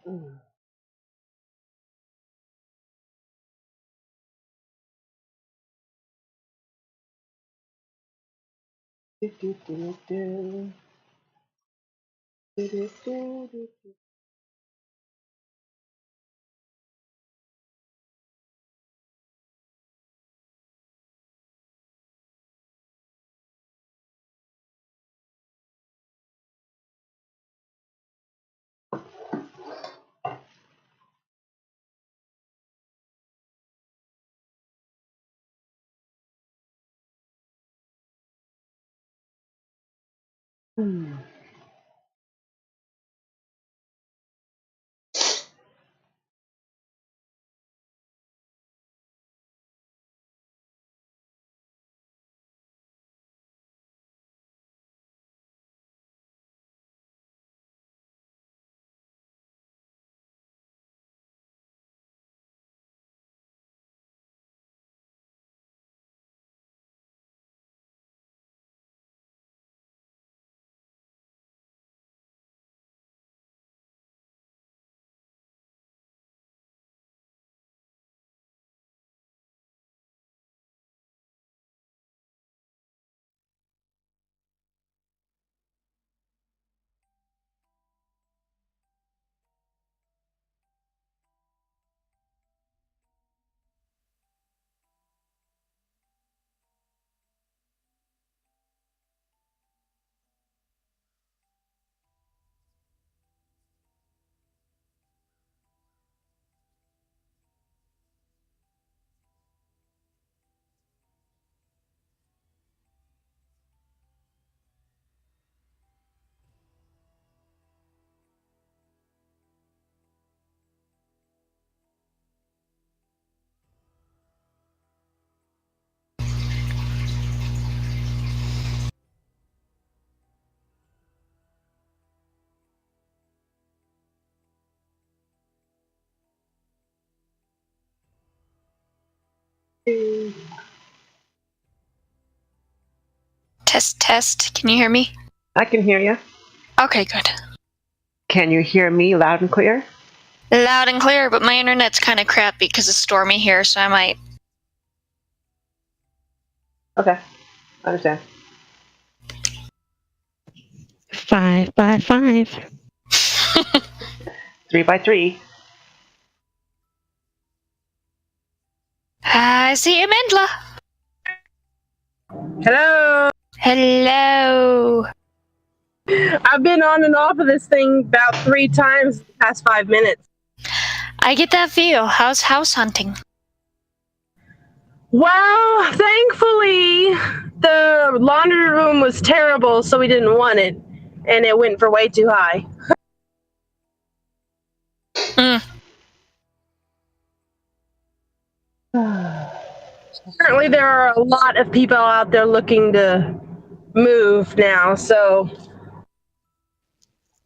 Mm. Do, do, do, do. Do, do, do, do, do. Hmm. Test, test. Can you hear me? I can hear you. Okay, good. Can you hear me loud and clear? Loud and clear, but my internet's kind of crappy because it's stormy here, so I might... Okay, I understand. 5 by 5. 3 by 3. I see Amandla. Hello. Hello. I've been on and off of this thing about 3 times in the past 5 minutes. I get that feel. How's house hunting? Well, thankfully, the laundry room was terrible, so we didn't want it, and it went for way too high. Currently, there are a lot of people out there looking to move now, so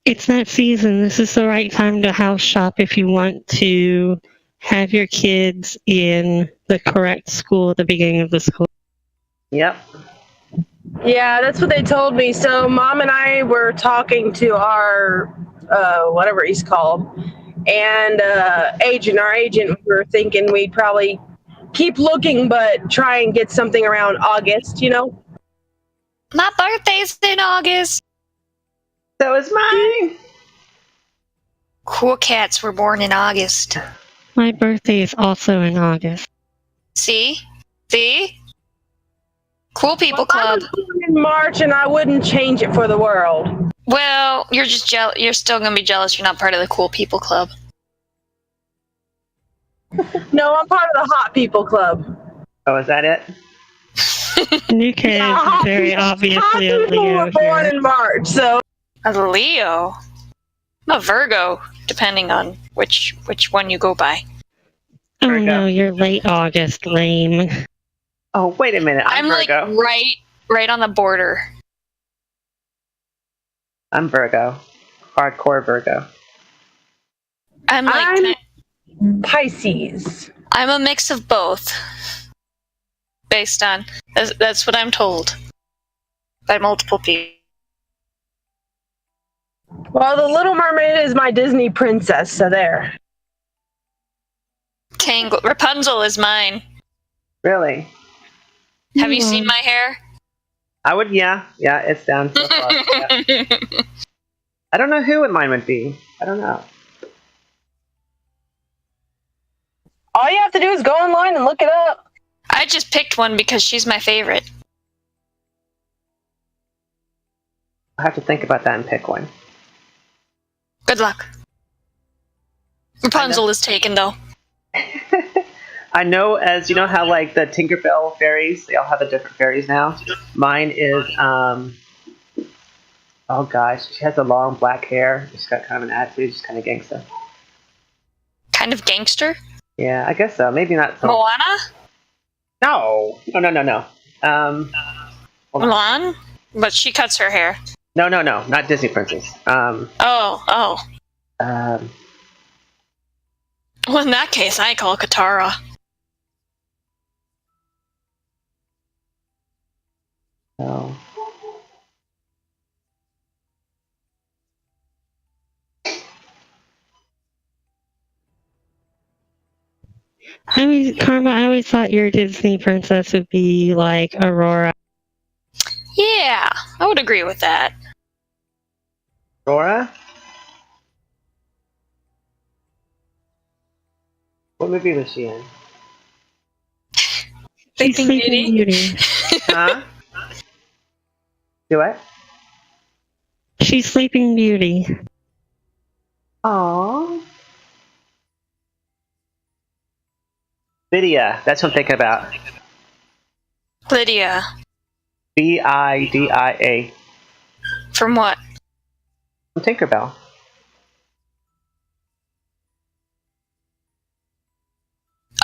It's that season. This is the right time to house shop if you want to have your kids in the correct school at the beginning of the school. Yep. yeah, that's what they told me. So Mom and I were talking to our, whatever he's called, and our agent, we were thinking we'd probably keep looking, but try and get something around August, you know? My birthday's in August. So is mine. Cool cats were born in August. My birthday is also in August. See? See? Cool People Well, I Club. was born in March, and I wouldn't change it for the world. Well, you're just you're still gonna be jealous you're not part of the Cool People Club. No, I'm part of the Hot People Club. Oh, is that it? Nuka is very hot obviously a people Leo were born here. in March, so A Leo. I'm a Virgo, depending on which one you go by. Oh Virgo. no, you're late August, lame. Oh, wait a minute. I'm Virgo. Like right on the border. I'm Virgo. Hardcore Virgo. I'm Pisces. I'm a mix of both. Based on that's what I'm told by multiple people. Well, the Little Mermaid is my Disney princess, so there. Rapunzel is mine. Really? Have you seen my hair? I would, yeah, it's down so far. Yeah. I don't know who mine would be. I don't know. All you have to do is go online and look it up. I just picked one because she's my favorite. I have to think about that and pick one. Good luck. Rapunzel is taken, though. I know, as you know how like the Tinkerbell fairies, they all have the different fairies now. Mine is, oh gosh, she has a long black hair. She's got kind of an attitude. She's kind of gangster. Kind of gangster? Yeah, I guess so. Maybe not so. Moana? No. Mulan? But she cuts her hair. No, not Disney princess. Oh. Well, in that case, I call Katara. No. Karma, I always thought your Disney princess would be like Aurora. Yeah, I would agree with that. Aurora? What movie was she in? Sleeping Beauty? Huh? Do what? She's Sleeping Beauty. Aww. Lydia, that's what I'm thinking about. Lydia. Bidia. From what? From Tinkerbell.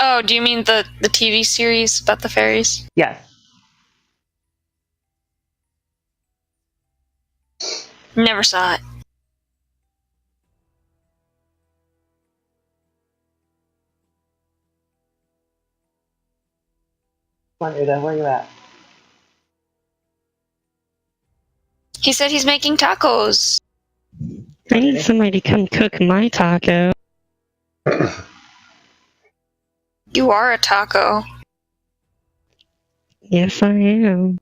Oh, do you mean the TV series about the fairies? Yes. Never saw it. Come on, Uda, where are you at? He said he's making tacos. I need somebody to come cook my taco. You are a taco. Yes, I am.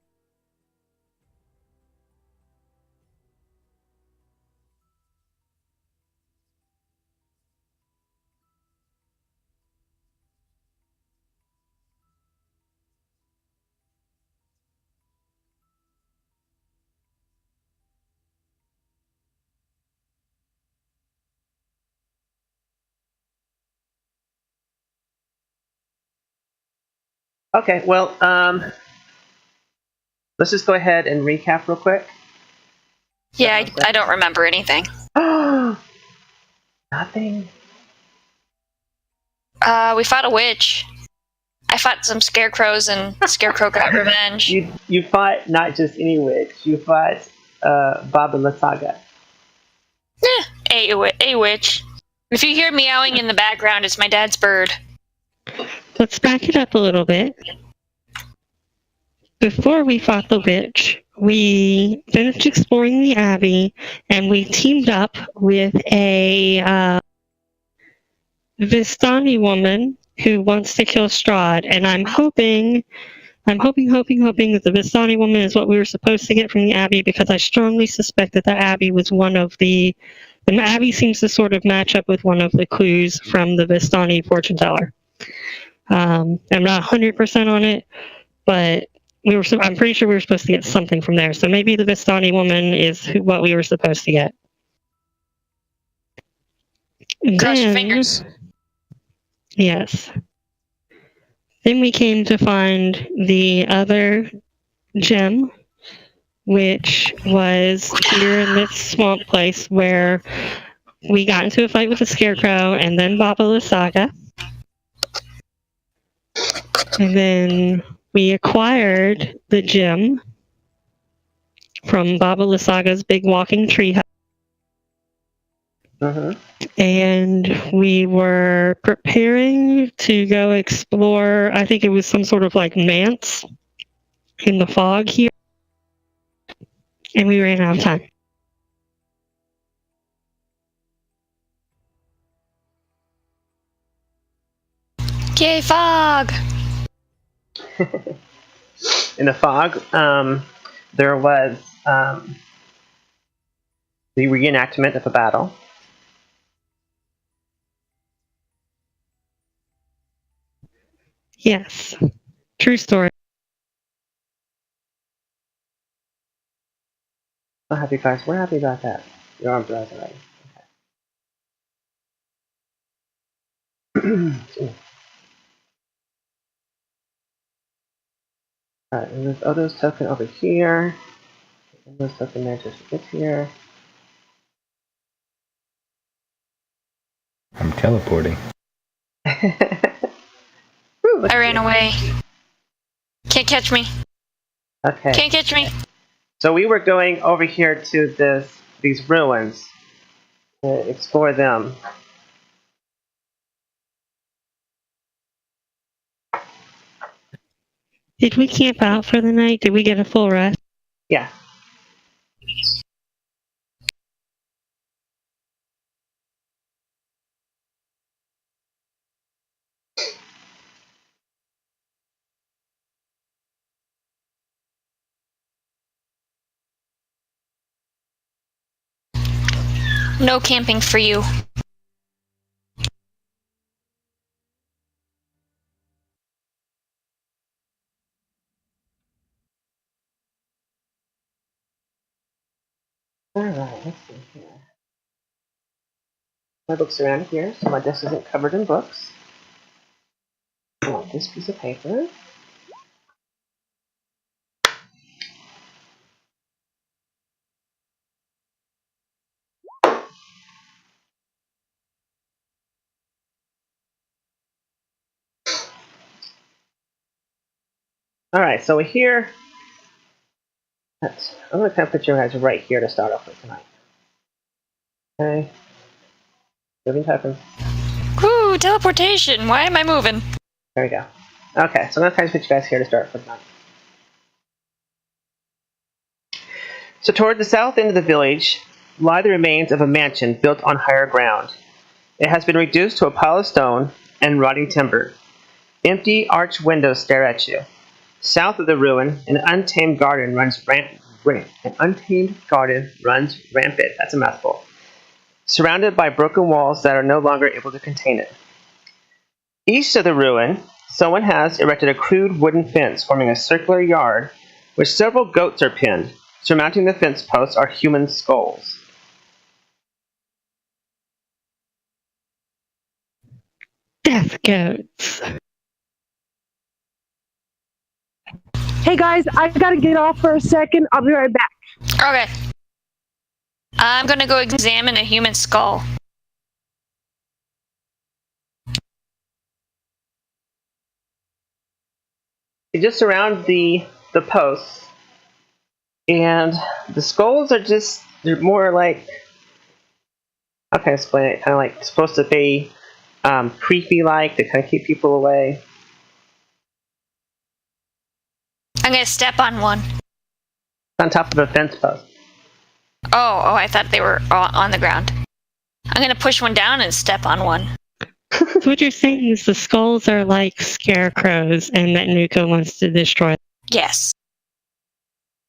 Okay, well, let's just go ahead and recap real quick. Yeah, I don't remember anything. Nothing? We fought a witch. I fought some scarecrows and Scarecrow got revenge. You fought not just any witch, you fought Baba Lysaga. A witch. If you hear meowing in the background, it's my dad's bird. Let's back it up a little bit. Before we fought the witch, we finished exploring the Abbey, and we teamed up with a Vistani woman who wants to kill Strahd, and I'm hoping that the Vistani woman is what we were supposed to get from the Abbey, because I strongly suspect that the Abbey was one of the Abbey seems to sort of match up with one of the clues from the Vistani fortune teller. I'm not 100% on it, but I'm pretty sure we were supposed to get something from there. So maybe the Vistani woman is what we were supposed to get. Cross your fingers. Yes. Then we came to find the other gem, which was here in this swamp place where we got into a fight with the Scarecrow and then Baba Lysaga. And then we acquired the gem from Baba Lysaga's big walking tree hut. And we were preparing to go explore, I think it was some sort of like manse in the fog here. And we ran out of time. Yay, fog! In the fog, there was the reenactment of a battle. Yes. True story. So happy, guys. We're happy about that. Your arms are out already. Okay. Alright, and there's Odo's token over here. Odo's token there just gets here. I'm teleporting. Woo, I ran away. Can't catch me. Okay. Can't catch me. So we were going over here to these ruins to explore them. Did we camp out for the night? Did we get a full rest? Yeah. No camping for you. Alright, let's see here. My books around here, so my desk isn't covered in books. I want this piece of paper. Alright, so we're here. I'm going to kind of put you guys right here to start off with tonight. Okay. Moving tokens. Woo, teleportation. Why am I moving? There we go. Okay, so I'm going to kind of put you guys here to start for tonight. So toward the south end of the village lie the remains of a mansion built on higher ground. It has been reduced to a pile of stone and rotting timber. Empty arched windows stare at you. South of the ruin, an untamed garden runs rampant. That's a mouthful. Surrounded by broken walls that are no longer able to contain it. East of the ruin, someone has erected a crude wooden fence forming a circular yard, which several goats are pinned. Surmounting the fence posts are human skulls. Death goats. Hey guys, I gotta get off for a second. I'll be right back. Okay. I'm gonna go examine a human skull. You just surround the posts, and the skulls are they're more like, how can I explain it? Kind of like supposed to be creepy like to kind of keep people away. I'm gonna step on one. On top of a fence post. Oh, I thought they were on the ground. I'm gonna push one down and step on one. So what you're saying is the skulls are like scarecrows and that Nuka wants to destroy. Yes.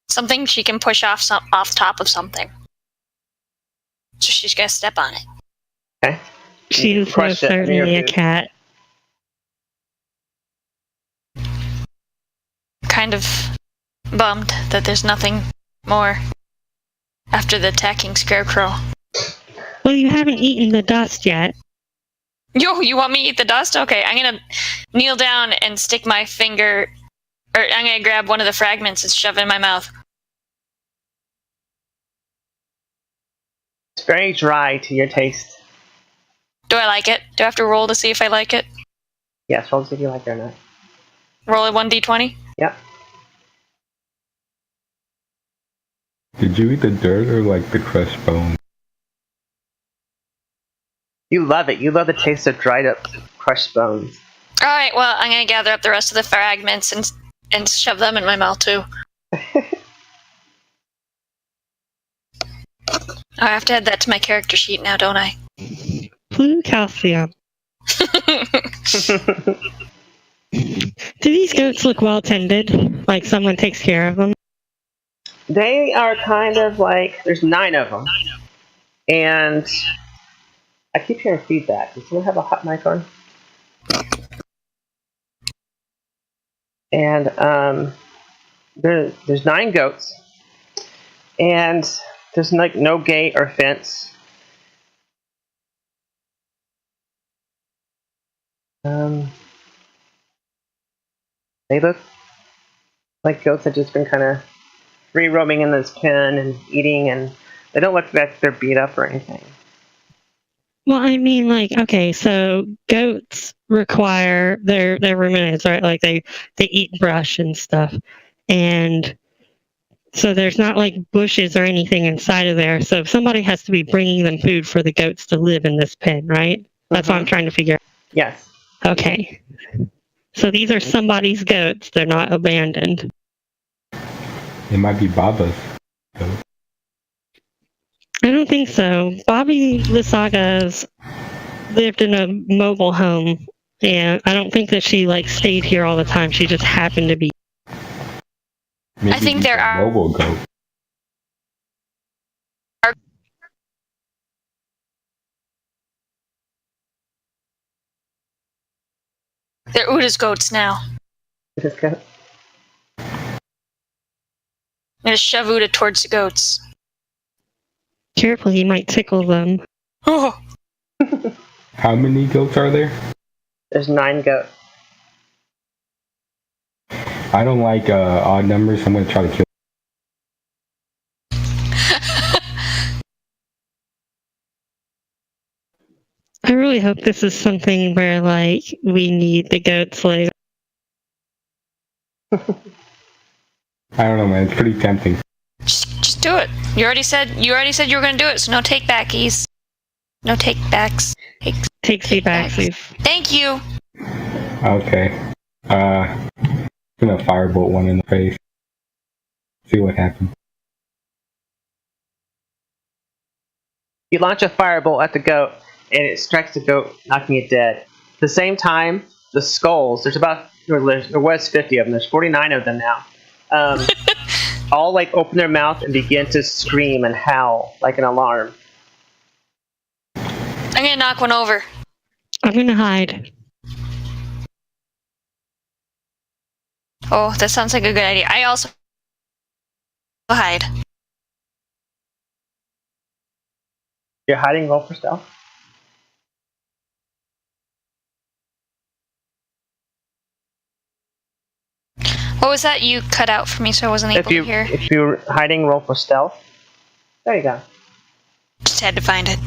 Something she can push off top of something. So she's gonna step on it. Okay. She is Crush most it in your certainly a food. cat. Kind of bummed that there's nothing more after the attacking scarecrow. Well, you haven't eaten the dust yet. Yo, you want me to eat the dust? Okay, I'm gonna kneel down and stick my finger, or I'm gonna grab one of the fragments and shove it in my mouth. It's very dry to your taste. Do I like it? Do I have to roll to see if I like it? Yes, roll to see if you like it or not. Roll a 1d20? Yep. Did you eat the dirt or like the crushed bone? You love it. You love the taste of dried up, crushed bones. Alright, well, I'm gonna gather up the rest of the fragments and shove them in my mouth too. I have to add that to my character sheet now, don't I? Blue calcium. Do these goats look well tended? Like someone takes care of them? They are kind of like, there's 9 of them. And I keep hearing feedback. Does someone have a hot mic on? And there's 9 goats. And there's like no gate or fence. They look like goats that just been kind of free roaming in this pen and eating, and they don't look like they're beat up or anything. Well, I mean, like, okay, so goats require their ruminants, right? Like they eat brush and stuff, and so there's not like bushes or anything inside of there. So somebody has to be bringing them food for the goats to live in this pen, right? That's what I'm trying to figure out. Yes. Okay. So these are somebody's goats. They're not abandoned. It might be Baba's. I don't think so. Bobby Lysaga's lived in a mobile home, and I don't think that she like stayed here all the time. She just happened to be. Maybe I think he's there a are- mobile goat. They're Uda's goats now. This goat. I'm gonna shove Uda towards the goats. Careful, you might tickle them. Oh, How many goats are there? There's 9 goats. I don't like odd numbers. I'm gonna try to kill. I really hope this is something where like we need the goats later. I don't know, man. It's pretty tempting. just do it. You already said you were gonna do it, so no take backies. No take backs. Takesy backsies. Thank you. Okay. I'm gonna firebolt one in the face. See what happens. You launch a firebolt at the goat, and it strikes the goat, knocking it dead. At the same time, the skulls, there was 50 of them, there's 49 of them now, all like open their mouth and begin to scream and howl like an alarm. I'm gonna knock one over. I'm gonna hide. Oh, that sounds like a good idea. I also hide. You're hiding, roll for stealth. What was that you cut out for me so I wasn't able to hear? If you're hiding, roll for stealth. There you go. Just had to find it.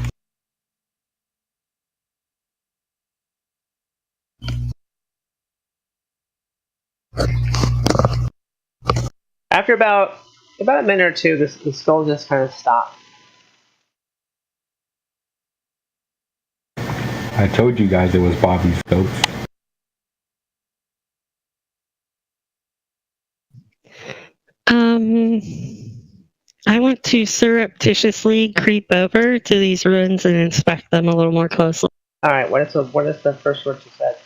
After about a minute or two, the skull just kind of stopped. I told you guys it was Bobby's goats. I want to surreptitiously creep over to these ruins and inspect them a little more closely. Alright, what is the first word you said?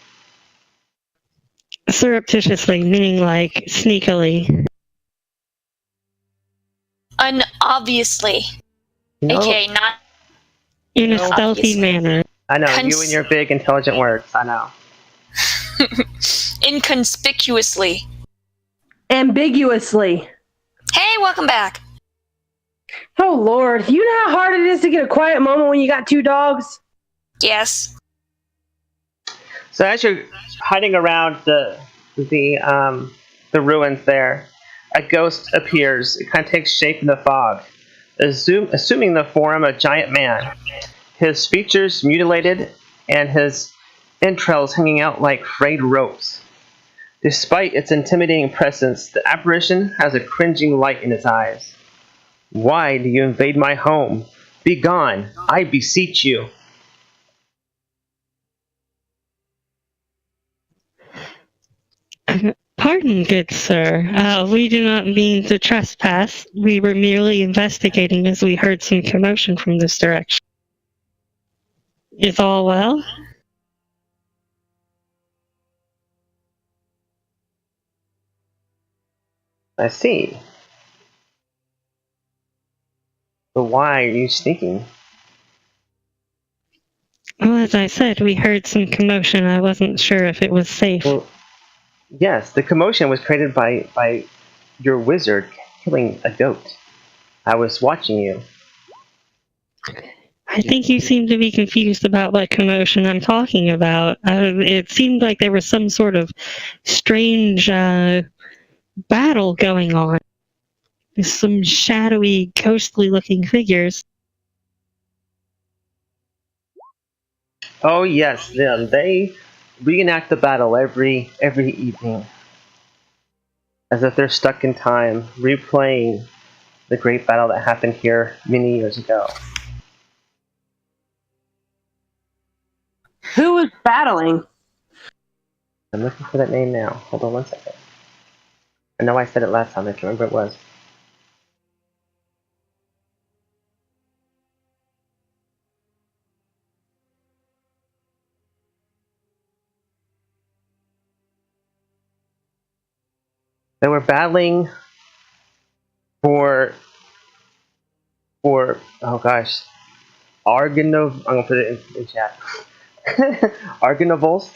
Surreptitiously, meaning like sneakily. Unobviously. No, AKA not In a No. stealthy Obviously. manner. I know, you and your big intelligent words, I know. inconspicuously. Ambiguously. Hey, welcome back. Oh, Lord. You know how hard it is to get a quiet moment when you got 2 dogs? Yes. So as you're hiding around the ruins there, a ghost appears. It kind of takes shape in the fog, assuming the form of a giant man. His features mutilated and his entrails hanging out like frayed ropes. Despite its intimidating presence, the apparition has a cringing light in its eyes. Why do you invade my home? Be gone, I beseech you. Pardon, good sir. We do not mean to trespass. We were merely investigating as we heard some commotion from this direction. Is all well? I see. But why are you sneaking? Well, as I said, we heard some commotion. I wasn't sure if it was safe. Well, yes, the commotion was created by your wizard killing a goat. I was watching you. I think you seem to be confused about what commotion I'm talking about. It seemed like there was some sort of strange battle going on. Some shadowy, ghostly-looking figures. Oh yes, them. They reenact the battle every evening, as if they're stuck in time, replaying the great battle that happened here many years ago. Who was battling? I'm looking for that name now. Hold on one second. I know I said it last time. I can't remember what it was. They were battling for oh gosh, Argonov. I'm gonna put it in chat. Argonovost,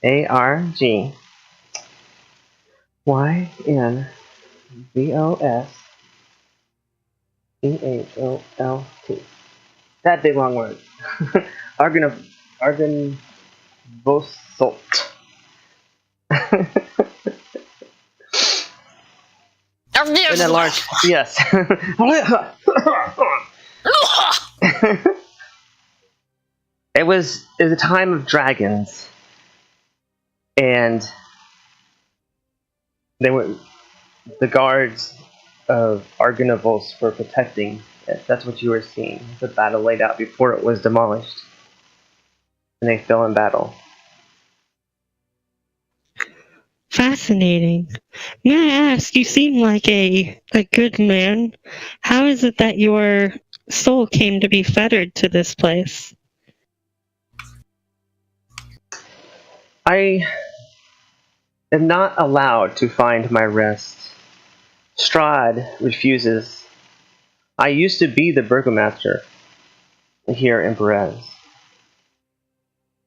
ARGYNVOSCHOLT. That big long word. Argonvosolt. In a large, yes. It was a time of dragons, and they were the guards of Argonavos were protecting it. That's what you were seeing. The battle laid out before it was demolished, and they fell in battle. Fascinating. May I ask, you seem like a good man. How is it that your soul came to be fettered to this place? I am not allowed to find my rest. Strahd refuses. I used to be the burgomaster here in Perez,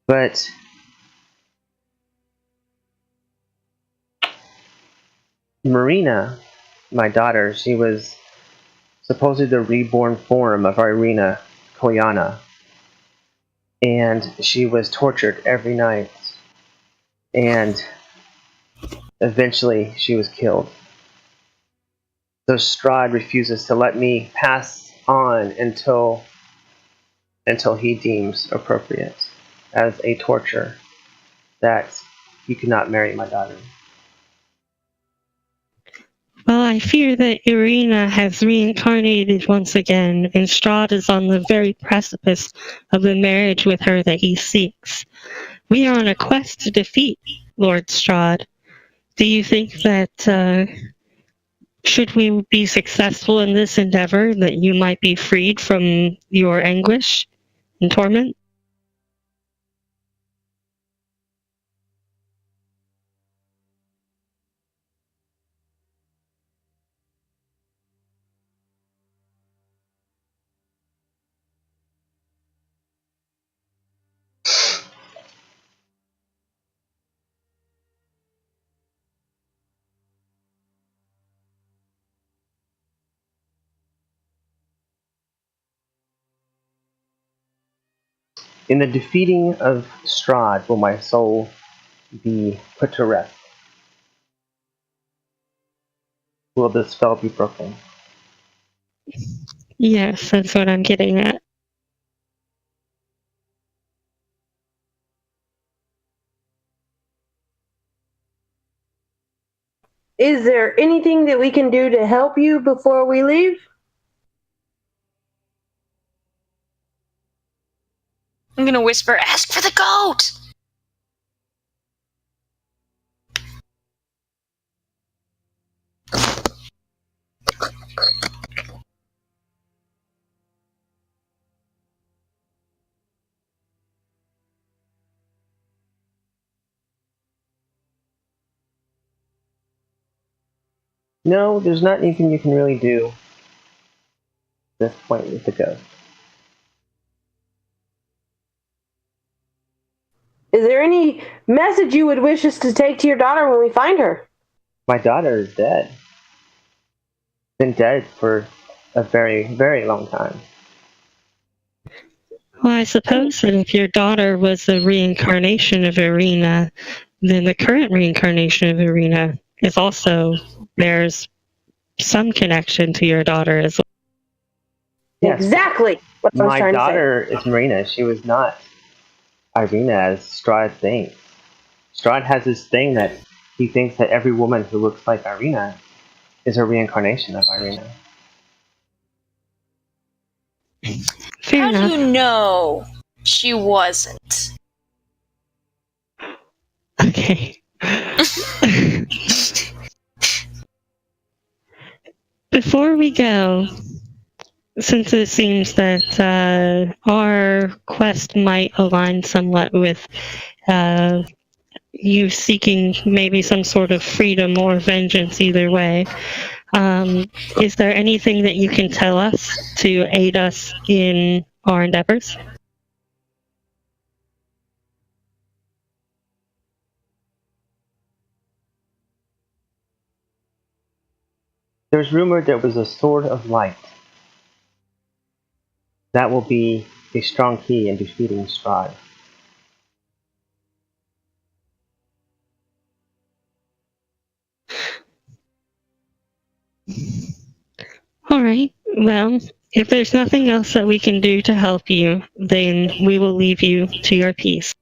but Marina, my daughter, she was supposedly the reborn form of Irina Koyana, and she was tortured every night, and eventually she was killed. So Strahd refuses to let me pass on until he deems appropriate as a torture that he could not marry my daughter. Well, I fear that Irina has reincarnated once again, and Strahd is on the very precipice of the marriage with her that he seeks. We are on a quest to defeat Lord Strahd. Do you think that, should we be successful in this endeavor, that you might be freed from your anguish and torment? In the defeating of Strahd will my soul be put to rest. Will this spell be broken? Yes, that's what I'm getting at. Is there anything that we can do to help you before we leave? I'm gonna whisper, ask for the goat! No, there's not anything you can really do at this point with the ghost. Is there any message you would wish us to take to your daughter when we find her? My daughter is dead. Been dead for a very, very long time. Well, I suppose that if your daughter was the reincarnation of Irina, then the current reincarnation of Irina is also, there's some connection to your daughter as well. Yes, Exactly what I was my trying to say. daughter is Marina. She was not Irina as Strahd thinks. Strahd has this thing that he thinks that every woman who looks like Irina is a reincarnation of Irina. Fair How enough. do you know she wasn't? Okay. Before we go, since it seems that our quest might align somewhat with you seeking maybe some sort of freedom or vengeance either way, is there anything that you can tell us to aid us in our endeavors? There's rumored there was a sword of light. That will be a strong key in defeating Strahd. All right. Well, if there's nothing else that we can do to help you, then we will leave you to your peace.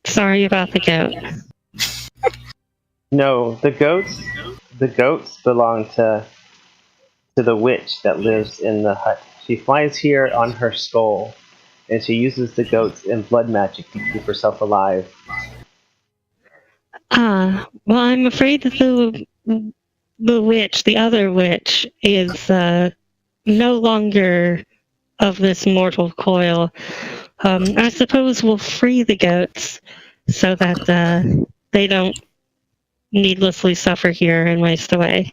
Sorry about the goat. No, the goats belong to the witch that lives in the hut. She flies here on her skull, and she uses the goats in blood magic to keep herself alive. Well, I'm afraid that the witch, the other witch, is no longer of this mortal coil. I suppose we'll free the goats so that they don't needlessly suffer here and waste away.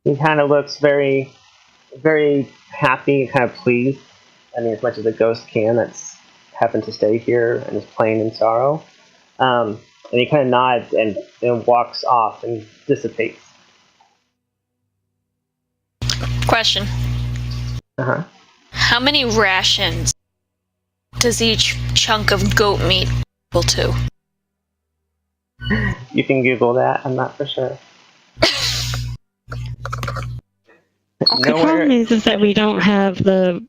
He kind of looks very, very happy and kind of pleased. I mean, as much as a ghost can that's happened to stay here and is plain in sorrow. And he kind of nods and walks off and dissipates. Question. Uh-huh. How many rations does each chunk of goat meat equal to? You can Google that. I'm not for sure. The problem is that we don't have the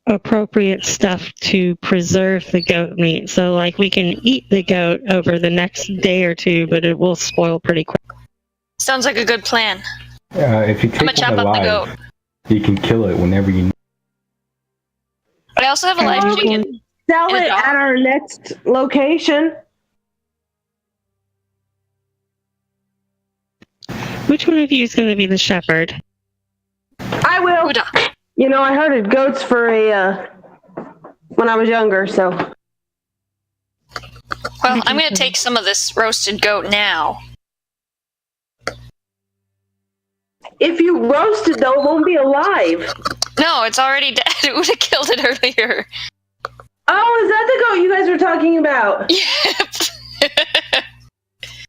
appropriate stuff to preserve the goat meat. So, like, we can eat the goat over the next day or two, but it will spoil pretty quick. Sounds like a good plan. If you I'm gonna take chop one up the alive, goat. you can kill it whenever you need. I also have a live chicken. Sell And a it dog. at our next location. Which one of you is going to be the shepherd? I will. Huda. You know, I herded goats for when I was younger, so. Well, I'm gonna take some of this roasted goat now. If you roast it, though, it won't be alive. No, it's already dead. Uda killed it earlier. Oh, is that the goat you guys were talking about? Yep.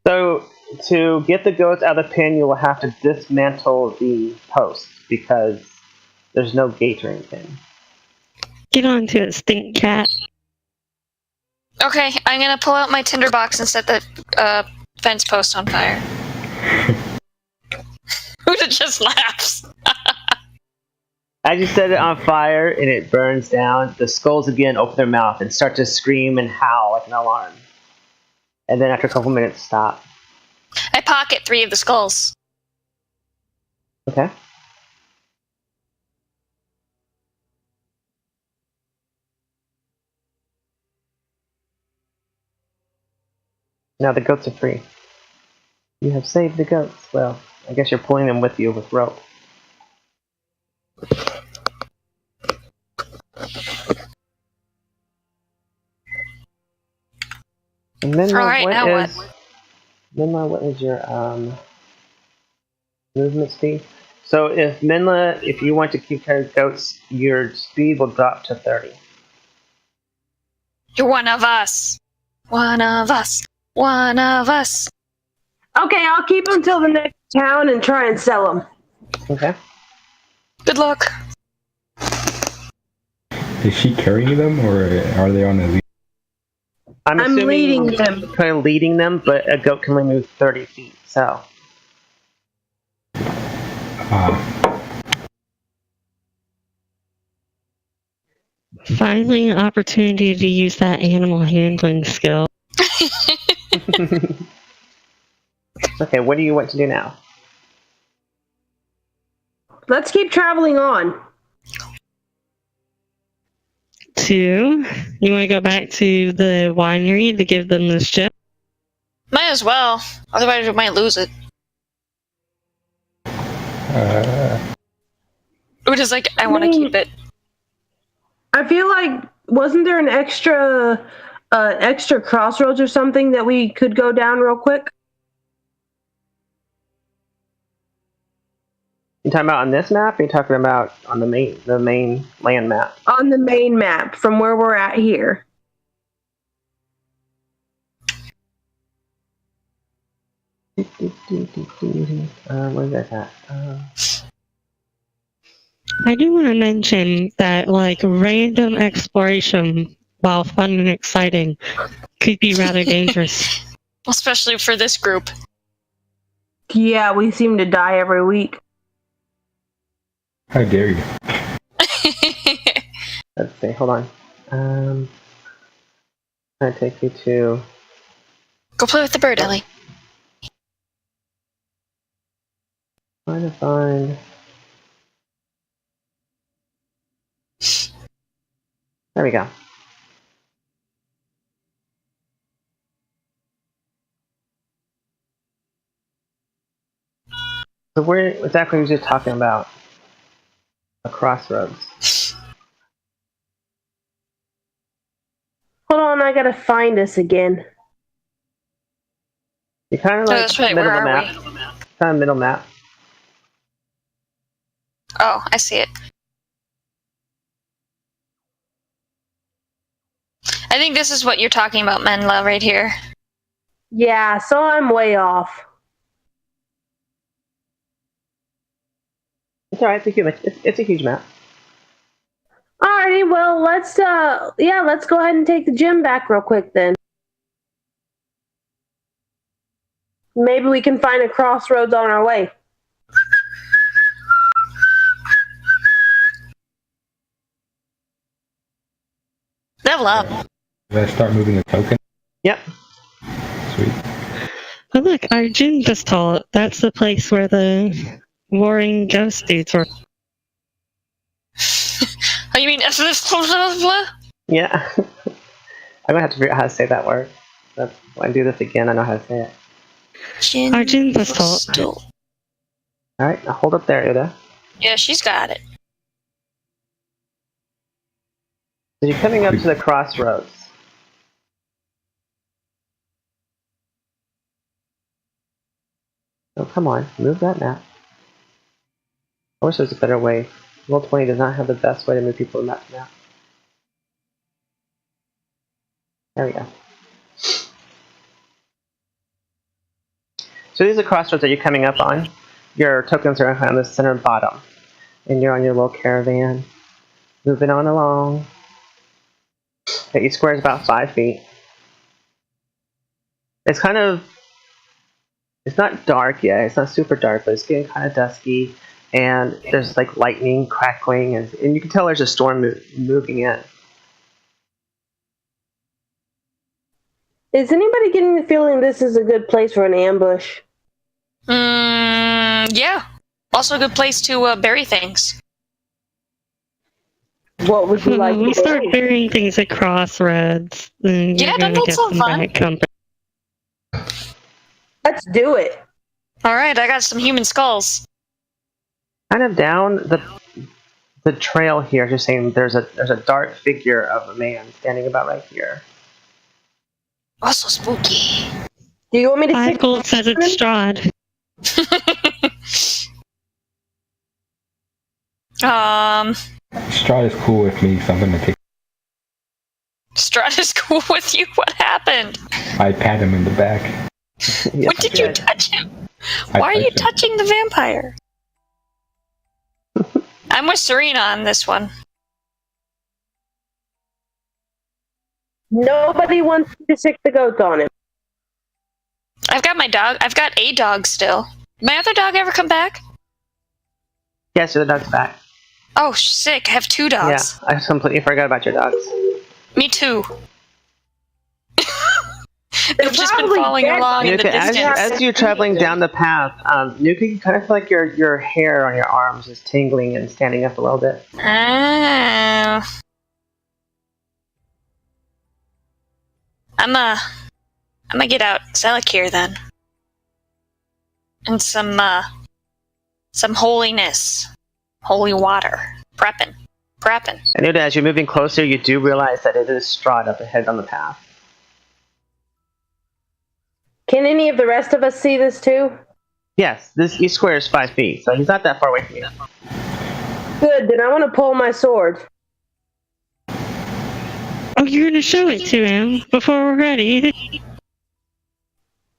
So, to get the goats out of the pen, you will have to dismantle the post because there's no gate or anything. Get on to it, stink cat. Okay, I'm gonna pull out my tinderbox and set the fence post on fire. Uda just laughs. As you set it on fire and it burns down, the skulls again open their mouth and start to scream and howl like an alarm. And then after a couple minutes, stop. I pocket 3 of the skulls. Okay. Now the goats are free. You have saved the goats. Well, I guess you're pulling them with you with rope. And then All right, now what? Minla, what is your movement speed? So if Minla, if you want to keep carrying goats, your speed will drop to 30. You're one of us. One of us. One of us. Okay, I'll keep them till the next town and try and sell them. Okay. Good luck. Is she carrying them, or are they on a lead? I'm assuming leading them. kind of leading them, but a goat can only move 30 feet, so. Finally, an opportunity to use that animal handling skill. Okay, what do you want to do now? Let's keep traveling on. 2, you want to go back to the winery to give them the ship? Might as well. Otherwise, we might lose it. We're just like, I want to keep it. I feel like, wasn't there an extra crossroads or something that we could go down real quick? You talking about on this map, or are you talking about on the main land map? On the main map, from where we're at here. Where's that at? I do want to mention that, like, random exploration, while fun and exciting, could be rather dangerous. Especially for this group. Yeah, we seem to die every week. How dare you? Let's see, hold on. I'm gonna take you to... Go play with the bird, Ellie. Trying to find... There we go. So where exactly was you talking about? A crossroads. Hold on, I gotta find us again. You're kind of like that's right, middle where of the are map. Kind of middle map. Oh, I see it. I think this is what you're talking about, Menla, right here. Yeah, so I'm way off. It's alright, it's a huge map. Alrighty, well, let's go ahead and take the gym back real quick then. Maybe we can find a crossroads on our way. Level up. Did I start moving the token? Yep. Sweet. Oh look, our gym just told it. That's the place where the warring ghost dudes were. Oh, you mean Yeah. I'm gonna have to figure out how to say that word. When I do this again, I know how to say it. Our gym just told. Alright, now hold up there, Uda. Yeah, she's got it. So you're coming up to the crossroads. Oh, come on, move that map. I wish there was a better way. Roll20 does not have the best way to move people to that map. There we go. So these are crossroads that you're coming up on. Your tokens are on the center bottom. And you're on your little caravan. Moving on along. Each square is about 5 feet. It's kind of... It's not dark yet. It's not super dark, but it's getting kind of dusky. And there's like lightning crackling. And you can tell there's a storm moving in. Is anybody getting the feeling this is a good place for an ambush? Yeah. Also a good place to bury things. What would you like We to start do? burying things at crossroads. Then Yeah, you're gonna that get sounds some fun. bad company. Let's do it. Alright, I got some human skulls. Kind of down the trail here, just saying there's a dark figure of a man standing about right here. Also spooky. Do you want me to 5 stick gold says it's Strahd. Strahd is cool with me, so I'm gonna take. Strahd is cool with you? What happened? I pat him in the back. Yes, What did you good. touch him? I Why are you touched him. touching the vampire? I'm with Serena on this one. Nobody wants me to stick the goats on him. I've got my dog. I've got a dog still. Did my other dog ever come back? Yes, the dog's back. Oh, sick. I have 2 dogs. Yeah, I completely forgot about your dogs. Me too. They've just been probably following dead. along in the Nuka, distance. as you're traveling down the path, Nuka, you kind of feel like your hair on your arms is tingling and standing up a little bit. Oh. I'm gonna get out Zelikir then. And some holiness. Holy water. Prepping. And Nuka, as you're moving closer, you do realize that it is Strahd up ahead on the path. Can any of the rest of us see this too? Yes, this each square is 5 feet, so he's not that far away from you. Good, then I want to pull my sword. Oh, you're gonna show it to him before we're ready.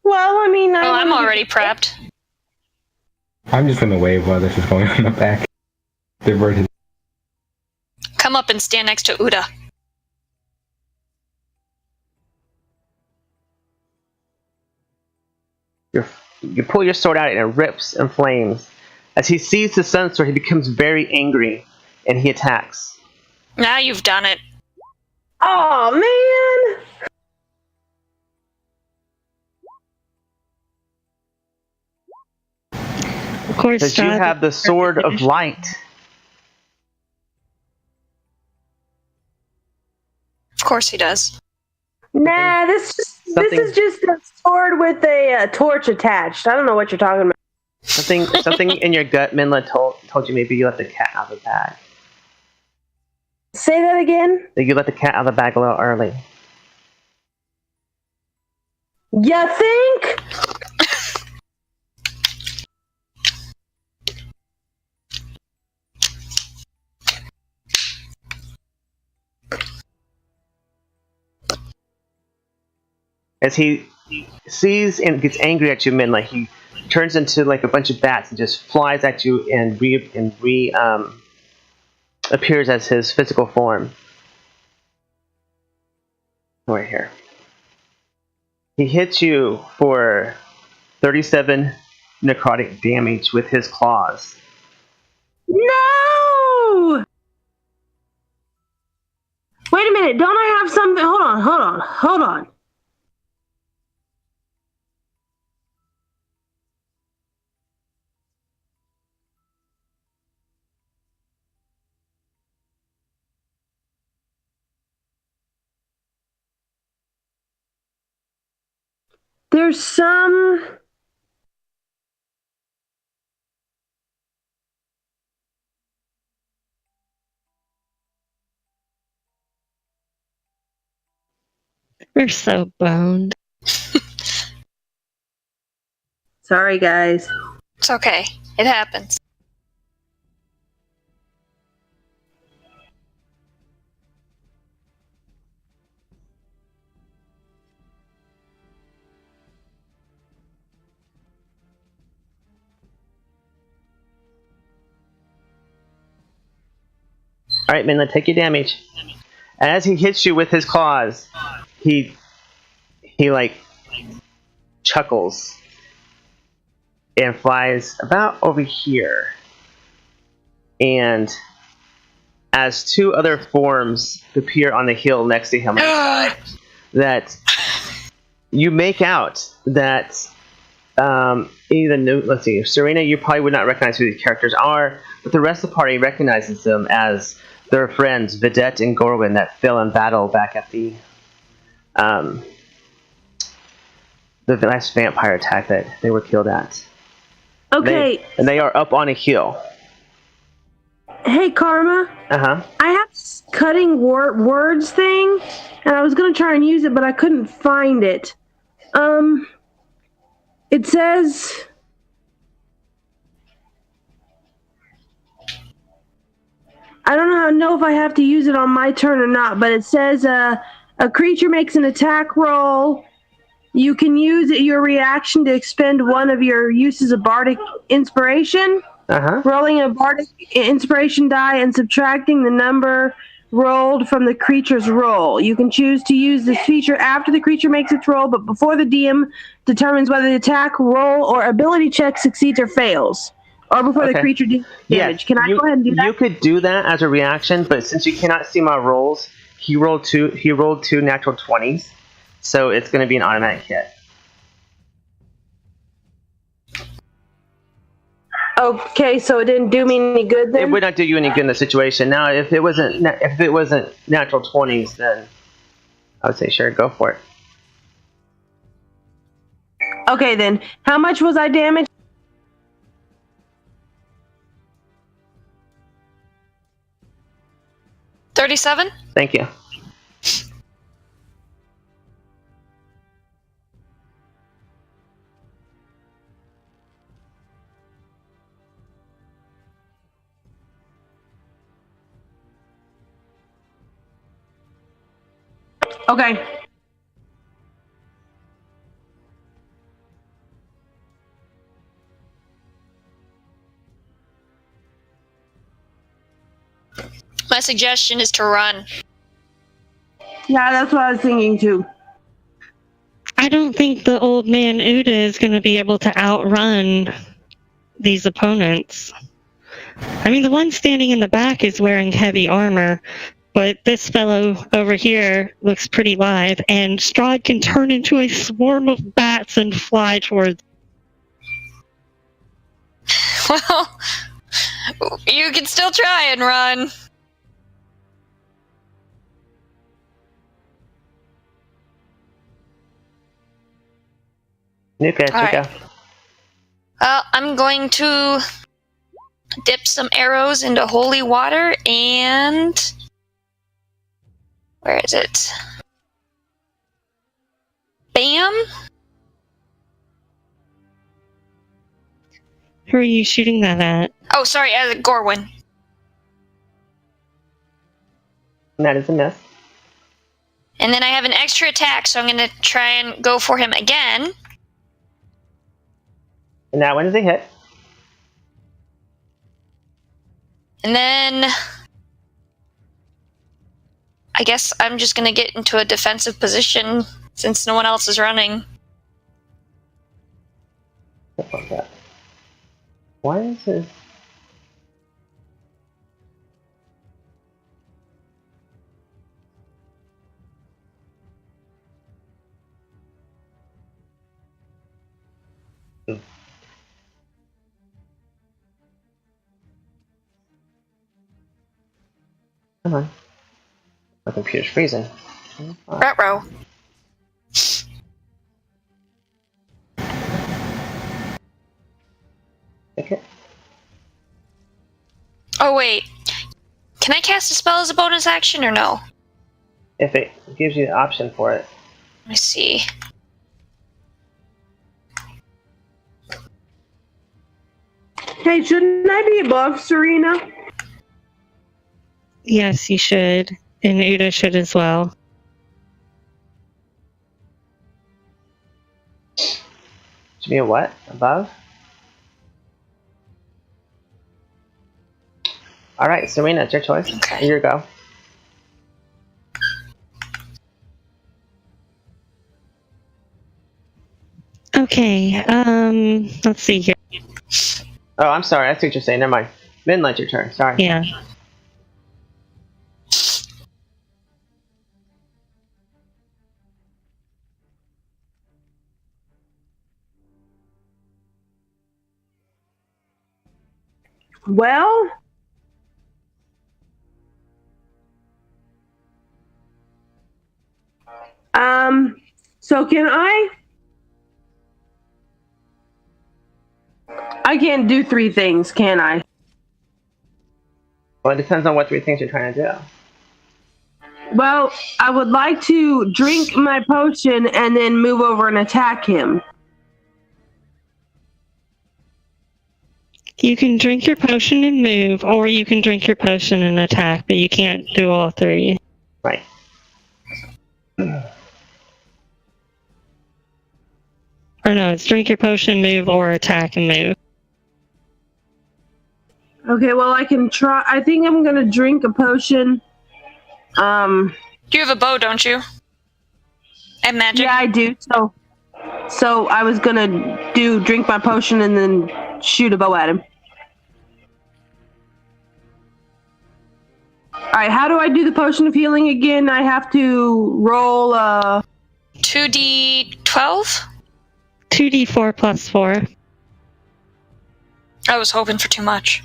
Well, I mean, I'm already prepped. I'm just gonna wave while this is going on in the back. Divert his. Come up and stand next to Uda. You pull your sword out and it rips and flames. As he sees the sun sword, he becomes very angry and he attacks. Now you've done it. Oh man! Of course, Because you Strahd. have the sword of light. Of course he does. Nah, this is just a sword with a torch attached. I don't know what you're talking about. Something in your gut, Minla told you maybe you let the cat out of the bag. Say that again? That you let the cat out of the bag a little early. You think? As he sees and gets angry at you, Minla, he turns into like a bunch of bats and just flies at you and appears as his physical form. Right here. He hits you for 37 necrotic damage with his claws. No! Wait a minute, don't I have something? Hold on. There's some... We're so boned. Sorry, guys. It's okay. It happens. Alright, Minla, take your damage. And as he hits you with his claws, he like chuckles and flies about over here. And as 2 other forms appear on the hill next to him, that you make out that let's see, Serena, you probably would not recognize who these characters are, but the rest of the party recognizes them as their friends, Vidette and Gorwin, that fell in battle back at the last vampire attack that they were killed at. Okay. And they are up on a hill. Hey, Karma. Uh-huh. I have this cutting words thing, and I was going to try and use it, but I couldn't find it. It says... I don't know if I have to use it on my turn or not, but it says a creature makes an attack roll. You can use your reaction to expend one of your uses of bardic inspiration. Rolling a bardic inspiration die and subtracting the number rolled from the creature's roll. You can choose to use this feature after the creature makes its roll, but before the DM determines whether the attack, roll, or ability check succeeds or fails. Or before the creature deals damage. Yeah, Can I go ahead and do that? You could do that as a reaction, but since you cannot see my rolls, he rolled two natural 20s, so it's going to be an automatic hit. Okay, so it didn't do me any good then? It would not do you any good in the situation. Now, if it wasn't natural 20s, then I would say sure, go for it. Okay then, how much was I damaged? 37? Thank you. Okay. My suggestion is to run. Yeah, that's what I was thinking too. I don't think the old man Uda is going to be able to outrun these opponents. I mean, the one standing in the back is wearing heavy armor, but this fellow over here looks pretty lithe, and Strahd can turn into a swarm of bats and fly towards. Well, you can still try and run. Okay, Alright. Well, I'm going to dip some arrows into holy water and... Where is it? Bam! Who are you shooting that at? Oh, sorry, Gorwyn. That is a miss. And then I have an extra attack, so I'm going to try and go for him again. And that one is a hit. And then... I guess I'm just going to get into a defensive position since no one else is running. Stuff like that. Why is this? Come on. My computer's freezing. Ruh-roh. Okay. Oh, wait. Can I cast a spell as a bonus action or no? If it gives you the option for it. Let me see. Hey, shouldn't I be above Serena? Yes, you should. And Uda should as well. Should be a what? Above? Alright, Serena, it's your choice. Okay. Here you go. Okay, let's see here. Oh, I'm sorry. I see what you're saying. Never mind. Midnight's your turn. Sorry. Yeah. Well, so can I can't do three things, can I? Well, it depends on what three things you're trying to do. Well, I would like to drink my potion and then move over and attack him. You can drink your potion and move, or you can drink your potion and attack, but you can't do all three. Right. Or no, it's drink your potion, move, or attack and move. Okay, well, I can try. I think I'm gonna drink a potion. You have a bow, don't you? And magic? Yeah, I do. So I was gonna drink my potion and then shoot a bow at him. Alright, how do I do the potion of healing again? I have to roll 2d12? 2d4 plus 4. I was hoping for too much.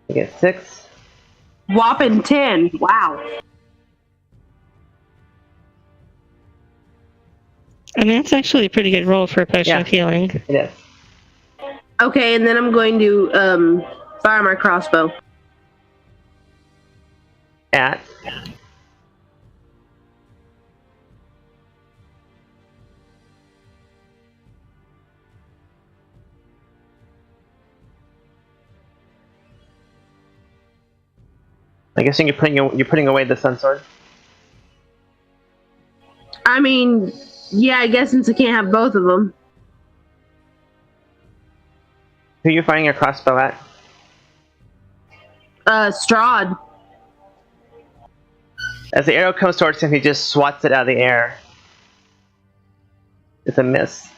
You get 6. whopping 10. Wow. And that's actually a pretty good roll for a potion of healing. It is. Okay, and then I'm going to fire my crossbow. At. I'm guessing you're putting away the sun sword. I mean, yeah, I guess since I can't have both of them. Who are you firing your crossbow at? Strahd. As the arrow comes towards him, he just swats it out of the air. It's a miss.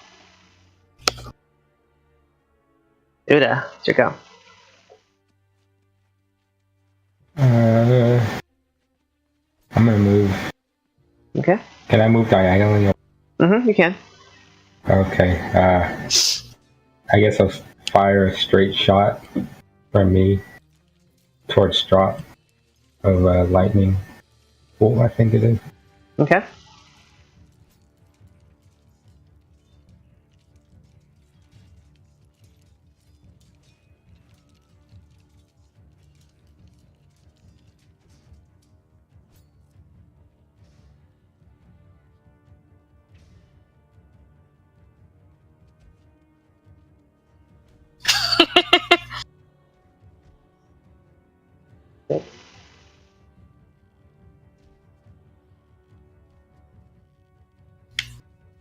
Uda, it's your go. I'm gonna move. Okay. Can I move diagonally? Mm-hmm, you can. Okay. I guess I'll fire a straight shot from me towards Strahd of lightning bolt, I think it is. Okay.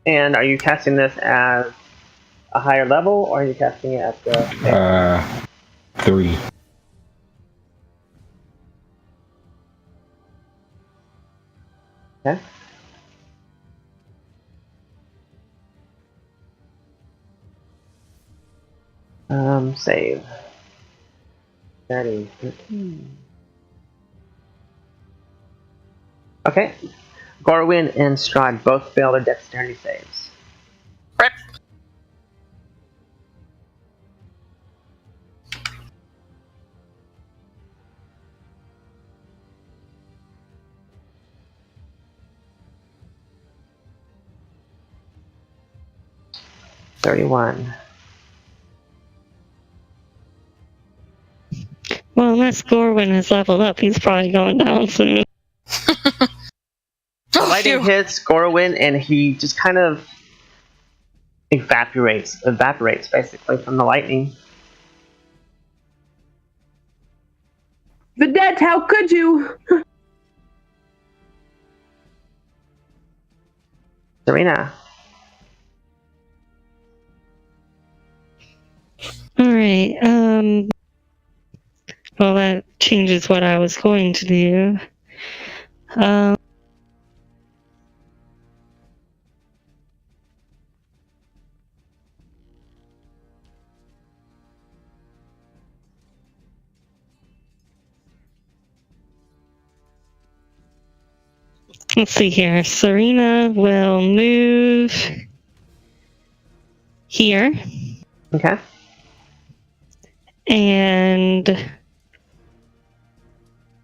And are you casting this as a higher level, or are you casting it at the... 3. Okay. Save. 30. Okay. Gorwin and Strahd both fail their dexterity saves. Rip. $31. Well, unless Gorwin has leveled up, he's probably going down soon. Lightning hits Gorwin, and he just kind of evaporates basically from the lightning. Vedette, how could you? Serena. Alright, well, that changes what I was going to do. Let's see here. Serena will move here. Okay. And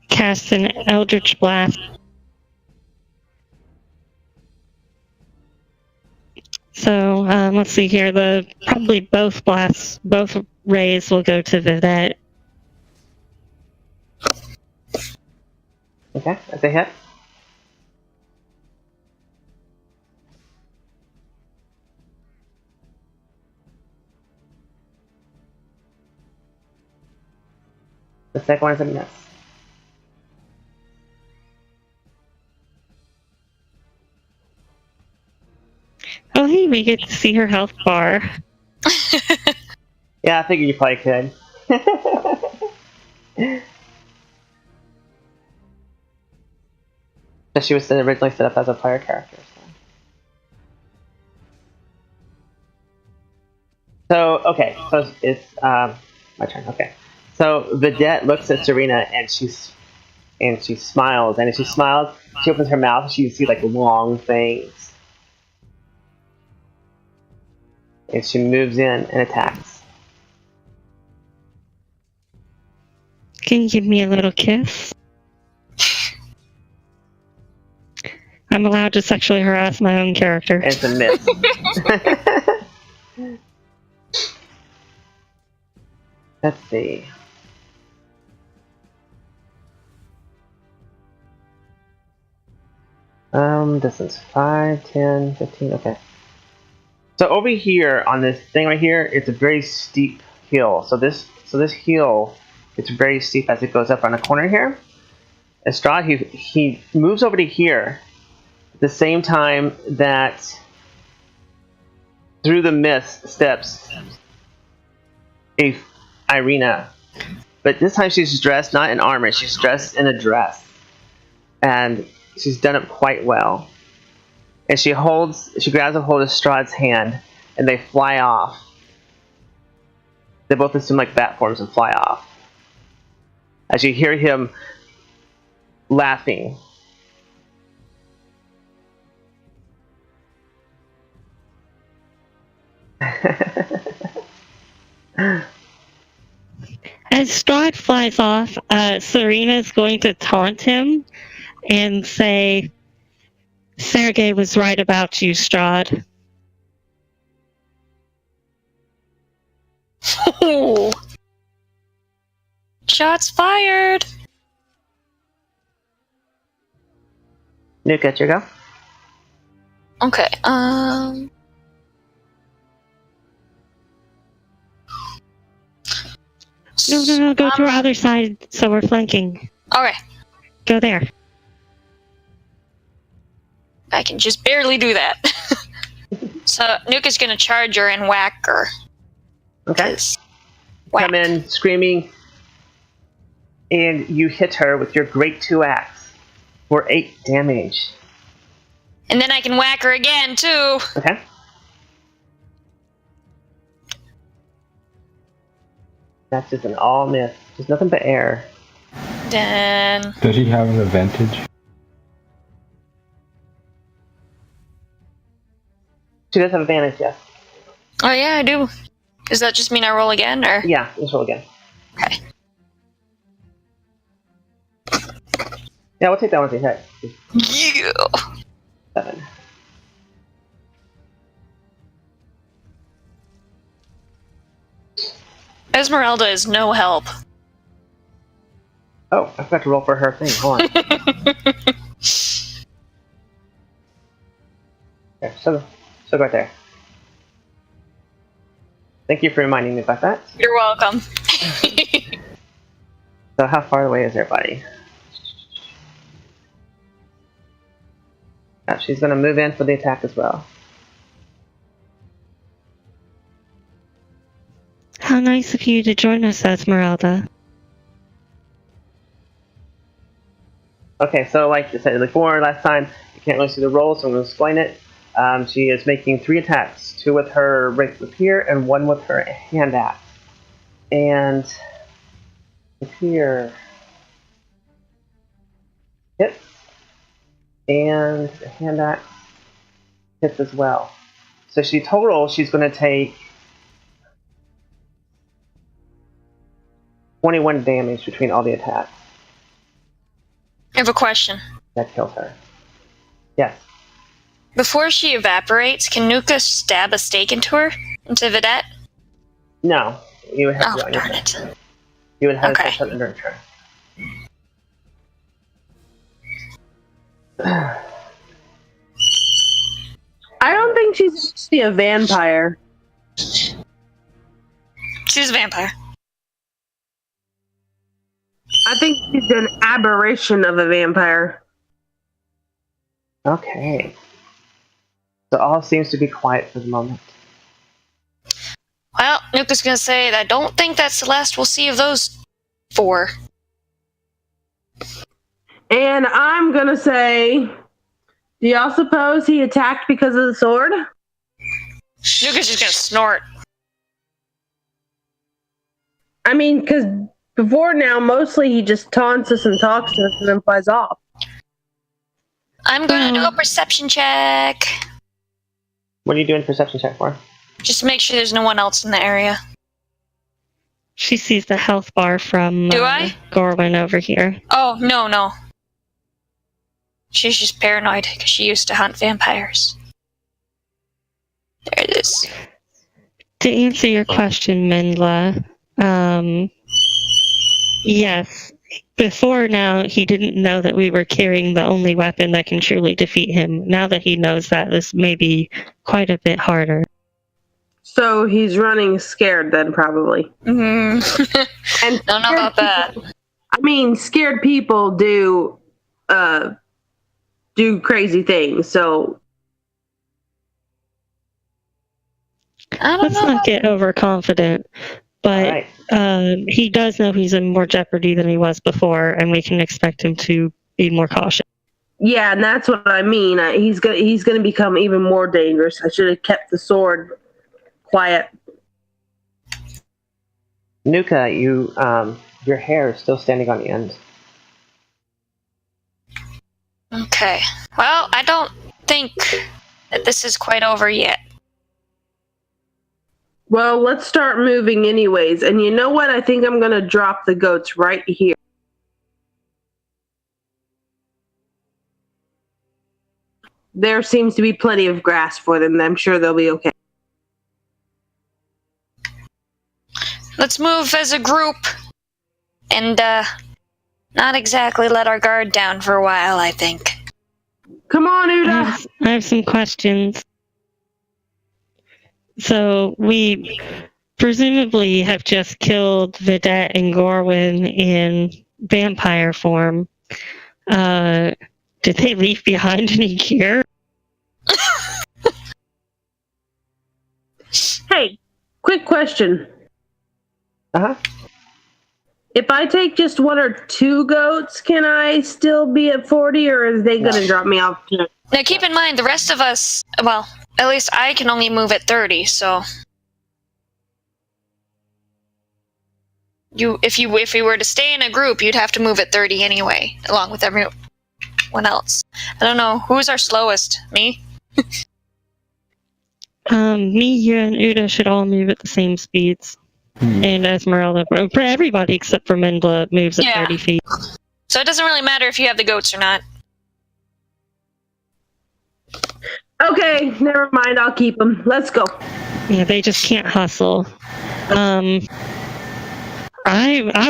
cast an Eldritch Blast. So, let's see here. Probably both rays will go to Vedette. Okay, that's a hit. The second one is a miss. Oh, hey, we get to see her health bar. Yeah, I figured you probably could. But she was originally set up as a player character. So okay, so it's my turn. Okay, so Vedette looks at Serena and she smiles, and as she smiles, she opens her mouth and you see like long things, and she moves in and attacks. Can you give me a little kiss? I'm allowed to sexually harass my own character. And it's a miss. Let's see. Distance 5, 10, 15, okay. So over here on this thing right here, it's a very steep hill. So this hill, it's very steep as it goes up on the corner here. And Strahd, he moves over to here at the same time that through the mist steps Irina. But this time she's dressed not in armor, she's dressed in a dress. And she's done it quite well. And she grabs a hold of Strahd's hand, and they fly off. They both assume like bat forms and fly off. As you hear him laughing. As Strahd flies off, Serena's going to taunt him and say, Sergei was right about you, Strahd. Oh. Shots fired. Nuka, it's your go. Okay, No, go to our other side so we're flanking. Okay. Go there. I can just barely do that. So Nuka's gonna charge her and whack her. Okay. Whack. Come in screaming, and you hit her with your great 2-axe for 8 damage. And then I can whack her again too. Okay. That's just an all miss. There's nothing but air. Then Does he have an advantage? She does have advantage, yes. oh yeah, I do. Does that just mean I roll again, or? Yeah, let's roll again. Okay. Yeah, we'll take that one as a hit. Yeah. 7. Esmeralda is no help. Oh, I forgot to roll for her thing. Hold on. Okay, so go right there. Thank you for reminding me about that. You're welcome. So how far away is everybody? Oh, she's going to move in for the attack as well. How nice of you to join us, Esmeralda. Okay, so like I said before, last time, you can't really see the roll, so I'm going to explain it. She is making 3 attacks, 2 with her rapier and 1 with her hand axe. And rapier hits, and the hand axe hits as well. So she's going to take 21 damage between all the attacks. I have a question. That kills her. Yes. Before she evaporates, can Nuka stab a stake into her? Into Vedette? No. You would have Oh, to do it on your darn turn. it. You would have Okay. to put it under a turn. I don't think she's actually a vampire. She's a vampire. I think she's an aberration of a vampire. Okay. So all seems to be quiet for the moment. Well, Nuka's gonna say that I don't think that's the last we'll see of those 4. And I'm gonna say, do y'all suppose he attacked because of the sword? Nuka's just gonna snort. I mean, because before now, mostly he just taunts us and talks to us and then flies off. I'm gonna do a perception check. What are you doing perception check for? Just to make sure there's no one else in the area. She sees the health bar from Do I? Gorwin over here. Oh, no. She's just paranoid because she used to hunt vampires. There it is. To answer your question, Mendla, yes. Before now, he didn't know that we were carrying the only weapon that can truly defeat him. Now that he knows that, this may be quite a bit harder. So he's running scared then, probably. Mm-hmm. And Don't know about that. I mean, scared people do crazy things, so... I don't Let's know. not get overconfident, but Alright. he does know he's in more jeopardy than he was before, and we can expect him to be more cautious. Yeah, and that's what I mean. He's gonna become even more dangerous. I should have kept the sword quiet. Nuka, your hair is still standing on the end. Okay. Well, I don't think that this is quite over yet. Well, let's start moving anyways. And you know what? I think I'm gonna drop the goats right here. There seems to be plenty of grass for them. I'm sure they'll be okay. Let's move as a group and not exactly let our guard down for a while, I think. Come on, Uda! I have some questions. So, we presumably have just killed Vidette and Gorwin in vampire form. Did they leave behind any gear? Hey, quick question. Uh-huh. If I take just 1 or 2 goats, can I still be at 40, or are they going to drop me off? Now keep in mind, the rest of us, well, at least I can only move at 30, so... If we were to stay in a group, you'd have to move at 30 anyway, along with everyone else. I don't know, who's our slowest? Me? Me, you, and Uda should all move at the same speeds. And Esmeralda, for everybody except for Mendla, moves at 30 feet. So it doesn't really matter if you have the goats or not. Okay, never mind. I'll keep them. Let's go. Yeah, they just can't hustle. I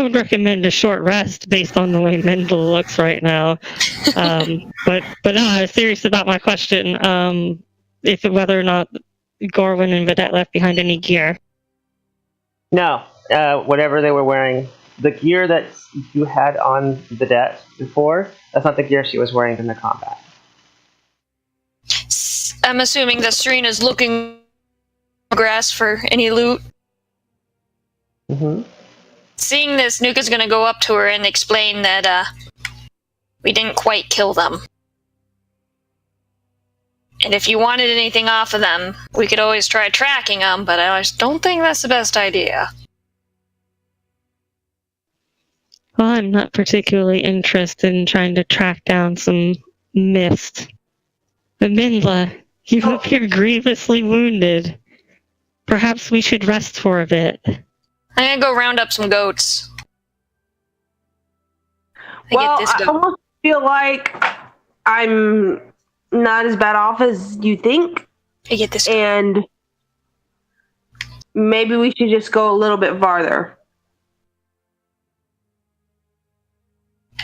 would recommend a short rest based on the way Mendla looks right now. But no, I was serious about my question. Whether or not Gorwin and Vidette left behind any gear. No, whatever they were wearing, the gear that you had on Vidette before, that's not the gear she was wearing in the combat. I'm assuming that Serena's looking grass for any loot. Mm-hmm. Seeing this, Nuka's gonna go up to her and explain that we didn't quite kill them. And if you wanted anything off of them, we could always try tracking them, but I just don't think that's the best idea. Well, I'm not particularly interested in trying to track down some mist. But Mendla, you appear grievously wounded. Perhaps we should rest for a bit. I'm gonna go round up some goats. I almost feel like I'm not as bad off as you think. I get this goat. And maybe we should just go a little bit farther.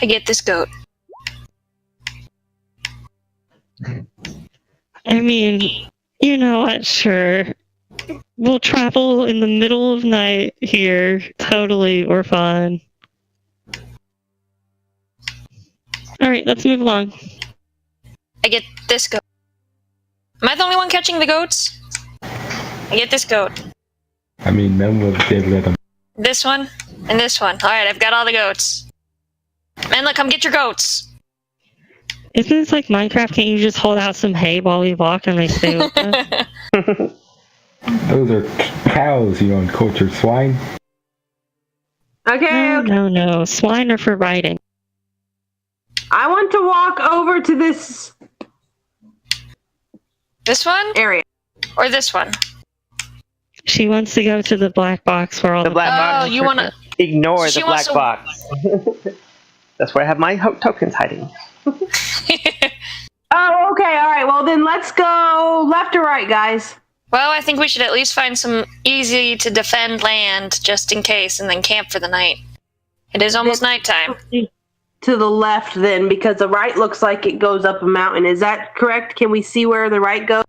I get this goat. I mean, you know what, sure. We'll travel in the middle of night here. Totally, we're fine. Alright, let's move along. I get this goat. Am I the only one catching the goats? I get this goat. I mean, none of us did let them. This one, and this one. Alright, I've got all the goats. Menla, come get your goats. Isn't this like Minecraft? Can't you just hold out some hay while we walk and they stay with us? Those are cows, you uncultured swine. Okay, No. Swine are for riding. I want to walk over to this This one? area. Or this one? She wants to go to the black box where all The black box. Oh, you wanna... Ignore She the black wants box. That's where I have my tokens hiding. Oh, okay, all right. Well, then let's go left or right, guys. Well, I think we should at least find some easy-to-defend land, just in case, and then camp for the night. It is almost nighttime. To the left, then, because the right looks like it goes up a mountain. Is that correct? Can we see where the right goes?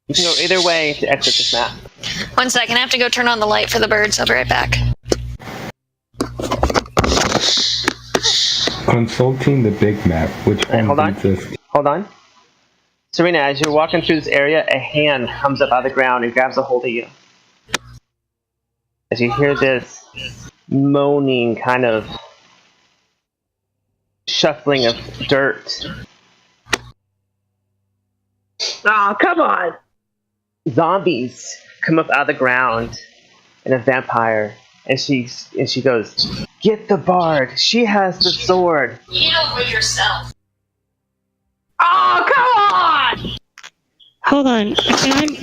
You can go either way to exit this map. 1 second, I have to go turn on the light for the birds. I'll be right back. Consulting the big map, which Hey, one hold on. leads us? Hold on. Serena, as you're walking through this area, a hand comes up out of the ground and grabs a hold of you. As you hear this moaning kind of shuffling of dirt. Oh, come on. Zombies come up out of the ground and a vampire. And she goes, "Get the bard. She has the sword." Get over yourself. Oh, come on! Hold on.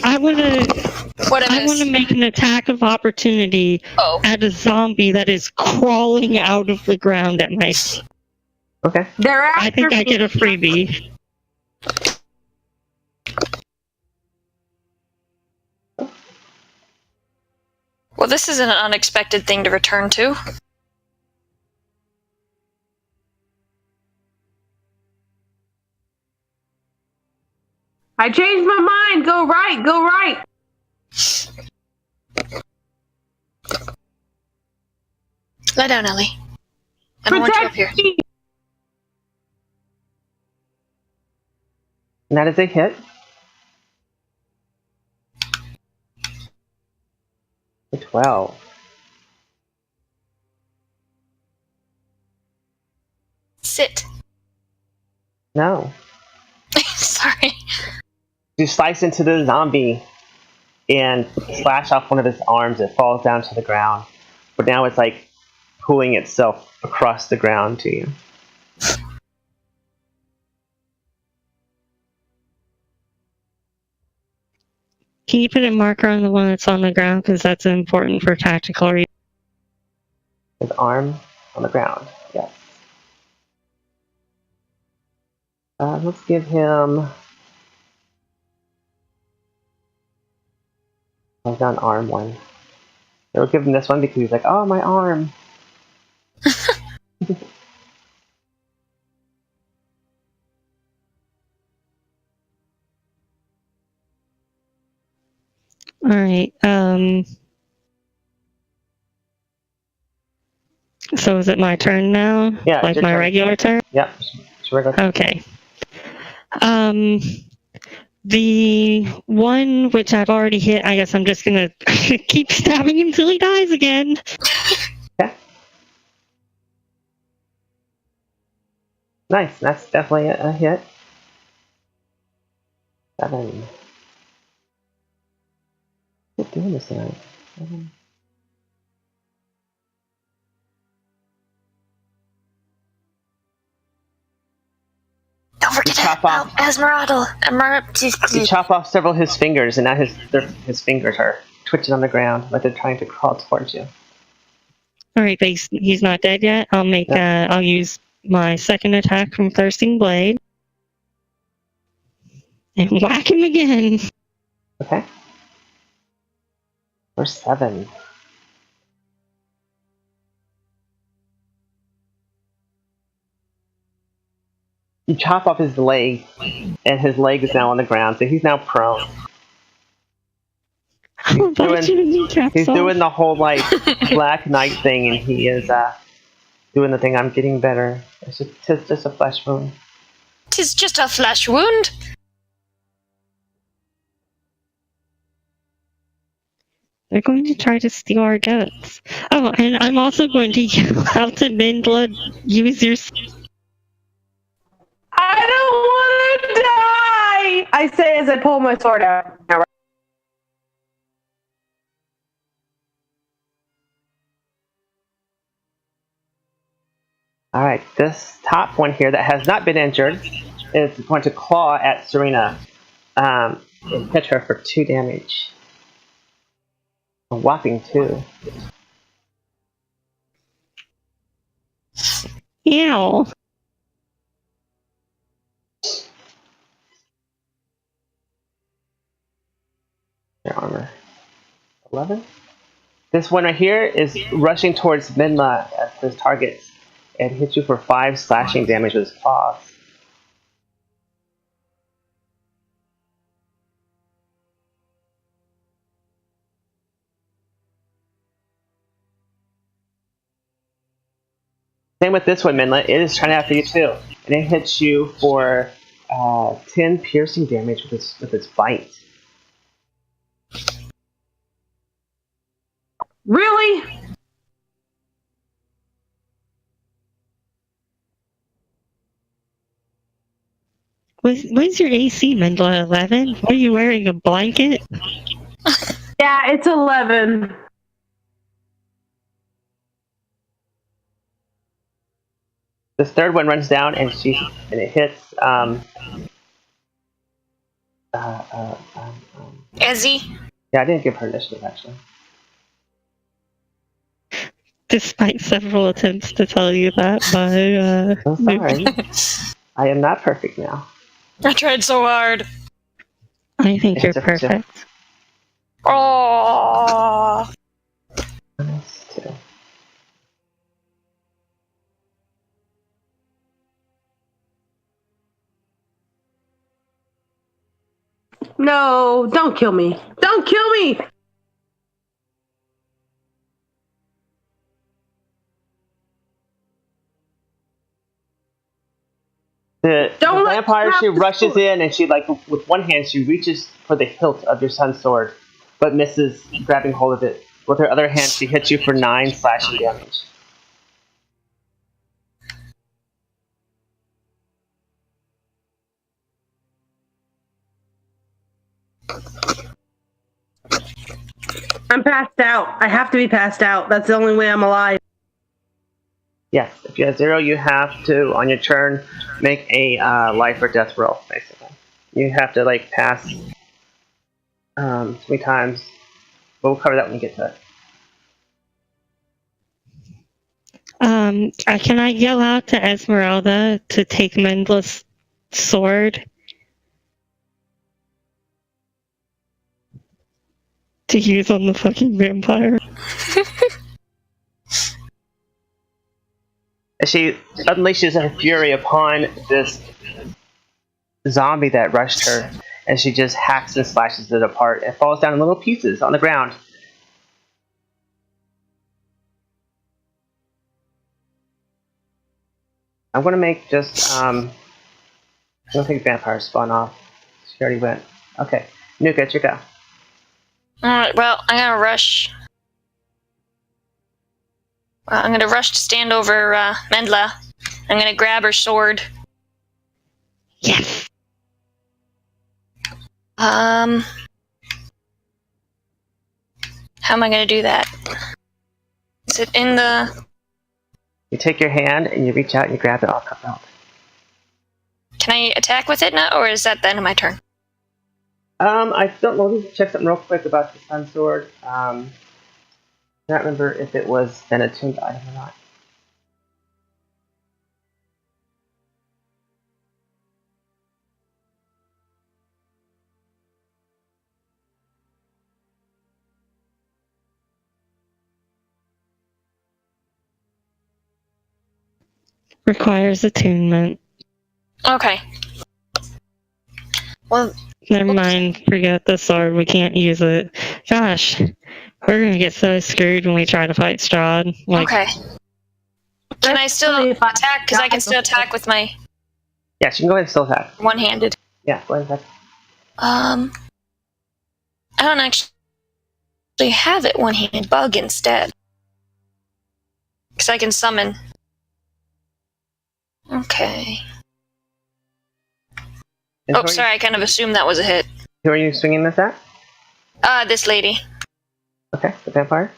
I wanna What I wanna make an attack of opportunity Oh. at a zombie that is crawling out of the ground at my Okay. They're after I think I me. get a freebie. Well, this is an unexpected thing to return to. I changed my mind. Go right. Go right. Lie down, Ellie. I don't want you up here. me. And that is a hit. A 12. Sit. No. Sorry. You slice into the zombie and slash off one of his arms. It falls down to the ground. But now it's like pulling itself across the ground to you. Can you put a marker on the one that's on the ground? Because that's important for tactical reasons. His arm on the ground. Yes. Let's give him... I've got an arm one. We'll give him this one because he's like, "Oh, my arm." Alright, so is it my turn now? Yeah, Like it's your my turn. regular turn? Yep. Sure. Okay. The one which I've already hit, I guess I'm just gonna keep stabbing him until he dies again. Okay. Nice. That's definitely a hit. 7. What's doing this tonight? 7. Don't forget Chop off. Esmeralda. You chop off several of his fingers, and now his fingers are twitching on the ground like they're trying to crawl towards you. Alright, but he's not dead yet. I'll use my second attack from Thirsting Blade. And whack him again. Okay. For 7. You chop off his leg, and his leg is now on the ground, so he's now prone. I'll bite you the kneecaps He's off. doing the whole like Black Knight thing, and he is doing the thing. I'm getting better. It's just a flesh wound. 'Tis just a flesh wound. They're going to try to steal our goats. Oh, and I'm also going to yell out to Mindla, use your... I don't want to die! I say as I pull my sword out. Alright, this top one here that has not been injured is going to claw at Serena and hit her for 2 damage. A whopping 2. Ew. Their armor. 11? This one right here is rushing towards Minla as his targets and hits you for 5 slashing damage with his claws. Same with this one, Minla. It is trying after you too, and it hits you for 10 piercing damage with its bite. Really? What's your AC, Mindla? 11? What are you wearing, a blanket? Yeah, it's 11. This third one runs down and it hits Ezzy. yeah, I didn't give her initiative actually. Despite several attempts to tell you that by, So sorry. I am not perfect now. I tried so hard. I think you're It's a- perfect. Oh. Minus 2. No, don't kill me. Don't kill me! The Don't let vampire, she Strahd rushes sword. in and she, like, with one hand, she reaches for the hilt of your son's sword, but misses grabbing hold of it. With her other hand, she hits you for 9 slashing damage. I'm passed out. I have to be passed out. That's the only way I'm alive. Yes, if you have 0, you have to, on your turn, make a life or death roll, basically. You have to, like, pass 3 times. But we'll cover that when we get to it. Can I yell out to Esmeralda to take Mindla's sword? To use on the fucking vampire? She unleashes her fury upon this zombie that rushed her, and she just hacks and slashes it apart and falls down in little pieces on the ground. I'm gonna make just I don't think vampires spawn off. She already went. Okay, Nuka, it's your go. Alright, well, I'm gonna rush. Well, I'm gonna rush to stand over Mendla. I'm gonna grab her sword. Yes! How am I gonna do that? Is it in the... You take your hand and you reach out and you grab it off her belt. Can I attack with it now, or is that the end of my turn? I don't know. Let me check something real quick about the sun sword. I don't remember if it was an attuned item or not. Requires attunement. Okay. Well, Never mind, forget the sword, we can't use it. Gosh, we're gonna get so screwed when we try to fight Strahd. Like, okay. Can I still Especially if I attack? Because I can die still before- attack with my Yes, you can go ahead and still attack. one-handed. Yeah, go ahead and attack. I don't actually have it one-handed. Bug instead. Because I can summon. Okay. And Oh, sorry, I kind of assumed that was a hit. Who are you swinging this at? This lady. Okay, the vampire.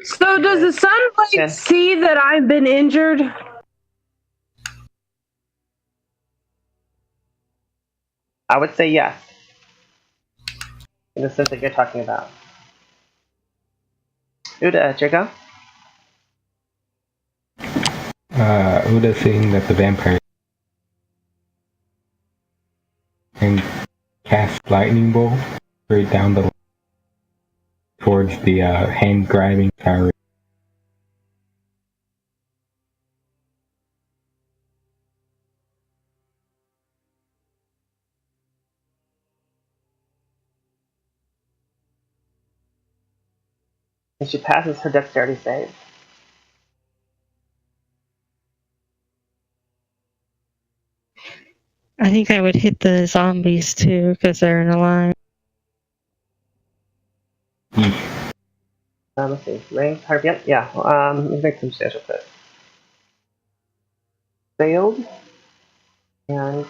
So does the sunblade Yeah. see that I've been injured? I would say yes. In the sense that you're talking about. Uda, Jacob? Uda seeing that the vampire and cast lightning bolt straight down the towards the hand grabbing tower. And she passes her dexterity save. I think I would hit the zombies too, because they're in a line. Let's see. Range, hard, yep, yeah. Let me make some stats real quick. Failed. And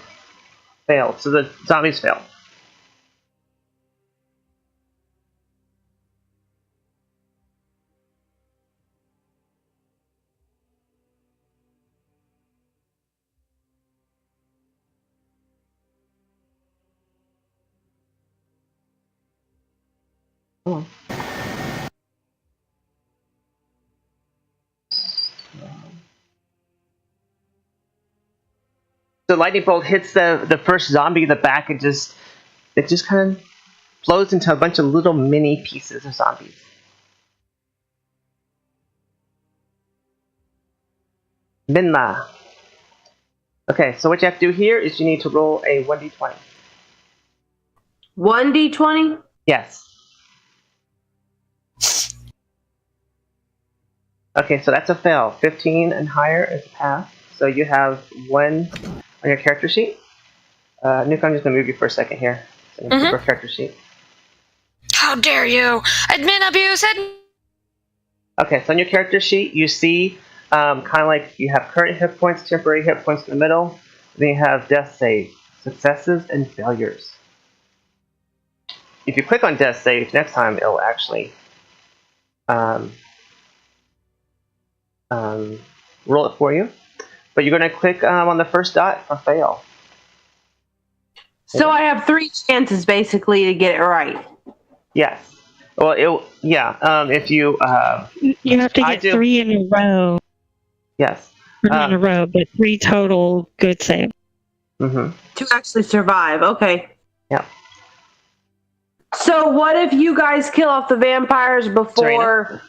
failed. So the zombies failed. Oh. The lightning bolt hits the first zombie in the back and it just kind of blows into a bunch of little mini pieces of zombies. Minla. Okay, so what you have to do here is you need to roll a 1d20. 1d20? Yes. Okay, so that's a fail. 15 and higher is a pass. So you have 1 on your character sheet. Nuke, I'm just going to move you for a second here. So I'm going to keep our character sheet. How dare you! Admin abuse! Okay, so on your character sheet, you see kind of like you have current hit points, temporary hit points in the middle. Then you have death save, successes, and failures. If you click on death save, next time it'll actually roll it for you. But you're going to click on the first dot for fail. So I have 3 chances basically to get it right. Yes. Well, if you... You have to I get do. 3 in a row. Yes. Or not in a row, but 3 total good saves. Mm-hmm. To actually survive, okay. Yeah. So what if you guys kill off the vampires before...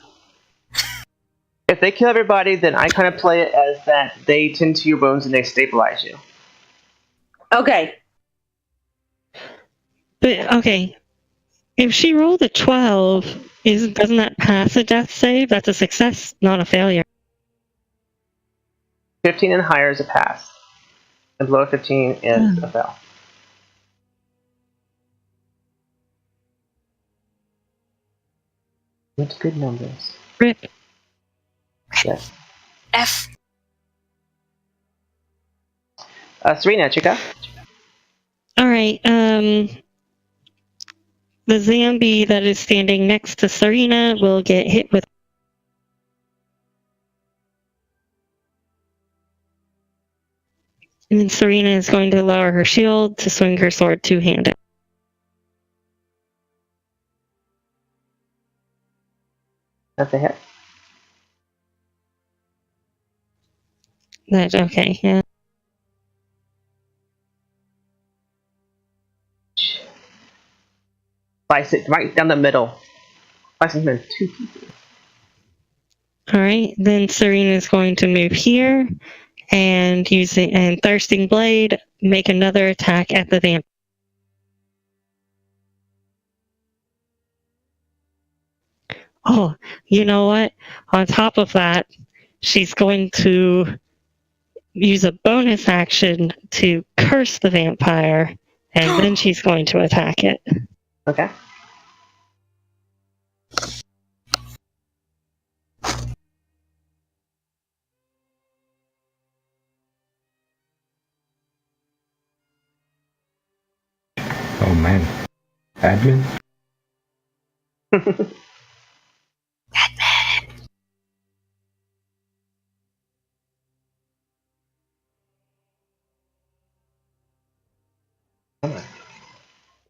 If they kill everybody, then I kind of play it as that they tend to your wounds and they stabilize you. Okay. But, okay. If she rolled a 12, doesn't that pass a death save? That's a success, not a failure. 15 and higher is a pass. And below 15 is a fail. That's good numbers. Rip. Yes. F. Serena, Chica. Alright, the zombie that is standing next to Serena will get hit with. And then Serena is going to lower her shield to swing her sword two-handed. That's a hit. That's okay, yeah. Slice it right down the middle. Slice it in 2 pieces. Alright, then Serena is going to move here and Thirsting Blade make another attack at the vamp. Oh, you know what? On top of that, she's going to use a bonus action to curse the vampire, and then she's going to attack it. Okay. Oh man. Admin?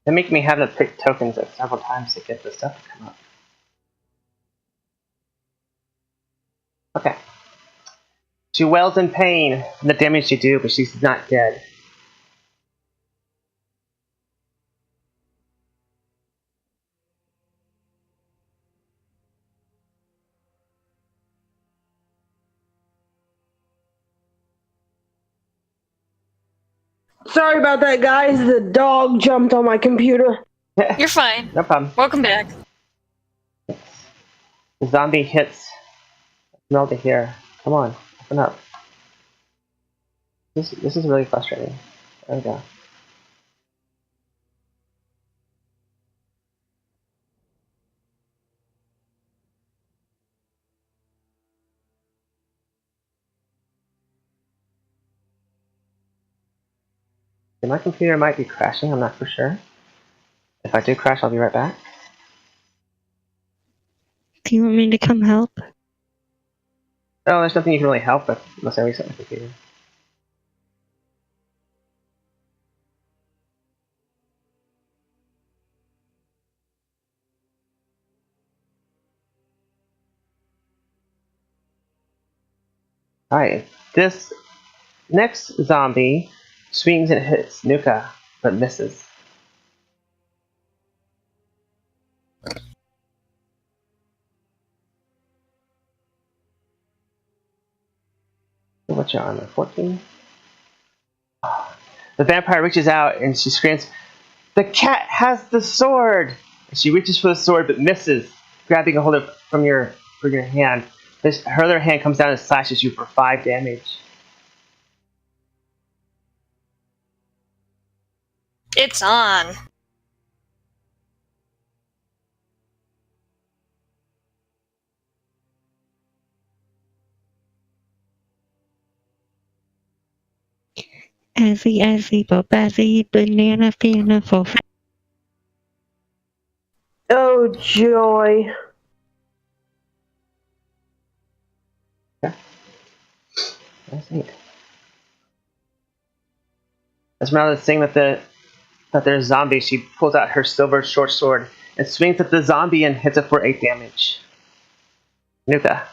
They make me have to pick tokens like several times to get the stuff to come up. Okay. She wails in pain from the damage she do, but she's not dead. Sorry about that, guys. The dog jumped on my computer. You're fine. No problem. Welcome back. The zombie hits Melda here. Come on, open up. This is really frustrating. There we go. My computer might be crashing, I'm not for sure. If I do crash, I'll be right back. Do you want me to come help? Oh, there's nothing you can really help with unless I reset my computer. Alright, this next zombie swings and hits Nuka, but misses. What's your armor? 14? The vampire reaches out and she screams, "The cat has the sword!" And she reaches for the sword but misses, grabbing a hold of from your hand. Her other hand comes down and slashes you for 5 damage. It's on. Azzy, bobazzy, banana, fina, fo. Oh, joy. That's neat. Esmeralda's saying that there's zombies. She pulls out her silver short sword and swings at the zombie and hits it for 8 damage. Nuka.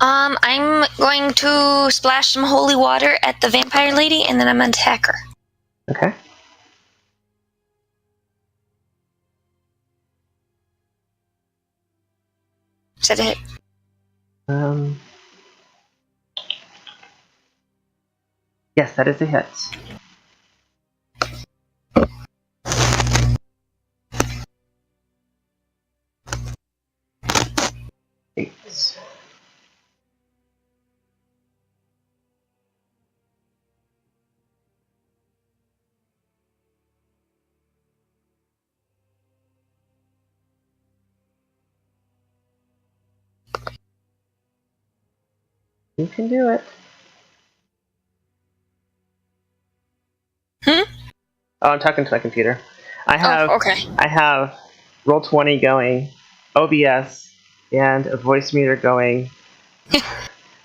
I'm going to splash some holy water at the vampire lady, and then I'm gonna attack her. Okay. Is that it? Yes, that is a hit. Eight. You can do it. Hmm? Oh, I'm talking to my computer. I okay. have Roll20 going, OBS, and a voice meter going.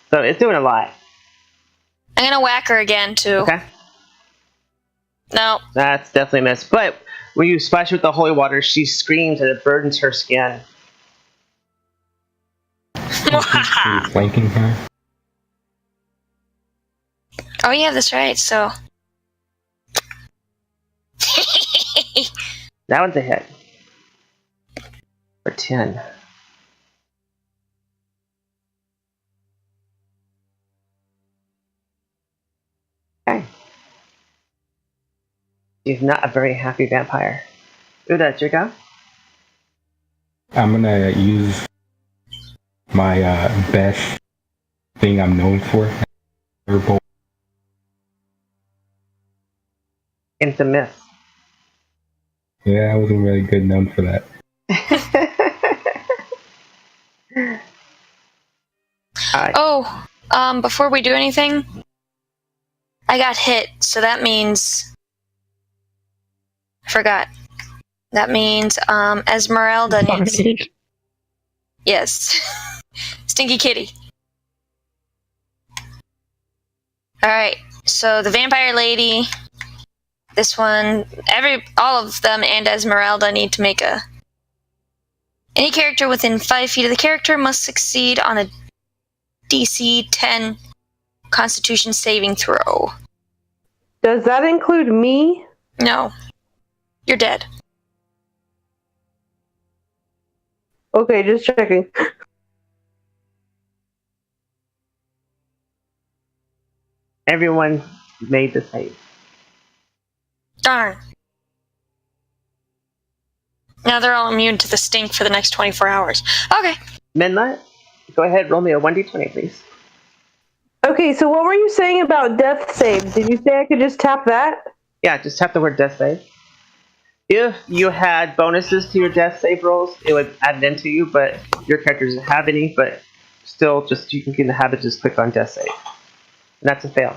So it's doing a lot. I'm gonna whack her again, too. Okay. No. That's definitely a miss. But when you splash her with the holy water, she screams and it burdens her skin. Are you flanking her? Oh, yeah, that's right, so. That one's a hit. For 10. Okay. She's not a very happy vampire. Uda, it's your go? I'm gonna use my best thing I'm known for. Herbal. Into myth. Yeah, I wasn't really good known for that. Alright. Oh, before we do anything, I got hit, so that means... I forgot. That means, Esmeralda needs... Farted. Yes. Stinky kitty. Alright, so the vampire lady, this one, all of them and Esmeralda need to make a... Any character within 5 feet of the character must succeed on a DC 10 Constitution saving throw. Does that include me? No. You're dead. Okay, just checking. Everyone made the save. Darn. Now they're all immune to the stink for the next 24 hours. Okay. Midnight, go ahead, roll me a 1d20, please. Okay, so what were you saying about death save? Did you say I could just tap that? Yeah, just tap the word death save. If you had bonuses to your death save rolls, it would add it into you, but your character doesn't have any, but still, just you can get in the habit, just click on death save. And that's a fail.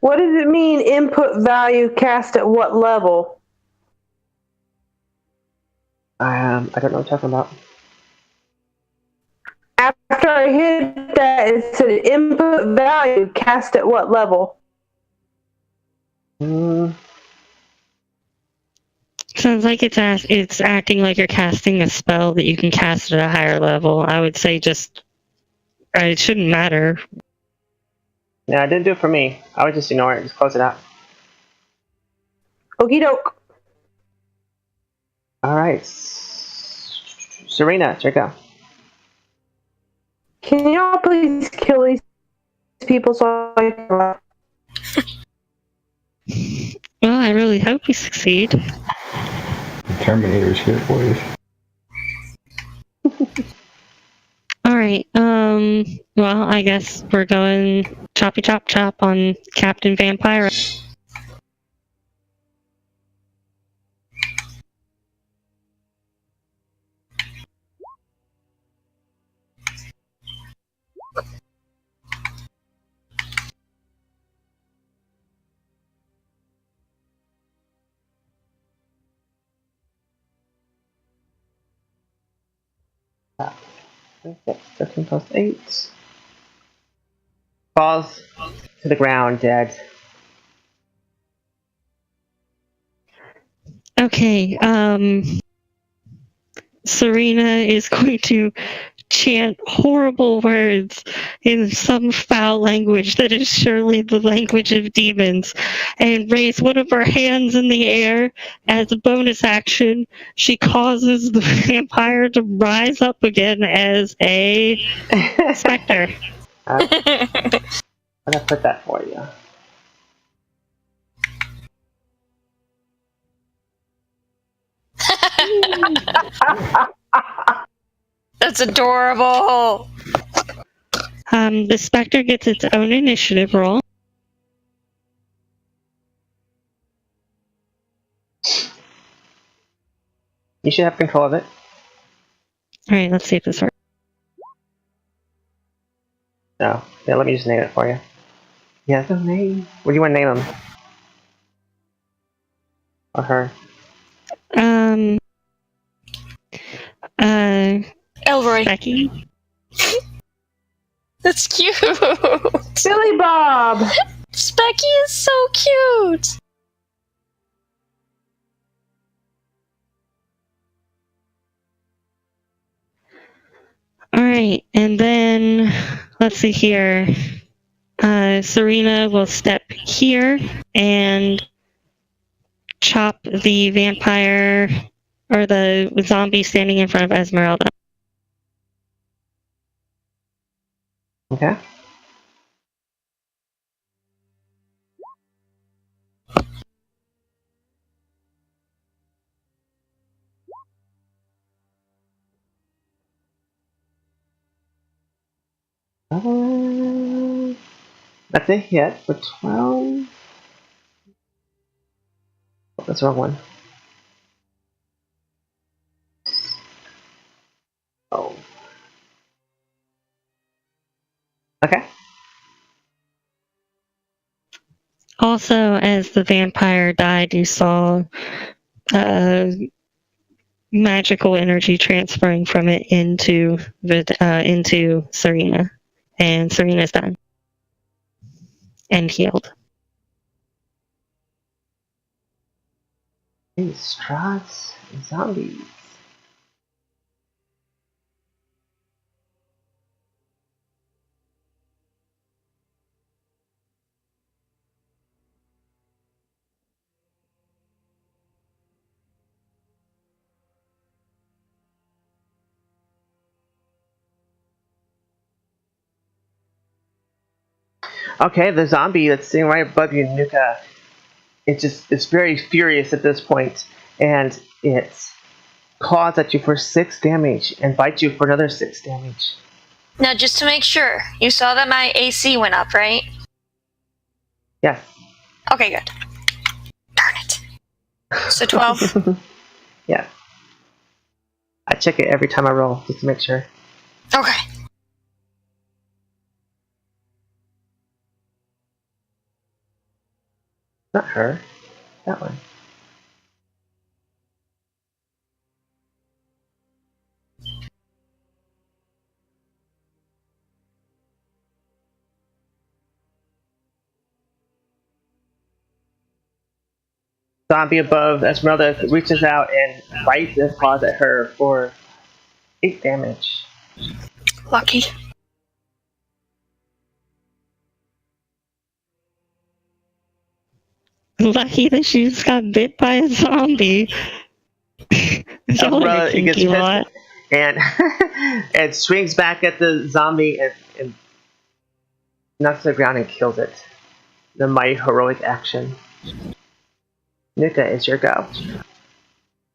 What does it mean, input value cast at what level? I don't know what you're talking about. After I hit that, it said input value cast at what level? Sounds like it's acting like you're casting a spell that you can cast at a higher level. I would say just it shouldn't matter. Yeah, it didn't do it for me. I would just ignore it, just close it out. Okie doke. Alright. Serena, check out. Can y'all please kill these people so I can laugh? Well, I really hope you succeed. The Terminator's here, boys. Alright, well, I guess we're going choppy chop chop on Captain Vampire. Ah, 13 plus 8. Falls to the ground, dead. Okay, Serena is going to chant horrible words in some foul language that is surely the language of demons, and raise one of her hands in the air. As a bonus action, she causes the vampire to rise up again as a specter. I'm gonna put that for you. That's adorable. The specter gets its own initiative roll. You should have control of it. Alright, let's see if this works. No. Yeah, let me just name it for you. Yeah, the name. What do you want to name him? Or her? Elroy. Becky? That's cute. Billy Bob! Specky is so cute. Alright, and then, let's see here. Serena will step here and chop the vampire, or the zombie standing in front of Esmeralda. Okay. That's a hit for 12. Oh, that's the wrong one. Oh. Okay. Also, as the vampire died, you saw magical energy transferring from it into Serena, and Serena's done and healed. Hey, Strahd's zombies. Okay, the zombie that's sitting right above you, Nuka, it's very furious at this point, and it claws at you for 6 damage and bites you for another 6 damage. Now, just to make sure, you saw that my AC went up, right? Yes. Okay, good. Darn it. So 12? Yeah. I check it every time I roll, just to make sure. Okay. Not her. That one. Zombie above Esmeralda reaches out and bites and claws at her for 8 damage. Lucky. Lucky that she just got bit by a zombie. Y'all are a kinky lot. And it swings back at the zombie and knocks it to the ground and kills it. The mighty heroic action. Nuka, it's your go.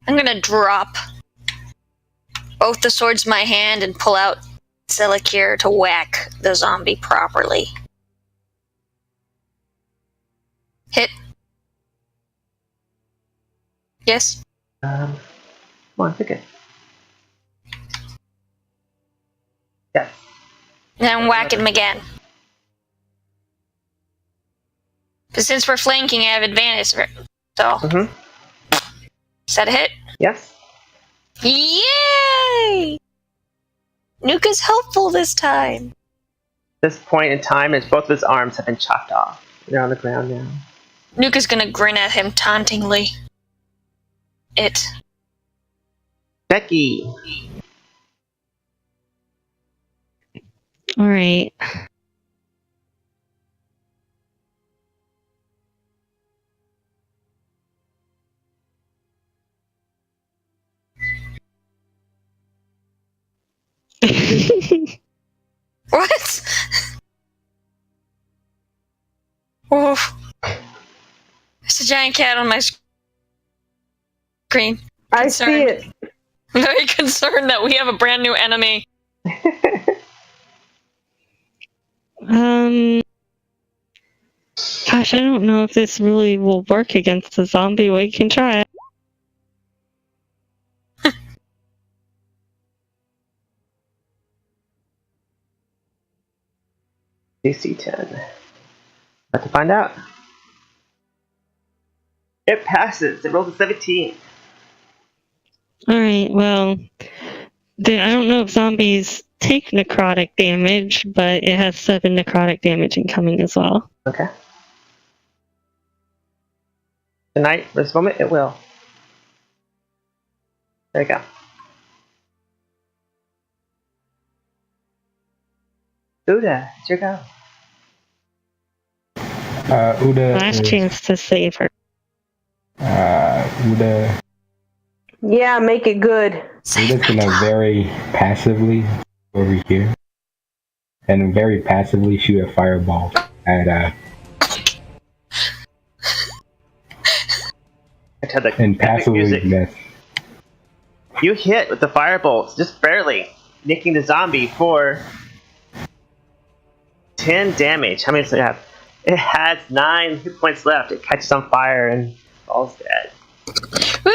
I'm gonna drop both the swords in my hand and pull out Selikir to whack the zombie properly. Hit. Yes? Come on, pick it. Yes. Then whack him again. But since we're flanking, I have advantage. So, is that a hit? Yes. Yay! Nuka's helpful this time. This point in time is both of his arms have been chopped off. They're on the ground now. Nuka's gonna grin at him tauntingly. Becky. Alright. What? Oof. There's a giant cat on my screen. I see it. I'm very concerned that we have a brand new enemy. Gosh, I don't know if this really will work against the zombie. We can try it. DC 10. About to find out. It passes. It rolls a 17. Alright, well, I don't know if zombies take necrotic damage, but it has 7 necrotic damage incoming as well. Okay. Tonight, this moment, it will. There you go. Uda, it's your go. Uda. Last chance to save her. Uda. Yeah, make it good. Uda's gonna very passively over here, and very passively shoot a fireball at and passively miss. You hit with the firebolts, just barely, nicking the zombie for 10 damage. How many does it have? It has 9 hit points left. It catches on fire and falls dead. Woo!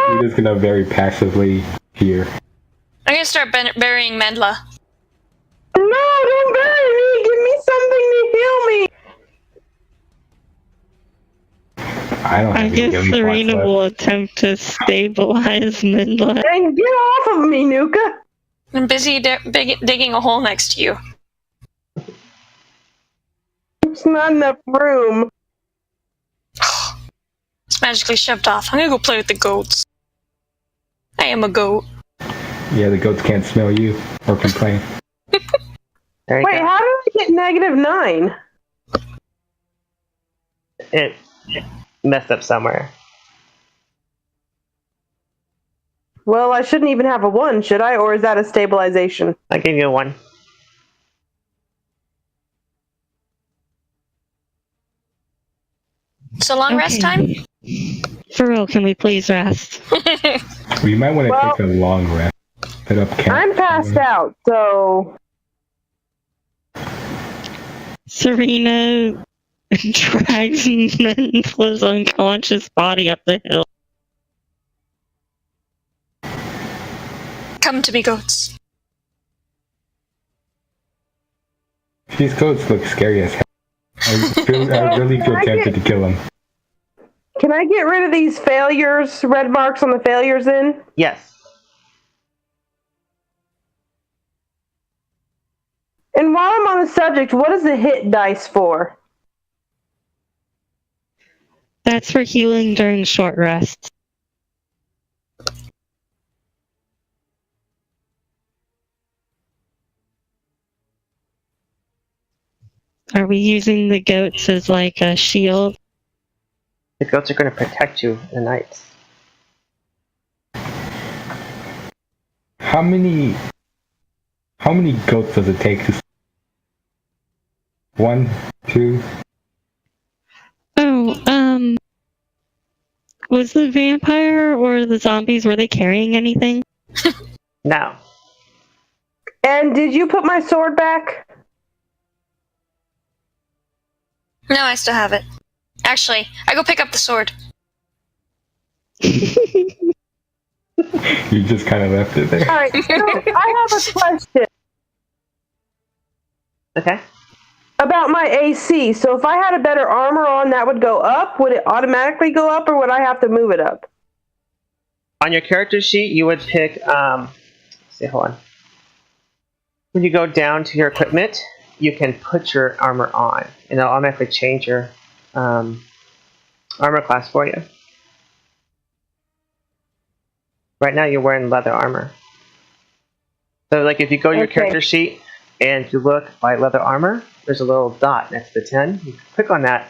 We're just gonna very passively here. I'm gonna start burying Mendla. No, don't bury me! Give me something to heal me! I don't I have any guess healing spots Serena left. will attempt to stabilize Minla. And get off of me, Nuka! I'm busy digging a hole next to you. There's not enough room. It's magically shoved off. I'm gonna go play with the goats. I am a goat. Yeah, the goats can't smell you or complain. There you Wait, go. how did I get -9? It messed up somewhere. Well, I shouldn't even have a 1, should I? Or is that a stabilization? I'll give you a 1. So long rest time? For real, can we please rest? We might want to Well, take a long rest. Put up camp. I'm passed out, so... Serena drags Minla's unconscious body up the hill. Come to me, goats. These goats look scary as hell. I really feel tempted to kill them. Can I get rid of these failures, red marks on the failures then? Yes. And while I'm on the subject, what is the hit dice for? That's for healing during short rests. Are we using the goats as like a shield? The goats are going to protect you in the nights. How many goats does it take to... 1, 2... Oh, was the vampire or the zombies, were they carrying anything? Now, And did you put my sword back? No, I still have it. Actually, I go pick up the sword. You just kind of left it there. Alright, so I have a question okay. about my AC. So if I had a better armor on, that would go up? Would it automatically go up, or would I have to move it up? On your character sheet, you would pick, hold on. When you go down to your equipment, you can put your armor on, and it'll automatically change your armor class for you. Right now, you're wearing leather armor. So, like, if you go to your Okay. character sheet and you look by leather armor, there's a little dot next to the 10. You click on that,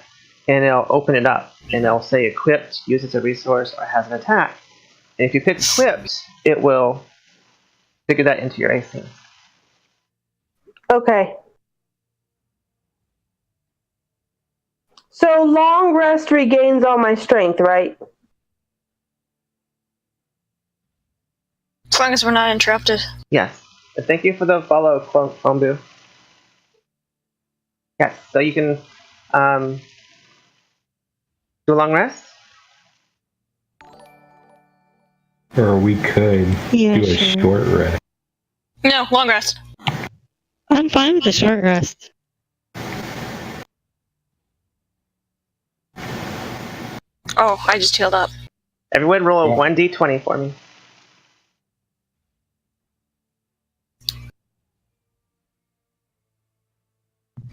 and it'll open it up, and it'll say equipped, use as a resource, or has an attack. And if you pick equipped, it will figure that into your AC. Okay. So long rest regains all my strength, right? As long as we're not interrupted. Yes. And thank you for the follow, Kwombu. Yes, so you can do a long rest. Or we could Yeah, do a sure. short rest. No, long rest. I'm fine with the short rest. Oh, I just healed up. Everyone roll a Yeah. 1d20 for me.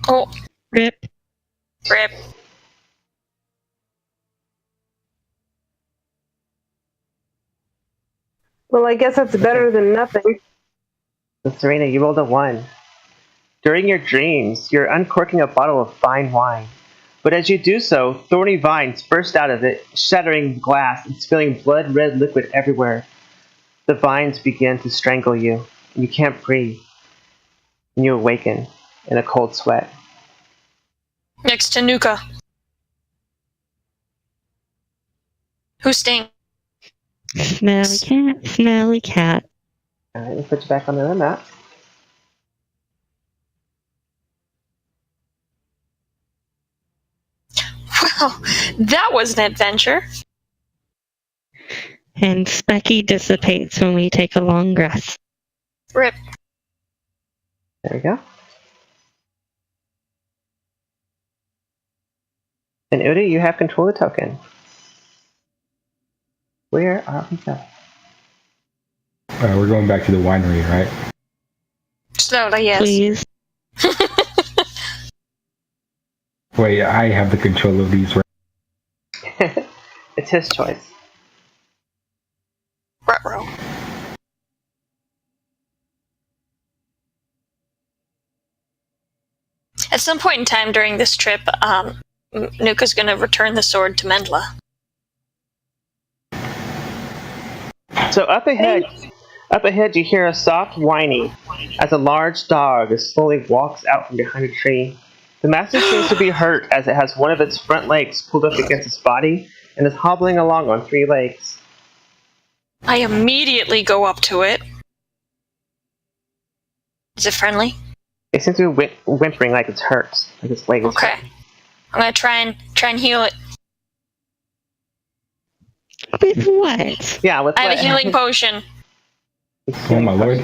Oh, Rip. rip. Well, I guess that's better than nothing. So Serena, you rolled a 1. During your dreams, you're uncorking a bottle of fine wine. But as you do so, thorny vines burst out of it, shattering glass and spilling blood-red liquid everywhere. The vines begin to strangle you, and you can't breathe. And you awaken in a cold sweat. Next to Nuka. Who sting? Smelly cat, smelly cat. Alright, let me put you back on the map. Well, that was an adventure. And Specky dissipates when we take a long rest. Rip. There we go. And Udi, you have control of the token. Where are we going? We're going back to the winery, right? Slowly, yes. Please. Wait, I have the control of these. It's his choice. Ruh-roh. At some point in time during this trip, Nuka's gonna return the sword to Mendla. So up ahead, you hear a soft whining as a large dog slowly walks out from behind a tree. The master seems to be hurt as it has one of its front legs pulled up against its body and is hobbling along on 3 legs. I immediately go up to it. Is it friendly? It seems to be whimpering like it's hurt, like its leg is Okay. hurt. I'm gonna try and heal it. With what? Yeah, with I have what? a healing potion. Oh my lord.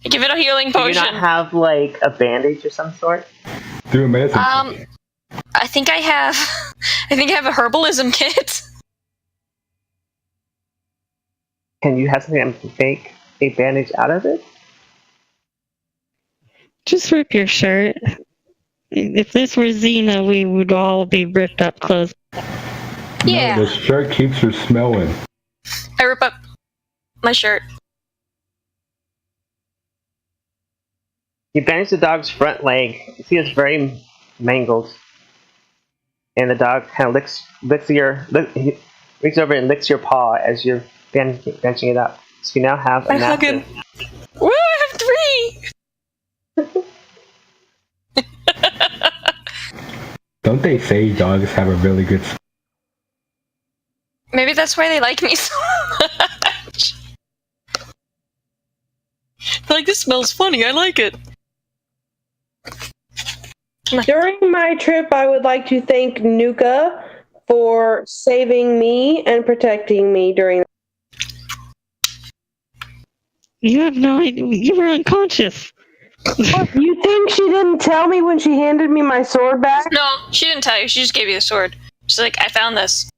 Give it a healing Do you potion. not have, like, a bandage or some sort? Do a medicine. I think I have a herbalism kit. Can you have something to make a bandage out of it? Just rip your shirt. If this were Xena, we would all be ripped up clothes. Yeah. No, the shirt keeps her smelling. I rip up my shirt. You bandage the dog's front leg. You see it's very mangled. And the dog kind of licks he reaches over and licks your paw as you're benching it up. So you now have a I hug massive... him. Woo, I have 3! Don't they say dogs have a really good smell? Maybe that's why they like me so much. Like, this smells funny, I like it. During my trip, I would like to thank Nuka for saving me and protecting me during. You have no idea. You were unconscious. You think she didn't tell me when she handed me my sword back? No, she didn't tell you, she just gave you the sword. She's like, I found this.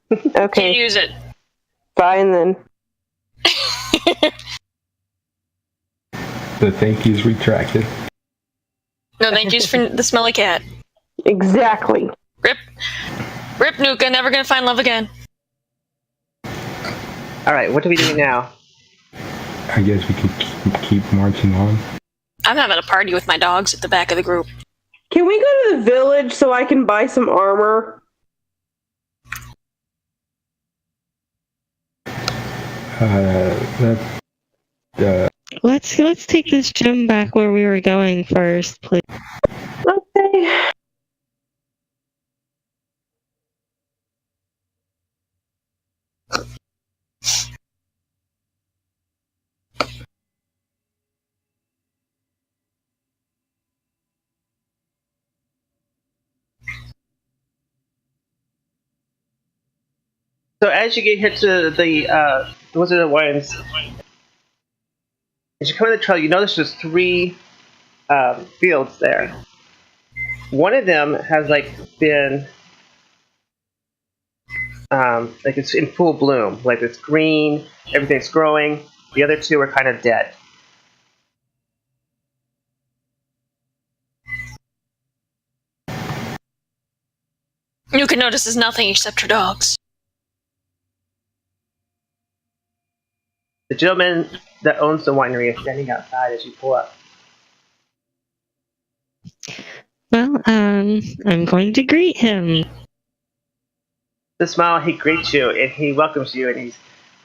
Can't Okay, use it. fine then. The thank yous retracted. No thank yous for the smelly cat. Exactly. Rip Nuka, never gonna find love again. Alright, what do we do now? I guess we could keep marching on. I'm having a party with my dogs at the back of the group. Can we go to the village so I can buy some armor? Let's take this gem back where we were going first, please. Okay. So as you get here to the Wizard of Winds, as you come in the trail, you notice there's 3 fields there. One of them has been it's in full bloom, like it's green, everything's growing. The other 2 are kind of dead. Nuka notices nothing except her dogs. The gentleman that owns the winery is standing outside as you pull up. Well, I'm going to greet him. The smile, he greets you and he welcomes you and he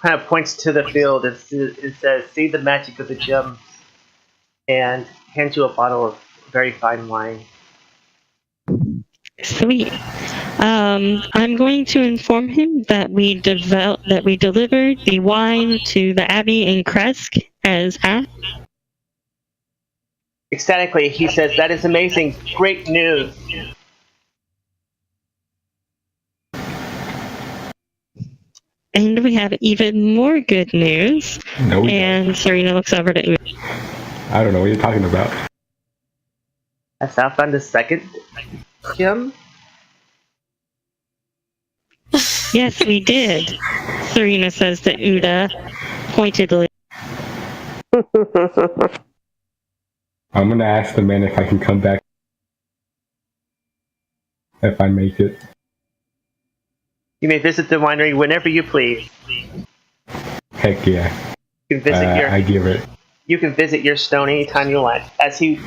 kind of points to the field and it says, "See the magic of the gems," and hands you a bottle of very fine wine. Sweet. I'm going to inform him that we delivered the wine to the Abbey in Kresk as asked. Ecstatically, he says, "That is amazing. Great news." And we have even more good news. No, we don't. And Serena looks over to Uda. I don't know what you're talking about. Has Sal found the second gem? Yes, we did, Serena says to Uda, pointedly. I'm gonna ask the man if I can come back if I make it. You may visit the winery whenever you please. Heck yeah. You can visit I give it. You can visit your stone anytime you want. As he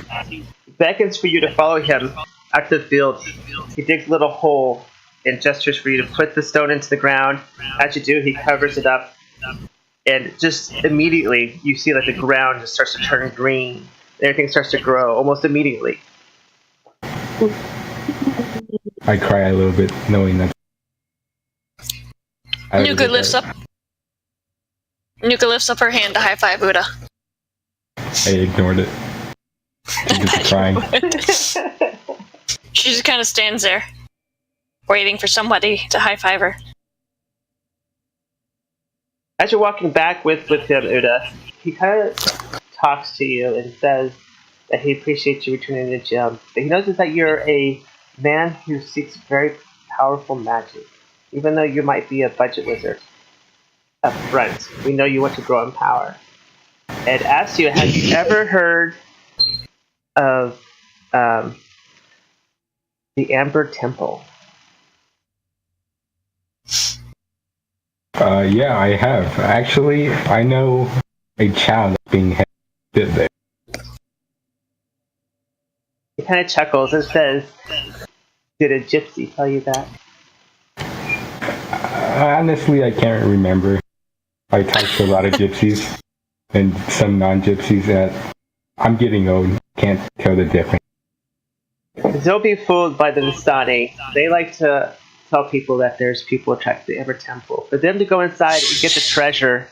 beckons for you to follow him out to the field, he digs a little hole and gestures for you to put the stone into the ground. As you do, he covers it up, and just immediately you see like the ground just starts to turn green. Everything starts to grow almost immediately. I cry a little bit knowing that. Nuka lifts up her hand to high five Uda. I ignored it. She was crying. She just kind of stands there, waiting for somebody to high five her. As you're walking back with him, Uda, he kind of talks to you and says that he appreciates you returning to the gym. But he notices that you're a man who seeks very powerful magic. Even though you might be a budget wizard up front, we know you want to grow in power. And asks you, have you ever heard of the Amber Temple? Yeah, I have. Actually, I know a child being headed there. He kind of chuckles and says, did a gypsy tell you that? Honestly, I can't remember. I talked to a lot of gypsies and some non-gypsies that I'm getting old. Can't tell the difference. Don't be fooled by the Vistani. They like to tell people that there's people attracted to the Amber Temple. For them to go inside and get the treasure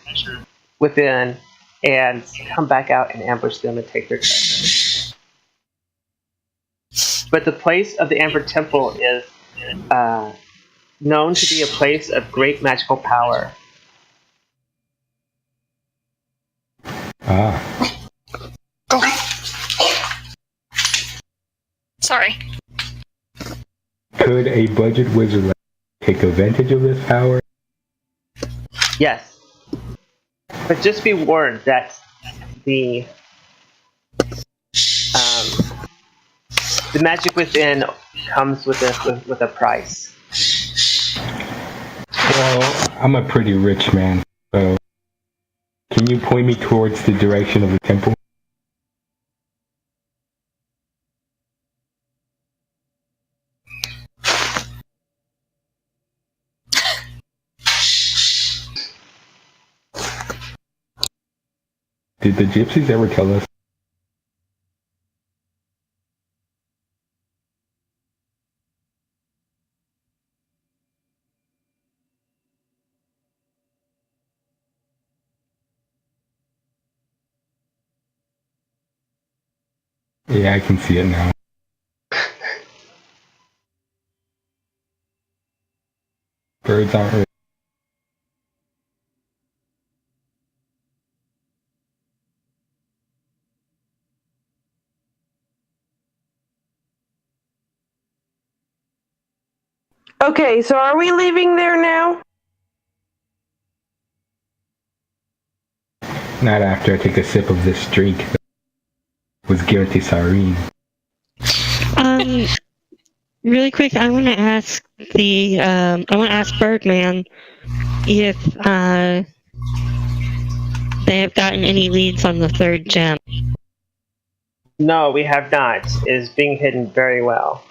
within and come back out and ambush them and take their treasure. But the place of the Amber Temple is known to be a place of great magical power. Sorry. Could a budget wizard take advantage of this power? Yes. But just be warned that the magic within comes with a price. Well, I'm a pretty rich man, so can you point me towards the direction of the temple? Did the gypsies ever tell us? Yeah, I can see it now. Birds aren't real. Okay, so are we leaving there now? Not after I take a sip of this drink that was given to Cyrene. Really quick, I want to ask Birdman if they have gotten any leads on the third gem. No, we have not. It is being hidden very well.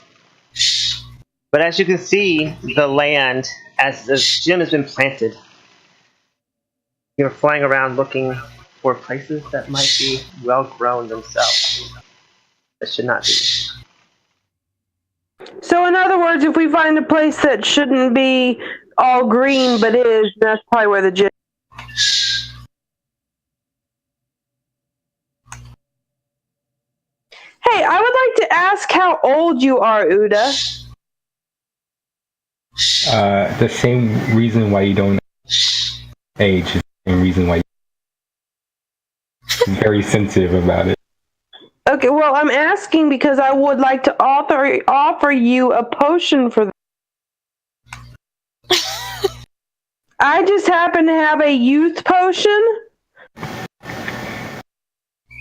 But as you can see, the land, as the gem has been planted, you're flying around looking for places that might be well grown themselves. That should not be. So in other words, if we find a place that shouldn't be all green but is, that's probably where the gym. Hey, I would like to ask how old you are, Uda. The same reason why you don't age is the same reason why you're very sensitive about it. Okay, well, I'm asking because I would like to offer you a potion for that. I just happen to have a youth potion.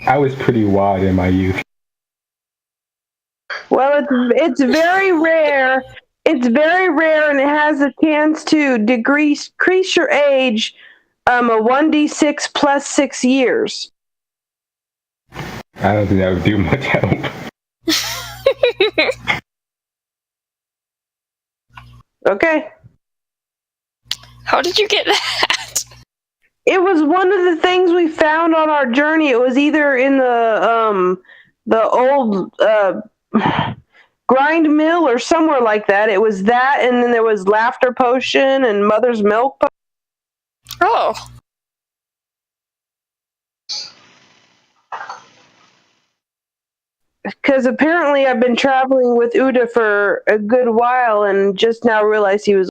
I was pretty wild in my youth. Well, it's very rare. It's very rare, and it has a chance to decrease your age a 1d6 plus 6 years. I don't think that would do much help. Okay. How did you get that? It was one of the things we found on our journey. It was either in the old grind mill or somewhere like that. It was that, and then there was laughter potion and mother's milk potion. Oh. Because apparently I've been traveling with Uda for a good while and just now realized he was...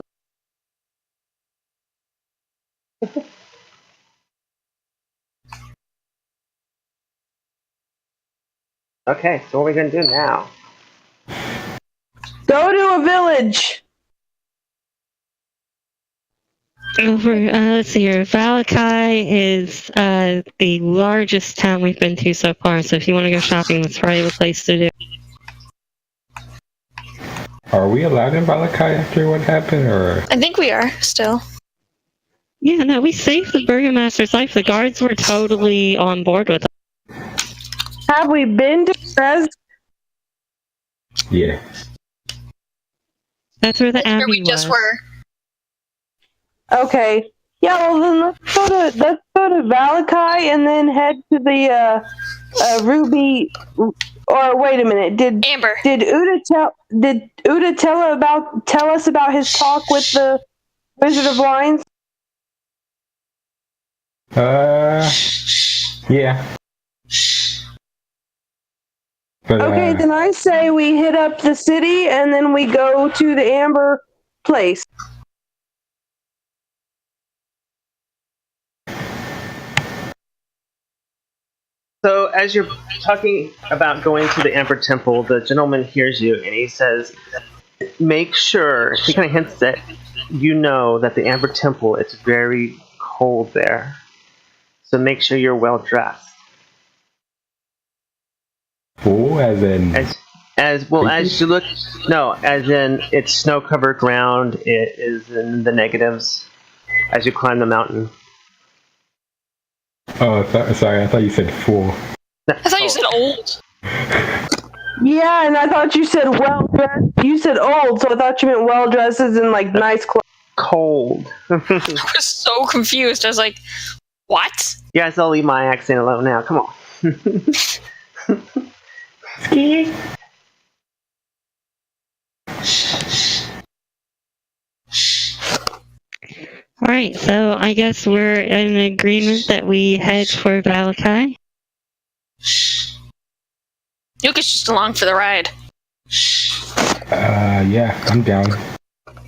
Okay, so what are we gonna do now? Go to a village! Let's see here. Valakai is the largest town we've been to so far, so if you want to go shopping, that's probably the place to do. Are we allowed in Valakai after what happened, or? I think we are, still. Yeah, no, we saved the Burgomaster's life. The guards were totally on board with it. Have we been to Strahd? Yeah. That's where the That's where abbey we just was. were. Okay. Yeah, well then let's go to Valakai and then head to the Ruby. Or wait a minute, did Amber. Uda tell us about his talk with the Wizard of Wines? Yeah. But, Okay, then I say we hit up the city and then we go to the Amber place. So as you're talking about going to the Amber Temple, the gentleman hears you and he says, make sure, he kind of hints that you know that the Amber Temple, it's very cold there. So make sure you're well dressed. Oh, as in... As you look, no, as in it's snow-covered ground, it is in the negatives as you climb the mountain. Oh, sorry, I thought you said full. I thought you said old. Yeah, and I thought you said well dressed. You said old, so I thought you meant well dressed as in like nice clothes. Cold. I was so confused. I was like, what? You guys all leave my accent alone now, come on. Alright, so I guess we're in agreement that we head for Valakai. Yuka's just along for the ride. Yeah, I'm down.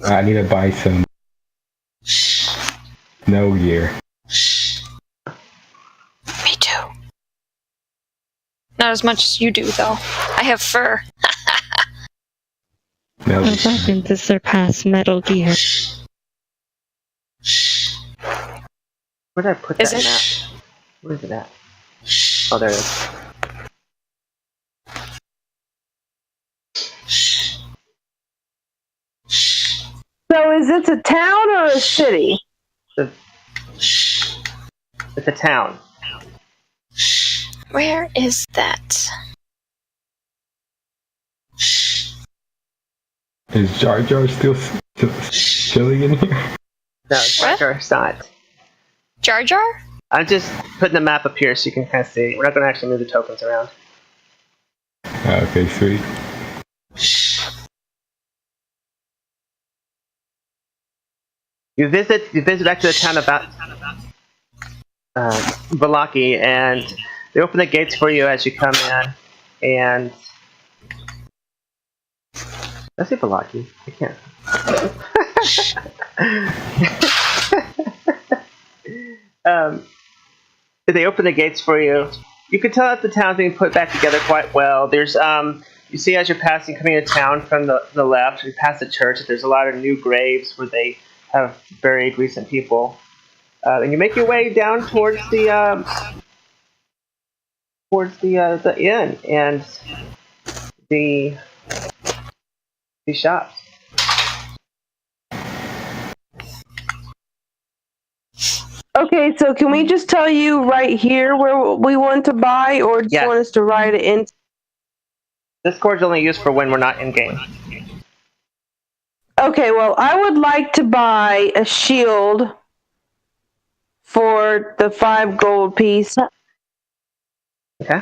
I need to buy some snow gear. Me too. Not as much as you do, though. I have fur. No. I'm hoping to surpass Metal Gear. Where did I put that map? Where is it at? Oh, there it is. So is this a town or a city? It's a town. Where is that? Is Jar Jar still chilling in here? No, Jar Jar's not. Jar Jar? I'm just putting the map up here so you can kind of see. We're not going to actually move the tokens around. Okay, sweet. You visit back to the town about Valaki, and they open the gates for you as you come in. And let's see Valaki. I can't. They open the gates for you. You can tell that the town's being put back together quite well. There's you see as you're passing, coming into town from the left, you pass the church. There's a lot of new graves where they have buried recent people. And you make your way down towards the inn and the shops. Okay, so can we just tell you right here where we want to buy, or do you want us to write it in? This cord's only used for when we're not in game. Okay, well, I would like to buy a shield for the 5 gold piece. Okay.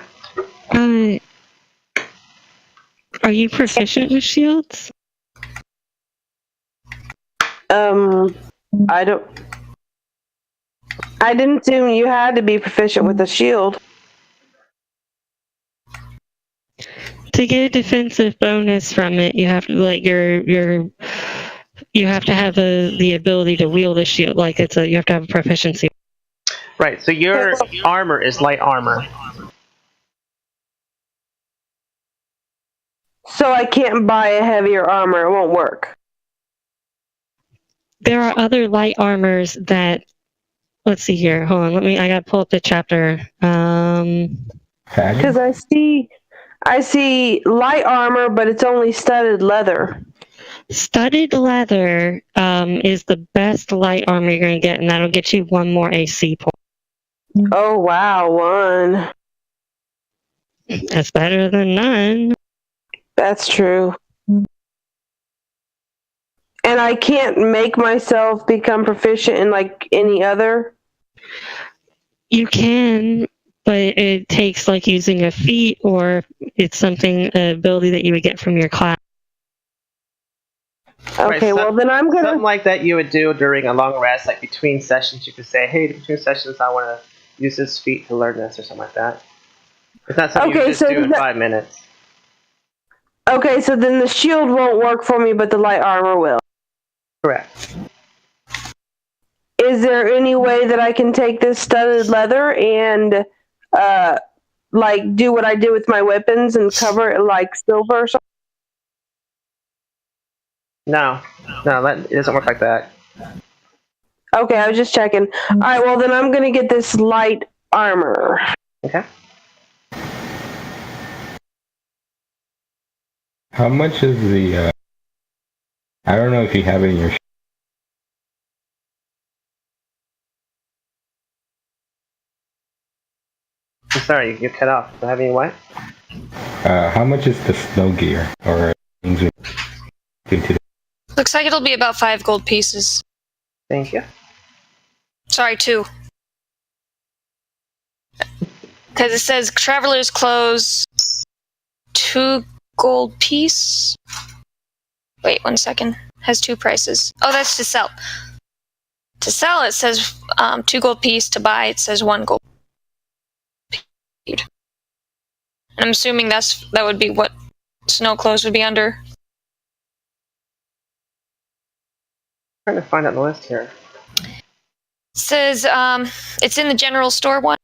Are you proficient with shields? I didn't assume you had to be proficient with a shield. To get a defensive bonus from it, you have to you have to have the ability to wield a shield. Like you have to have a proficiency. Right. So your armor is light armor. So I can't buy a heavier armor. It won't work. There are other light armors that. Let's see here. Hold on. I gotta pull up the chapter. Because I see light armor, but it's only studded leather. Studded leather is the best light armor you're gonna get, and that'll get you 1 more AC point. Oh wow, 1. That's better than none. That's true. And I can't make myself become proficient in like any other? You can, but it takes like using a feat, or it's an ability that you would get from your class. Okay, well then I'm gonna... Something like that you would do during a long rest, like between sessions. You could say, hey, between sessions I want to use this feat to learn this, or something like that. It's not something you just do in 5 minutes. Okay, so then the shield won't work for me, but the light armor will. Correct. Is there any way that I can take this studded leather and like do what I did with my weapons and cover it like silver or something? No, it doesn't work like that. Okay, I was just checking. All right, well then I'm gonna get this light armor. Okay. How much is the? I don't know if you have it in your. I'm sorry, you cut off. Do I have any what? How much is the snow gear or things into? Looks like it'll be about 5 gold pieces. Thank you. Sorry, 2. Because it says traveler's clothes, 2 gold piece. Wait, 1 second. Has 2 prices. Oh, that's to sell. To sell, it says 2 gold piece. To buy, it says 1 gold. And I'm assuming that would be what snow clothes would be under. I'm trying to find out the list here. It says it's in the general store one.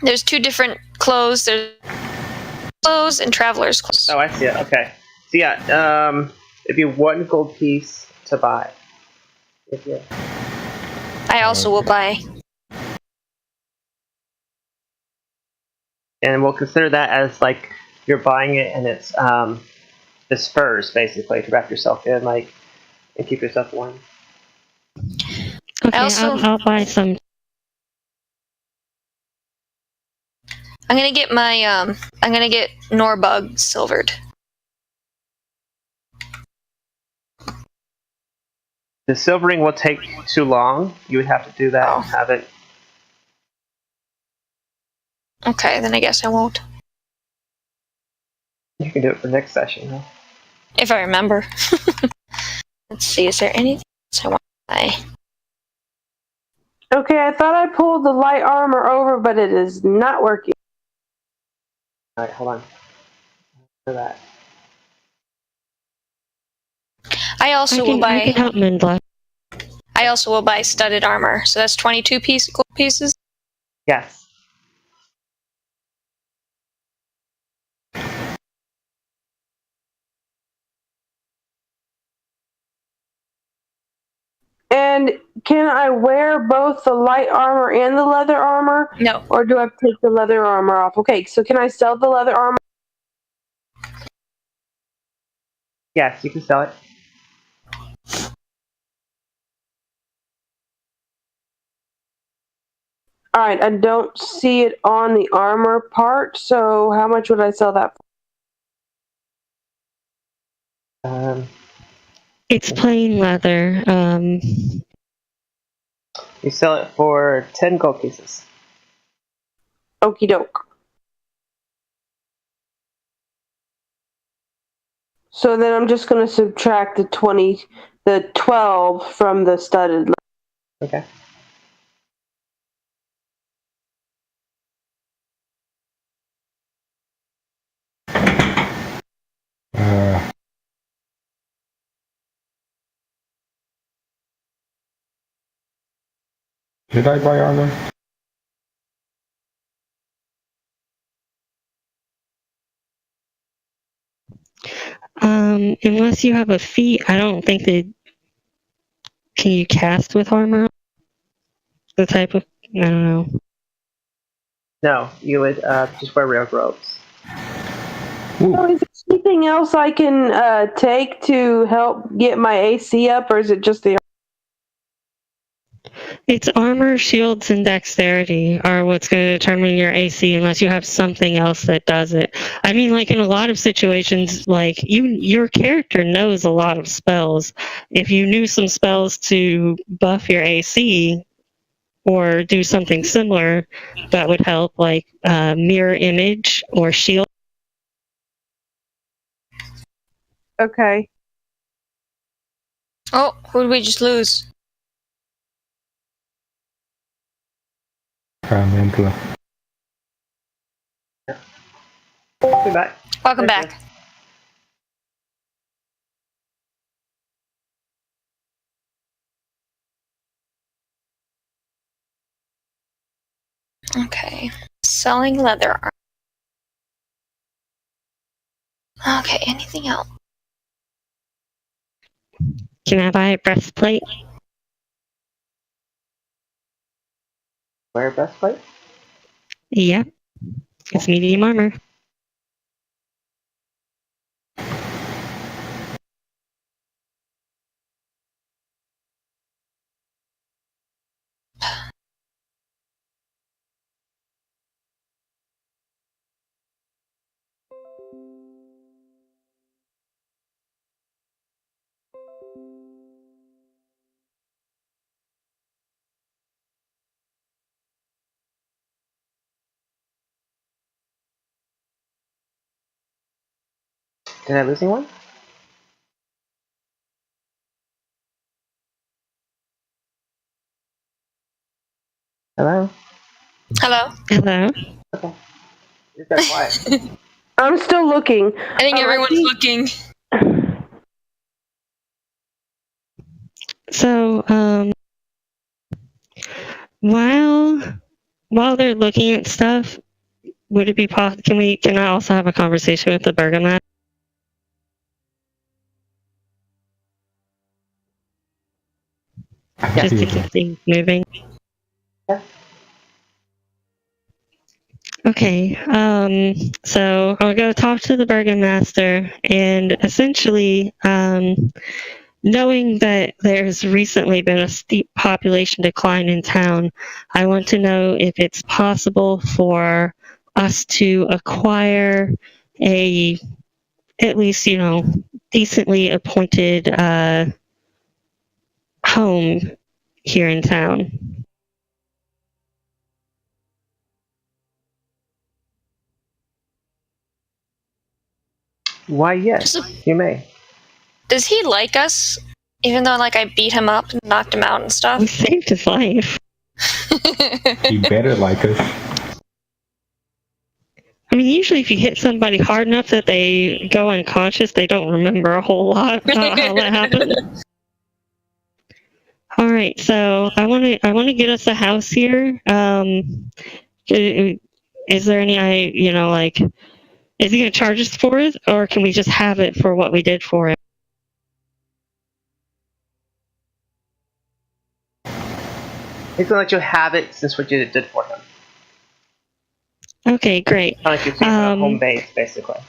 There's 2 different clothes. There's clothes and traveler's clothes. Oh, I see it. Okay. So yeah, it'd be 1 gold piece to buy. I also will buy. And we'll consider that as like you're buying it, and it's furs basically to wrap yourself in, like, and keep yourself warm. Okay, I'll buy some. I'm gonna get my I'm gonna get Norbug silvered. The silvering will take too long. You would have to do that and have it. Okay, then I guess I won't. You can do it for next session, though. If I remember. Let's see, is there anything else I want to buy? Okay, I thought I pulled the light armor over, but it is not working. Alright, hold on. For that. I also will buy. I can help Mindla. I also will buy studded armor. So that's 22 gold pieces. Yes. And can I wear both the light armor and the leather armor? No. Or do I have to take the leather armor off? Okay, so can I sell the leather armor? Yes, you can sell it. Alright, I don't see it on the armor part, so how much would I sell that for? It's plain leather. You sell it for 10 gold pieces. Okie doke. So then I'm just going to subtract the 12 from the studded. Okay. Should I buy armor? Unless you have a feat, I don't think that. Can you cast with armor? The type of. I don't know. No, you would just wear real robes. Ooh. So is there anything else I can take to help get my AC up, or is it just the... It's armor, shields, and dexterity are what's going to determine your AC unless you have something else that does it. I mean, like in a lot of situations, like your character knows a lot of spells. If you knew some spells to buff your AC or do something similar, that would help, like mirror image or shield. Okay. Oh, who did we just lose? Mantla. Welcome back. Welcome back. Okay. Selling leather armor. Okay, anything else? Can I buy a breastplate? Wear a breastplate? Yeah. It's medium armor. Did I lose anyone? Hello? Hello? Hello? Okay. You're so quiet. I'm still looking. I think everyone's looking. So, while they're looking at stuff, would it be possible? Can I also have a conversation with the burgomaster? Just to keep things moving. Yeah. Okay, so I'll go talk to the burgomaster, and essentially, knowing that there's recently been a steep population decline in town, I want to know if it's possible for us to acquire at least, decently appointed home here in town. Why, yes, you may. Does he like us? Even though, like, I beat him up and knocked him out and We stuff? saved his life. He better like us. I mean, usually if you hit somebody hard enough that they go unconscious, they don't remember a whole lot about how that happened. All right, so I want to get us a house here. Is there any, like, is he going to charge us for it, or can we just have it for what we did for it? He's gonna let you have it since what you did for him. Okay, great. Kind of like you're taking a home base, basically.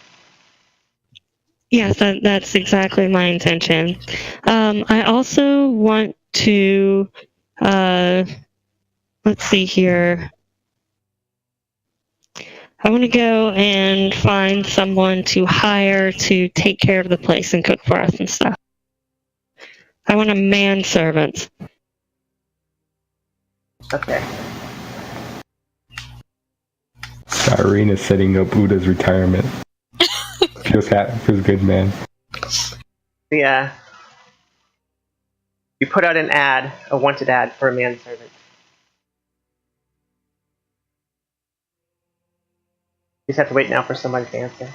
Yes, that's exactly my intention. I also want to, let's see here. I want to go and find someone to hire to take care of the place and cook for us and stuff. I want a manservant. Okay. Irene is setting up Uda's retirement. feels good, man. Yeah. You put out an ad, a wanted ad for a manservant. You just have to wait now for somebody to answer.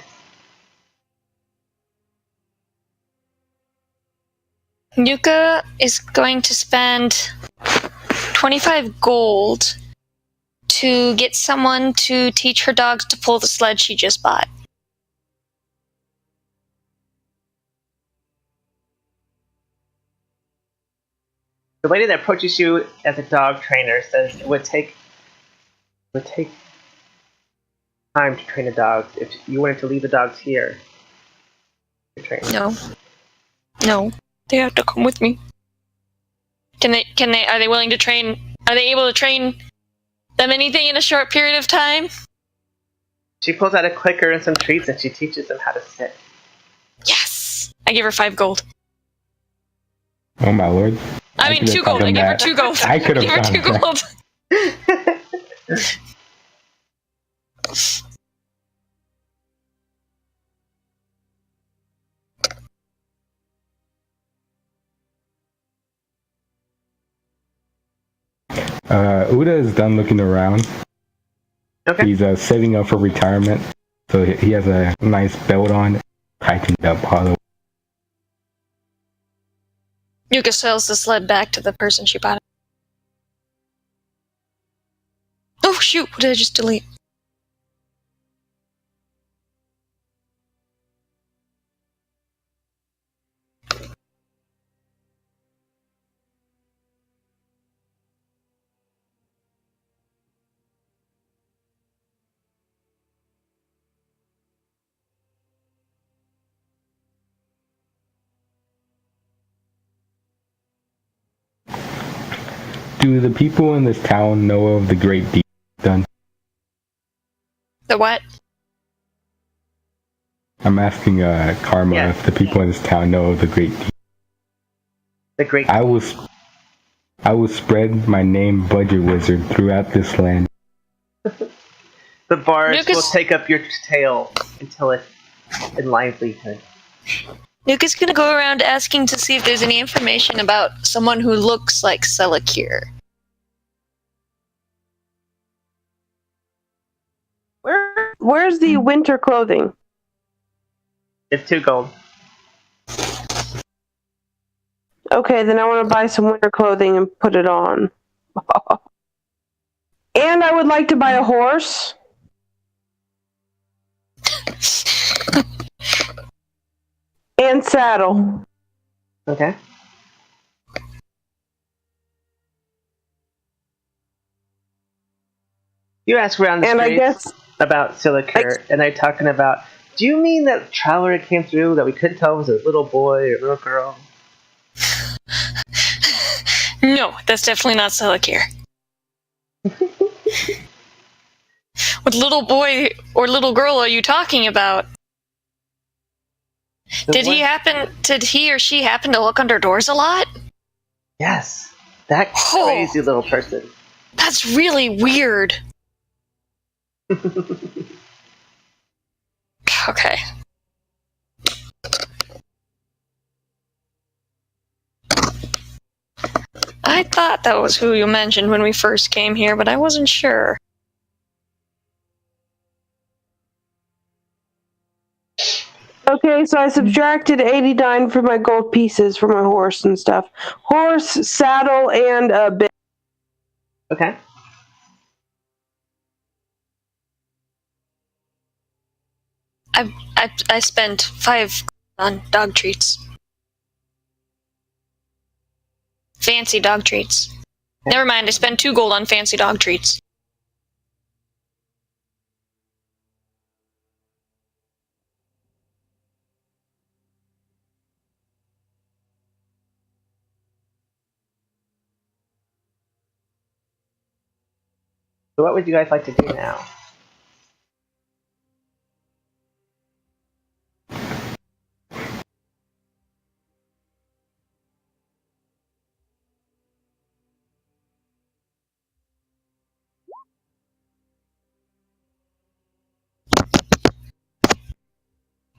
Yuka is going to spend 25 gold to get someone to teach her dogs to pull the sled she just bought. The lady that approaches you as a dog trainer says it would take time to train the dogs. If you wanted to leave the dogs here to train them. No. They have to come with me. Are they willing to train? Are they able to train them anything in a short period of time? She pulls out a clicker and some treats and she teaches them how to sit. Yes! I give her 5 gold. Oh my lord. I mean 2 gold. I give her 2 gold. I could have give her 2 done gold. Uda is done looking around. Okay. He's saving up for retirement, so he has a nice belt on, tightened up all the way. Yuka sells the sled back to the person she bought it. Oh shoot, what did I just delete? Do the people in this town know of the great deed done? The what? I'm asking Karma Yeah. if the people in this town know of the great deed. The great. I will spread my name, Budget Wizard, throughout this land. The bards Lucas- will take up your tail until it's in livelihood. Nuka's gonna go around asking to see if there's any information about someone who looks like Selakir. Where's the winter clothing? It's 2 gold. Okay, then I want to buy some winter clothing and put it on. And I would like to buy a horse. And saddle. Okay. You ask around the And I streets guess about Silicure, and they're talking about, do you mean that traveler came through that we couldn't tell was a little boy or little girl? No, that's definitely not Selakir. What little boy or little girl are you talking about? Did he or she happen to look under doors a lot? Yes, that crazy little person. That's really weird. Okay. I thought that was who you mentioned when we first came here, but I wasn't sure. Okay, Okay, so I subtracted 89 for my gold pieces for my horse and stuff. Horse, saddle, and a bit. Okay. I spent 5 on dog treats. Fancy dog treats. Never mind, I spent 2 gold on fancy dog treats. So what would you guys like to do now?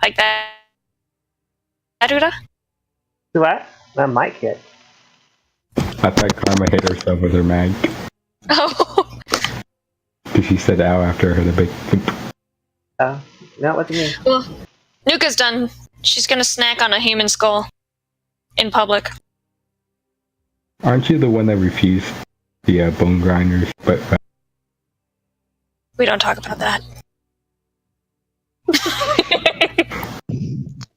Like that. Aruda? Do what? My mic hit. I thought Karma hit herself with her mag. Oh. Because she said ow after I heard a big thump. Oh, no, what do you mean? Well, Nuka's done. She's gonna snack on a human skull. In public. Aren't you the one that refused the bone grinders? But We don't talk about that.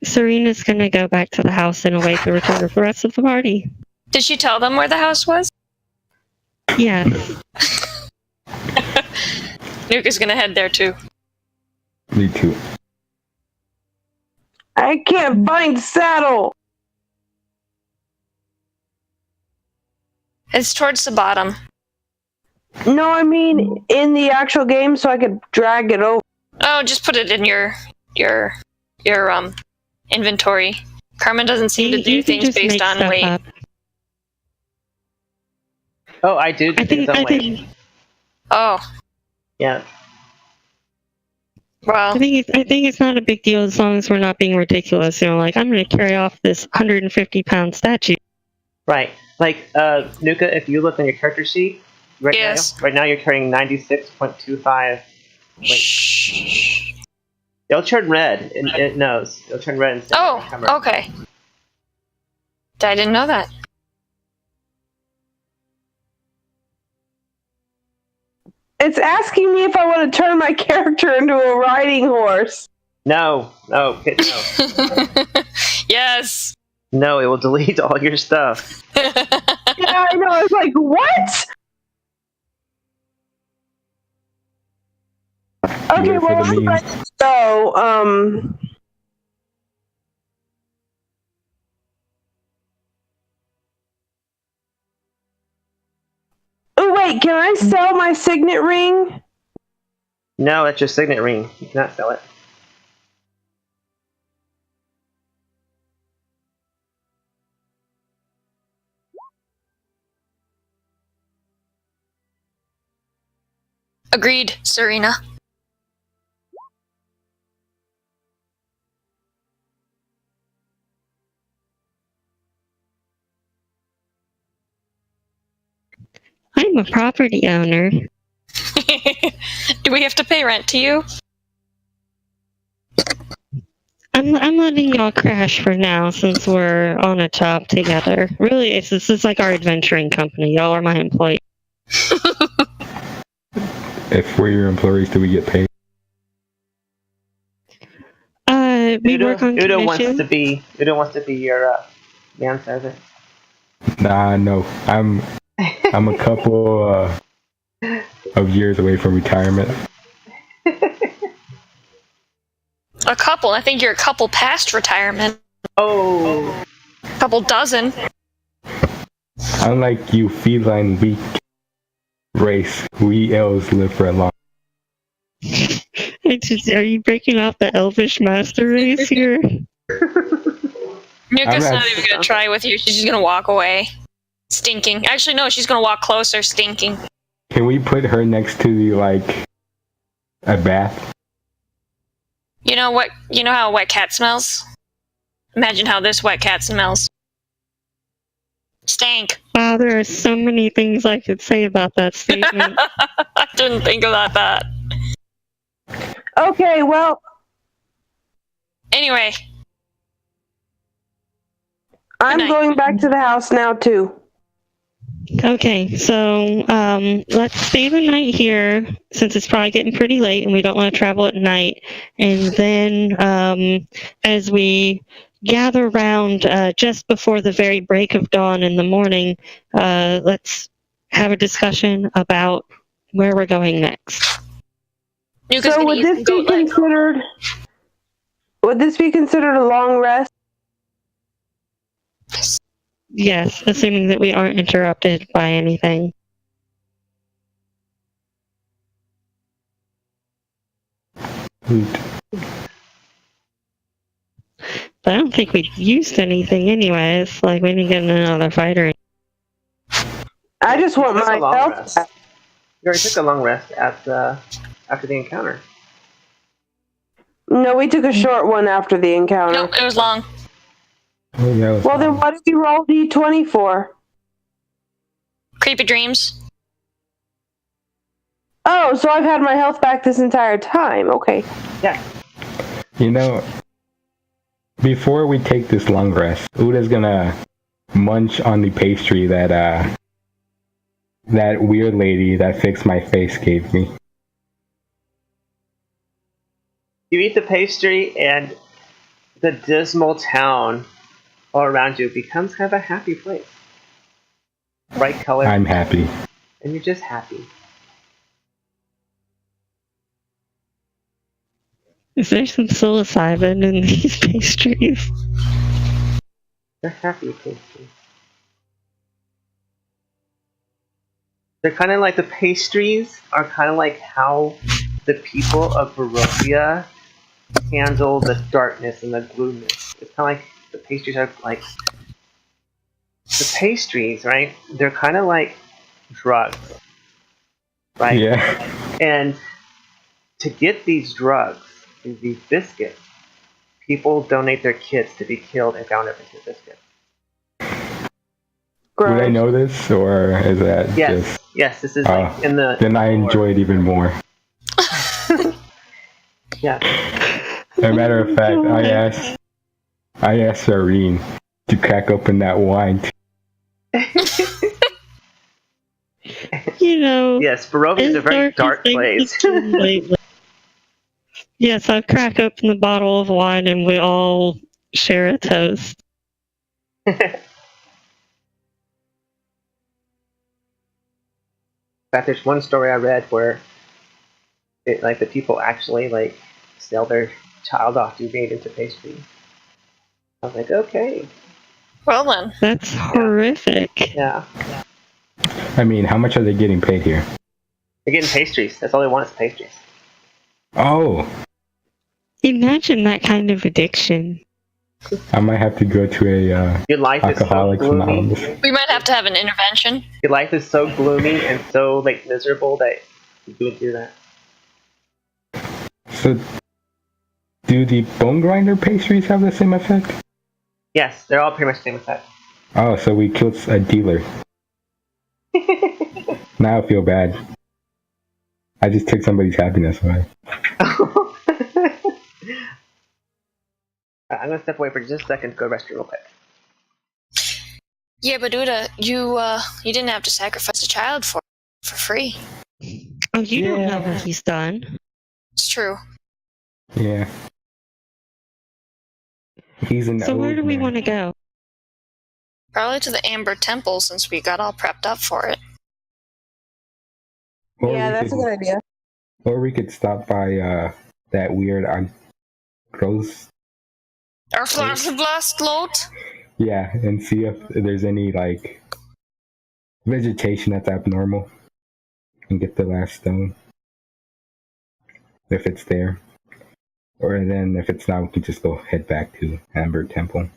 Serena's gonna go back to the house and await the return of the rest of the party. Did she tell them where the house was? Yeah. Nuka's gonna head there too. me too. I can't find saddle. It's towards the bottom. No, I mean in the actual game, so I could drag it over. Oh, just put it in your inventory. Carmen doesn't seem to do You can things just based make on stuff weight. up. Oh, I do. I think Oh, Yeah. well, I think it's not a big deal as long as we're not being ridiculous. You know, like I'm going to carry off this 150-pound statue. Right. Like, Nuka, if you look on your character sheet, Yes. right now you're carrying 96.25. shh. It'll turn red. It knows. It'll turn red instead of the Oh, camera. okay. I didn't know that. It's asking me if I want to turn my character into a riding horse. No. No. No. Yes. No, it will delete all your stuff. Yeah, I know. I was like, what? Okay, Here for well, the memes. so, oh, wait, can I sell my signet ring? No, that's your signet ring. You cannot sell it. Agreed, Serena. I'm a property owner. Do we have to pay rent to you? I'm letting y'all crash for now since we're on a job together. Really, this is like our adventuring company. Y'all are my employees. If we're your employees, do we get paid? We work on Udo wants commission. to be your manservant. Nah, no. I'm a couple of years away from retirement. A couple. I think you're a couple past retirement. Oh. A couple dozen. Unlike you feline weak race, we elves live for a long. Are you breaking off the elvish master race here? Nuka's not even gonna try with you. She's just gonna walk away. Stinking. Actually, no, she's gonna walk closer, stinking. Can we put her next to the, like, a bath? You know what? You know how a wet cat smells? Imagine how this wet cat smells. Stank. Wow, there are so many things I could say about that statement. I didn't think about that. Okay, well, Anyway, I'm night. going back to the house now too. Okay, so let's stay the night here since it's probably getting pretty late and we don't want to travel at night. And then as we gather around just before the very break of dawn in the morning, let's have a discussion about where we're going next. Nuka's So gonna would eat this some be goat leg. considered? Would this be considered a long rest? Yes, assuming that we aren't interrupted by anything. Hoot. But I don't think we used anything anyways. Like, we didn't get in another fight or I just want That's a my long health rest. back. You already took a long rest after the encounter. No, we took a short one after the encounter. Nope, it was long. Oh, yeah, it was Well, then long. what did we roll D20 for? Creepy dreams. Oh, so I've had my health back this entire time. Okay. Yeah. You know, before we take this long rest, Uda's gonna munch on the pastry that that weird lady that fixed my face gave me. You eat the pastry, and the dismal town all around you becomes kind of a happy place. Bright color, I'm happy. and you're just happy. Is there some psilocybin in these pastries? They're happy pastries. They're kind of like the pastries are kind of like how the people of Barovia handle the darkness and the gloominess. It's kind of like the pastries are like the pastries, right? They're kind of like drugs, right? Yeah. And to get these drugs, these biscuits, people donate their kids to be killed and found up into the biscuit. Gross. Would I know this, or is that Yes, just... yes, this is like in the. Then I enjoy it even more. Yeah. As a matter of fact, I asked Irene to crack open that wine. You know. Yes, Barovia is a very dark place. Yes, I've cracked open the bottle of wine and we all share a toast. In fact, there's one story I read where like the people actually like sell their child off to be made into pastry. I was like, okay, Well then. That's horrific. yeah. I mean, how much are they getting paid here? They're getting pastries. That's all they want is pastries. Oh, Imagine that kind of addiction. I might have to go to a Your life is so Alcoholics gloomy. Anonymous. We might have to have an intervention. Your life is so gloomy and so like miserable that you would do that. So, do the bone grinder pastries have the same effect? Yes, they're all pretty much the same effect. Oh, so we killed a dealer. Now I feel bad. I just took somebody's happiness away. I'm gonna step away for just a second to go to the restroom real quick. Yeah, but Uda, you didn't have to sacrifice a child for free. Oh, you don't know Yeah. what he's done. It's true. Yeah. He's an So where old do we man. want to go? Probably to the Amber Temple since we got all prepped up for it. Or Yeah, we that's a could- good idea. Or we could stop by that weird gross. Our flash blast float. Yeah, and see if there's any like vegetation that's abnormal, and get the last stone if it's there. Or then if it's not, we can just go head back to Amber Temple.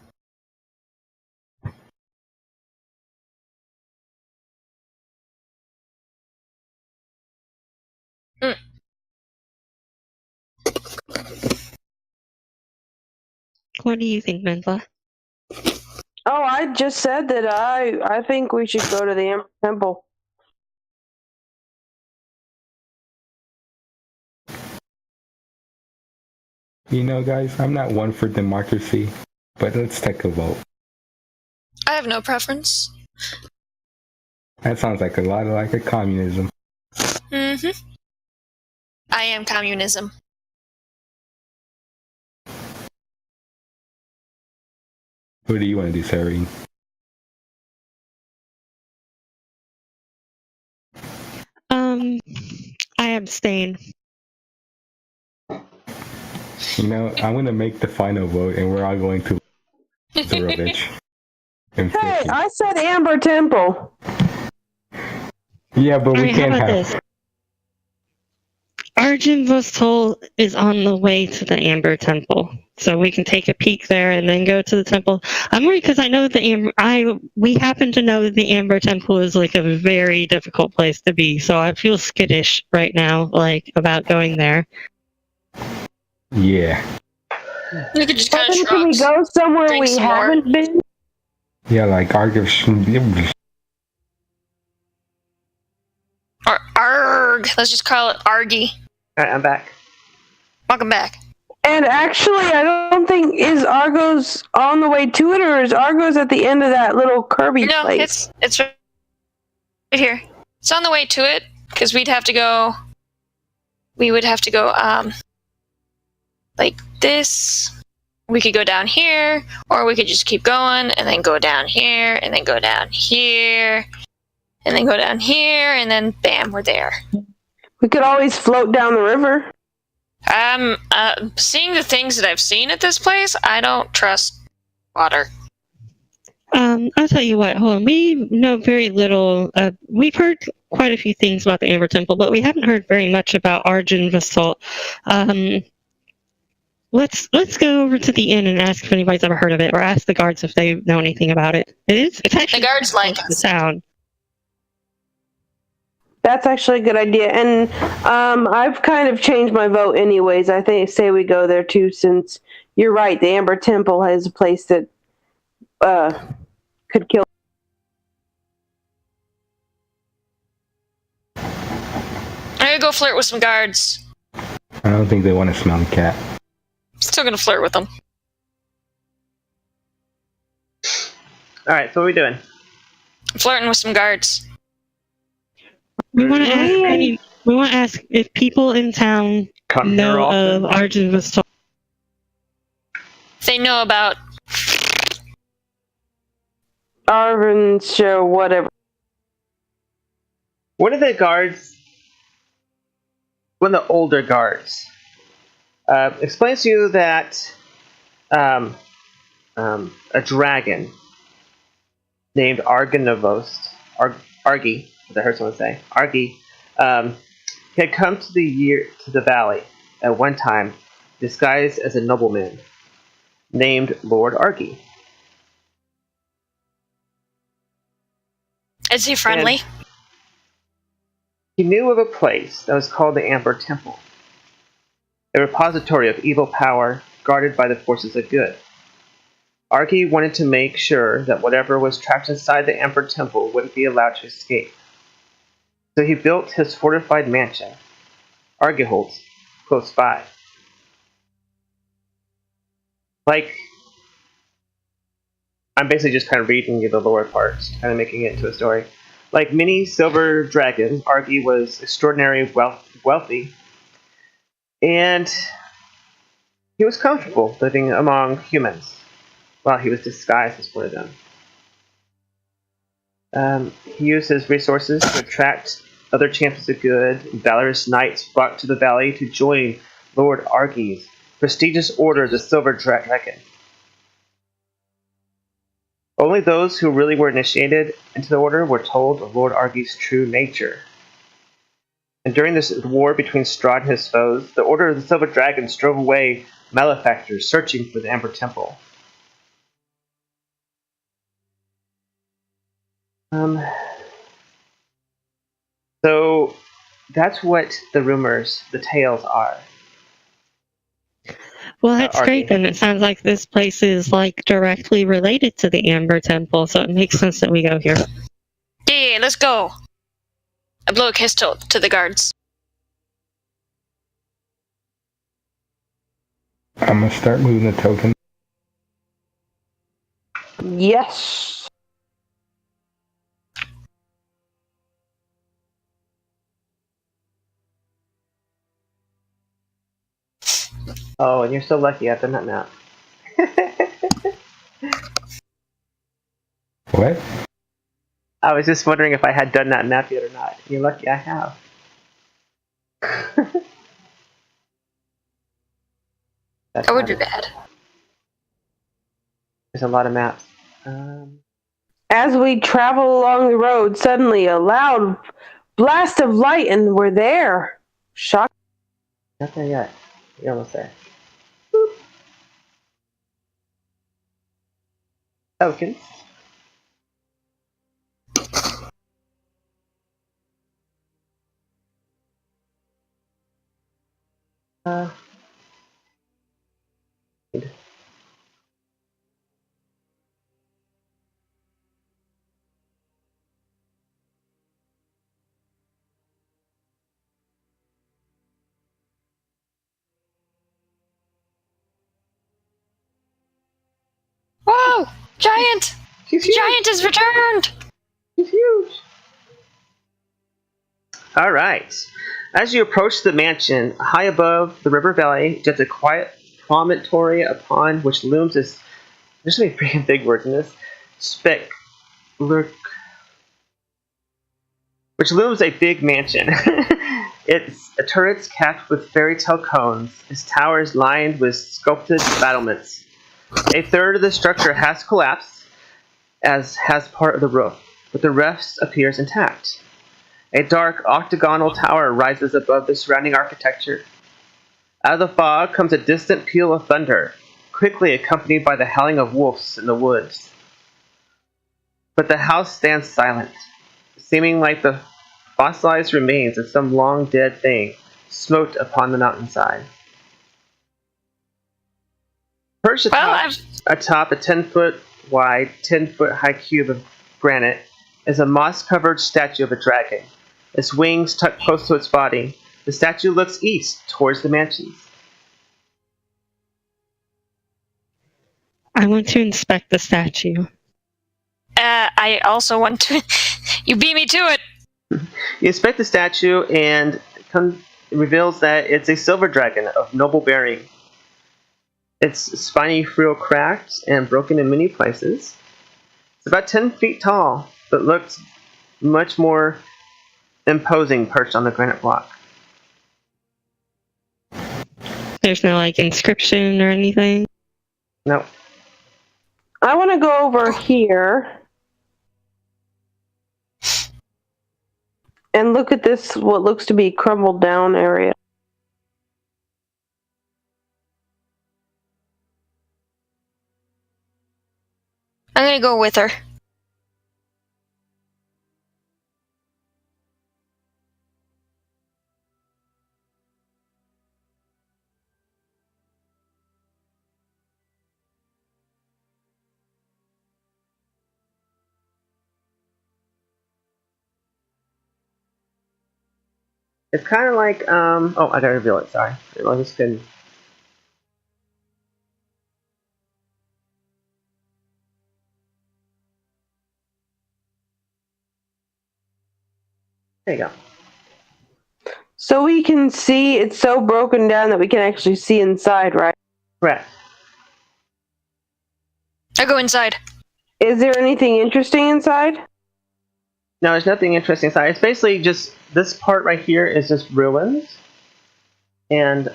What do you think, Menla? Oh, I just said that I think we should go to the Amber Temple. You know, guys, I'm not one for democracy, but let's take a vote. I have no preference. That sounds like a lot like a communism. Mm-hmm. I am communism. Who do you want to do, Sareen? I abstain. You know, I'm going to make the final vote, and we're all going to the rubbish. Hey, I said Amber Temple. Yeah, but we Alright, how can't about have. this? Arjun Vostol is on the way to the Amber Temple, so we can take a peek there and then go to the temple. I'm worried because I know we happen to know that the Amber Temple is like a very difficult place to be, so I feel skittish right now, like about going there. Yeah. We could just Well, kind of then can we shrug. go somewhere drink we some more. haven't been? Yeah, like argue. Or arg. Let's just call it argy. Alright, I'm back. Welcome back. And actually, I don't think is Argos on the way to it, or is Argos at the end of that little Kirby No, place? it's right here. It's on the way to it because we'd have to go. We would have to go like this. We could go down here, or we could just keep going and then go down here and then go down here and then go down here and then bam, we're there. We could always float down the river. Seeing the things that I've seen at this place, I don't trust water. I'll tell you what, hold on. We know very little. We've heard quite a few things about the Amber Temple, but we haven't heard very much about Arjun Vasalt. Let's go over to the inn and ask if anybody's ever heard of it, or ask the guards if they know anything about it. It's actually The guards like close to us. the town. That's actually a good idea, and I've kind of changed my vote anyways. I say we go there too, since you're right. The Amber Temple is a place that could kill. I'm gonna go flirt with some guards. I don't think they want to smell the cat. Still gonna flirt with them. Alright, so what are we doing? I'm flirting with some guards. We want to ask if people in town Come here know often? of Arjun Vasalt. They know about. Arvin show, whatever. One of the older guards, explains to you that a dragon named Argi, as I heard someone say, Argi, had come to the valley at one time, disguised as a nobleman named Lord Argi. Is he friendly? He knew of a place that was called the Amber Temple, a repository of evil power guarded by the forces of good. Argi wanted to make sure that whatever was trapped inside the Amber Temple wouldn't be allowed to escape. So he built his fortified mansion, Argiholz, close by. I'm basically just kind of reading you the lower parts, kind of making it into a story. Like many silver dragons, Argi was extraordinarily wealthy, and he was comfortable living among humans while he was disguised as one of them. He used his resources to attract other champions of good, and valorous knights flocked to the valley to join Lord Argi's prestigious order, the Silver Dragon. Only those who really were initiated into the order were told of Lord Argi's true nature. And during this war between Strahd and his foes, the Order of the Silver Dragon drove away malefactors searching for the Amber Temple. So that's what the rumors, the tales are. Well, that's great then. It sounds like this place is like directly related to the Amber Temple, so it makes sense that we go here. Yeah, let's go. I blow a kiss to the guards. I'm gonna start moving the token. Yes. Oh, and you're so lucky I've done that map. What? I was just wondering if I had done that map yet or not. You're lucky I have. That would be bad. There's a lot of maps. As we travel along the road, suddenly a loud blast of light, and we're there. Shock. Not there yet. You're almost there. Okay. Whoa! Giant! She's The huge. giant has returned! She's huge. All right. As you approach the mansion, high above the river valley, just a quiet promontory upon which looms this. There's so many freaking big words in this. Which looms a big mansion. Its turrets capped with fairy tale cones, its towers lined with sculpted battlements. A third of the structure has collapsed, as has part of the roof, but the rest appears intact. A dark octagonal tower rises above the surrounding architecture. Out of the fog comes a distant peal of thunder, quickly accompanied by the howling of wolves in the woods. But the house stands silent, seeming like the fossilized remains of some long-dead thing smote upon the mountainside. Perched atop a 10-foot wide, 10-foot high cube of granite is a moss-covered statue of a dragon. Its wings tucked close to its body, the statue looks east towards the mansions. I want to inspect the statue. I also want to. You beat me to it! You inspect the statue, and it reveals that it's a silver dragon of noble bearing. Its spiny frill cracked and broken in many places. It's about 10 feet tall, but looks much more imposing perched on the granite block. There's no, inscription or anything? No. I want to go over here and look at this, what looks to be crumbled down area. I'm gonna go with her. It's kind of like, oh, I gotta reveal it, sorry. I'll just spin. There you go. So we can see it's so broken down that we can actually see inside, right? Correct. I go inside. Is there anything interesting inside? No, there's nothing interesting inside. It's basically just, this part right here is just ruins. And,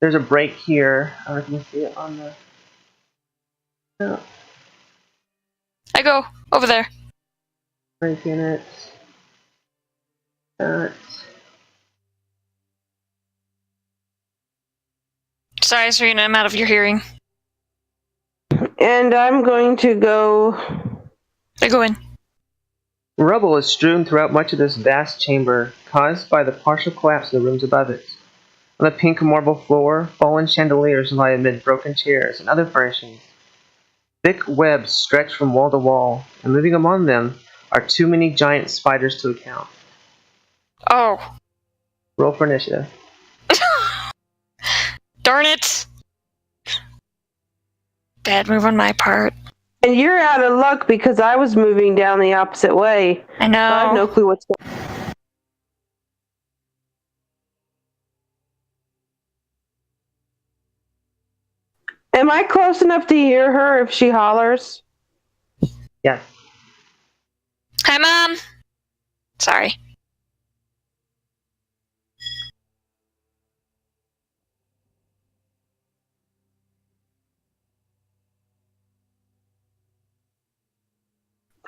there's a break here. I don't know if you can see it on the... No. I go over there. Break in it. Sorry, Serena, I'm out of your hearing. And I'm going to go... I go in. Rubble is strewn throughout much of this vast chamber, caused by the partial collapse of the rooms above it. On the pink marble floor, fallen chandeliers lie amid broken chairs and other furnishings. Thick webs stretch from wall to wall, and moving among them are too many giant spiders to account. Oh. Roll for initiative. Darn it! Bad move on my part. And you're out of luck because I was moving down the opposite way. I know. I have no clue what's going on. Am I close enough to hear her if she hollers? Yes. Hi, Mom. Sorry.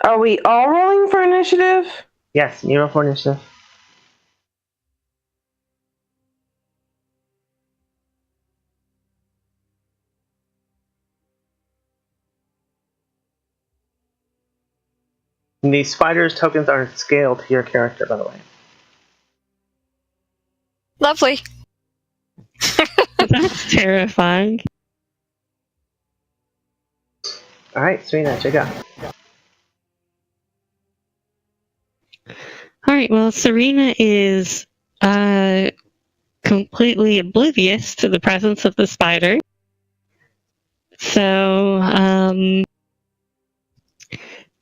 Are we all rolling for initiative? Yes, you roll for initiative. And the spider's tokens are scaled to your character, by the way. Lovely. That's terrifying. Alright, Serena, check out. Alright, well, Serena is completely oblivious to the presence of the spider. So,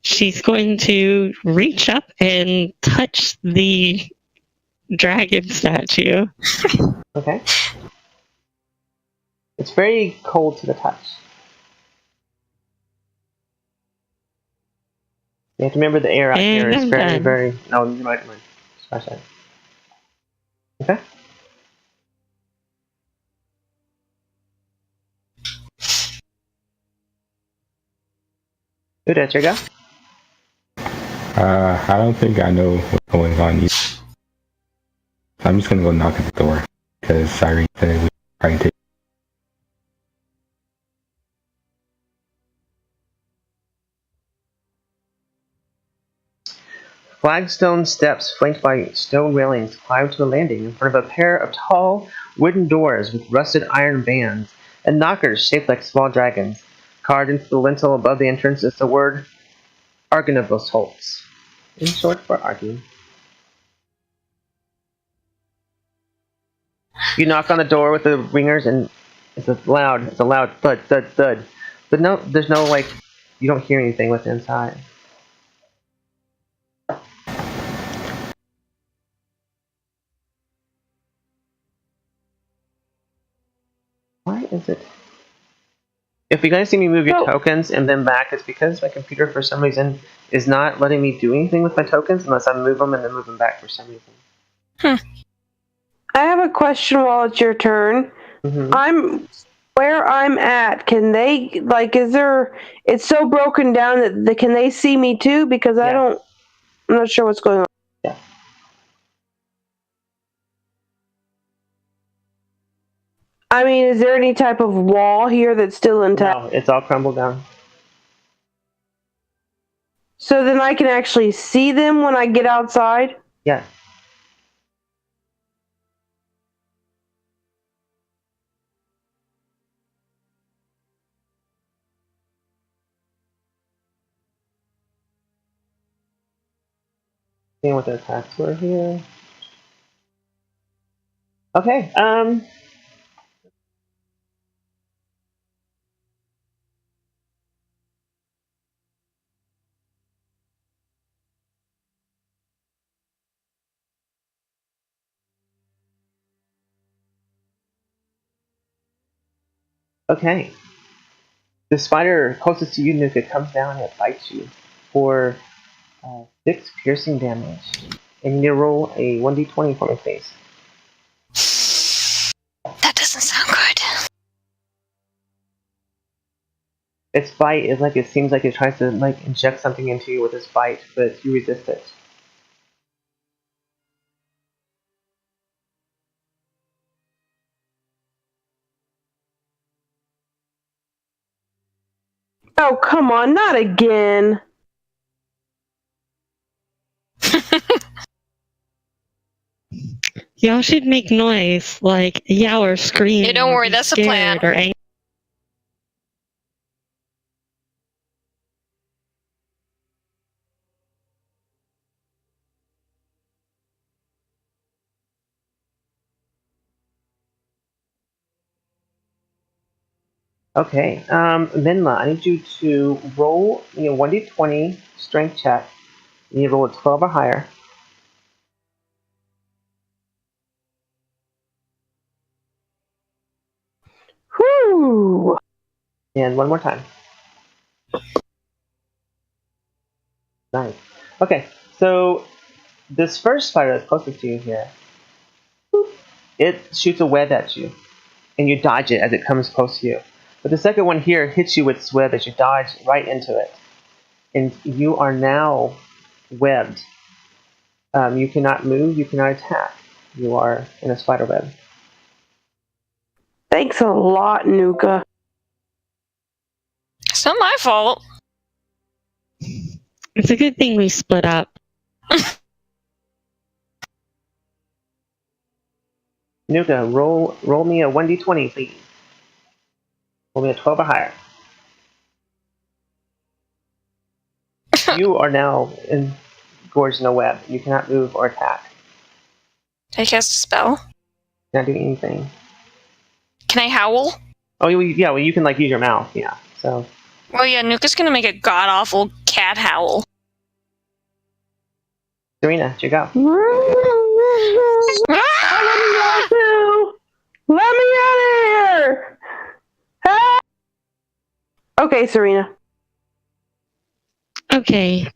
she's going to reach up and touch the dragon statue. Okay. It's very cold to the touch. You have to remember the air out And here is I'm very, done. very... Oh, you might scratch that. Okay. Who did you go? I don't think I know what's going on either. I'm just gonna go knock at the door because Cyrene said we were trying to. Flagstone steps flanked by stone railings climb to a landing in front of a pair of tall wooden doors with rusted iron bands and knockers shaped like small dragons. Carved into the lintel above the entrance is the word Argonibus Holtz, in short for Argy. You knock on the door with the ringers and it's a loud thud, thud, thud. But no, there's no, like, you don't hear anything what's inside. Why is it? If you guys see me move your tokens and then back, it's because my computer, for some reason, is not letting me do anything with my tokens unless I move them and then move them back for some reason. I have a question while it's your turn. Mm-hmm. Where I'm at, can they, like, is there, it's so broken down that can they see me too? Because I'm not sure what's going on. Yeah. I mean, is there any type of wall here that's still intact? No, it's all crumbled down. So then I can actually see them when I get outside? Yeah. Seeing what the attacks were here. Okay, Okay. The spider closest to you, Nuka, comes down and it bites you for 6 piercing damage. And you need to roll a 1d20 for me, please. That doesn't sound good. Its bite is like, it seems like it tries to like inject something into you with its bite, but you resist it. Oh, come on, not again. Y'all should make noise, like yell or scream. Yeah, don't or worry, be that's the plan. scared or angry. Okay, Minla, I need you to roll 1d20 strength check. You need to roll a 12 or higher. Whew. And one more time. Nice. Okay, so this first spider that's closest to you here, it shoots a web at you, and you dodge it as it comes close to you. But the second one here hits you with its web as you dodge right into it. And you are now webbed. You cannot move, you cannot attack. You are in a spider web. Thanks a lot, Nuka. It's not my fault. It's a good thing we split up. Nuka, roll me a 1d20, please. Roll me a 12 or higher. You are now engorged in a web. You cannot move or attack. Did I cast a spell? You cannot do anything. Can I howl? Oh, yeah, well, you can, use your mouth, yeah. So, Well, yeah, Nuka's gonna make a god-awful cat howl. Serena, you go. Let me out of here! Ah! Okay, Serena. Okay,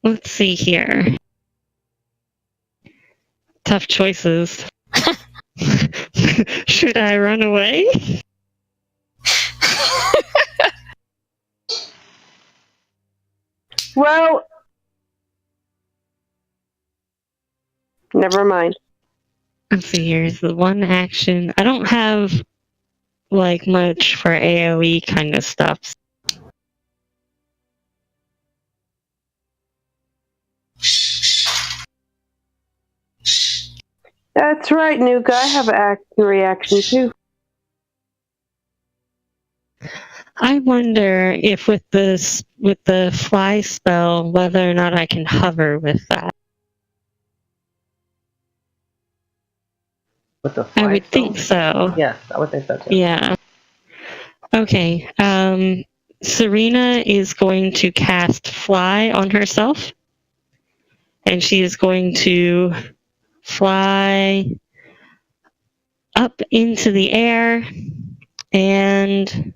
let's see here. Tough choices. Should I run away? Well, never mind. Let's see, here's the one action. I don't have, much for AoE kind of stuff. That's right, Nuka. I have an reaction too. I wonder if with the fly spell, whether or not I can hover with that. With the I fly would spell? think so. Yes, I would think so too. Yeah. Okay. Serena is going to cast Fly on herself. And she is going to fly up into the air and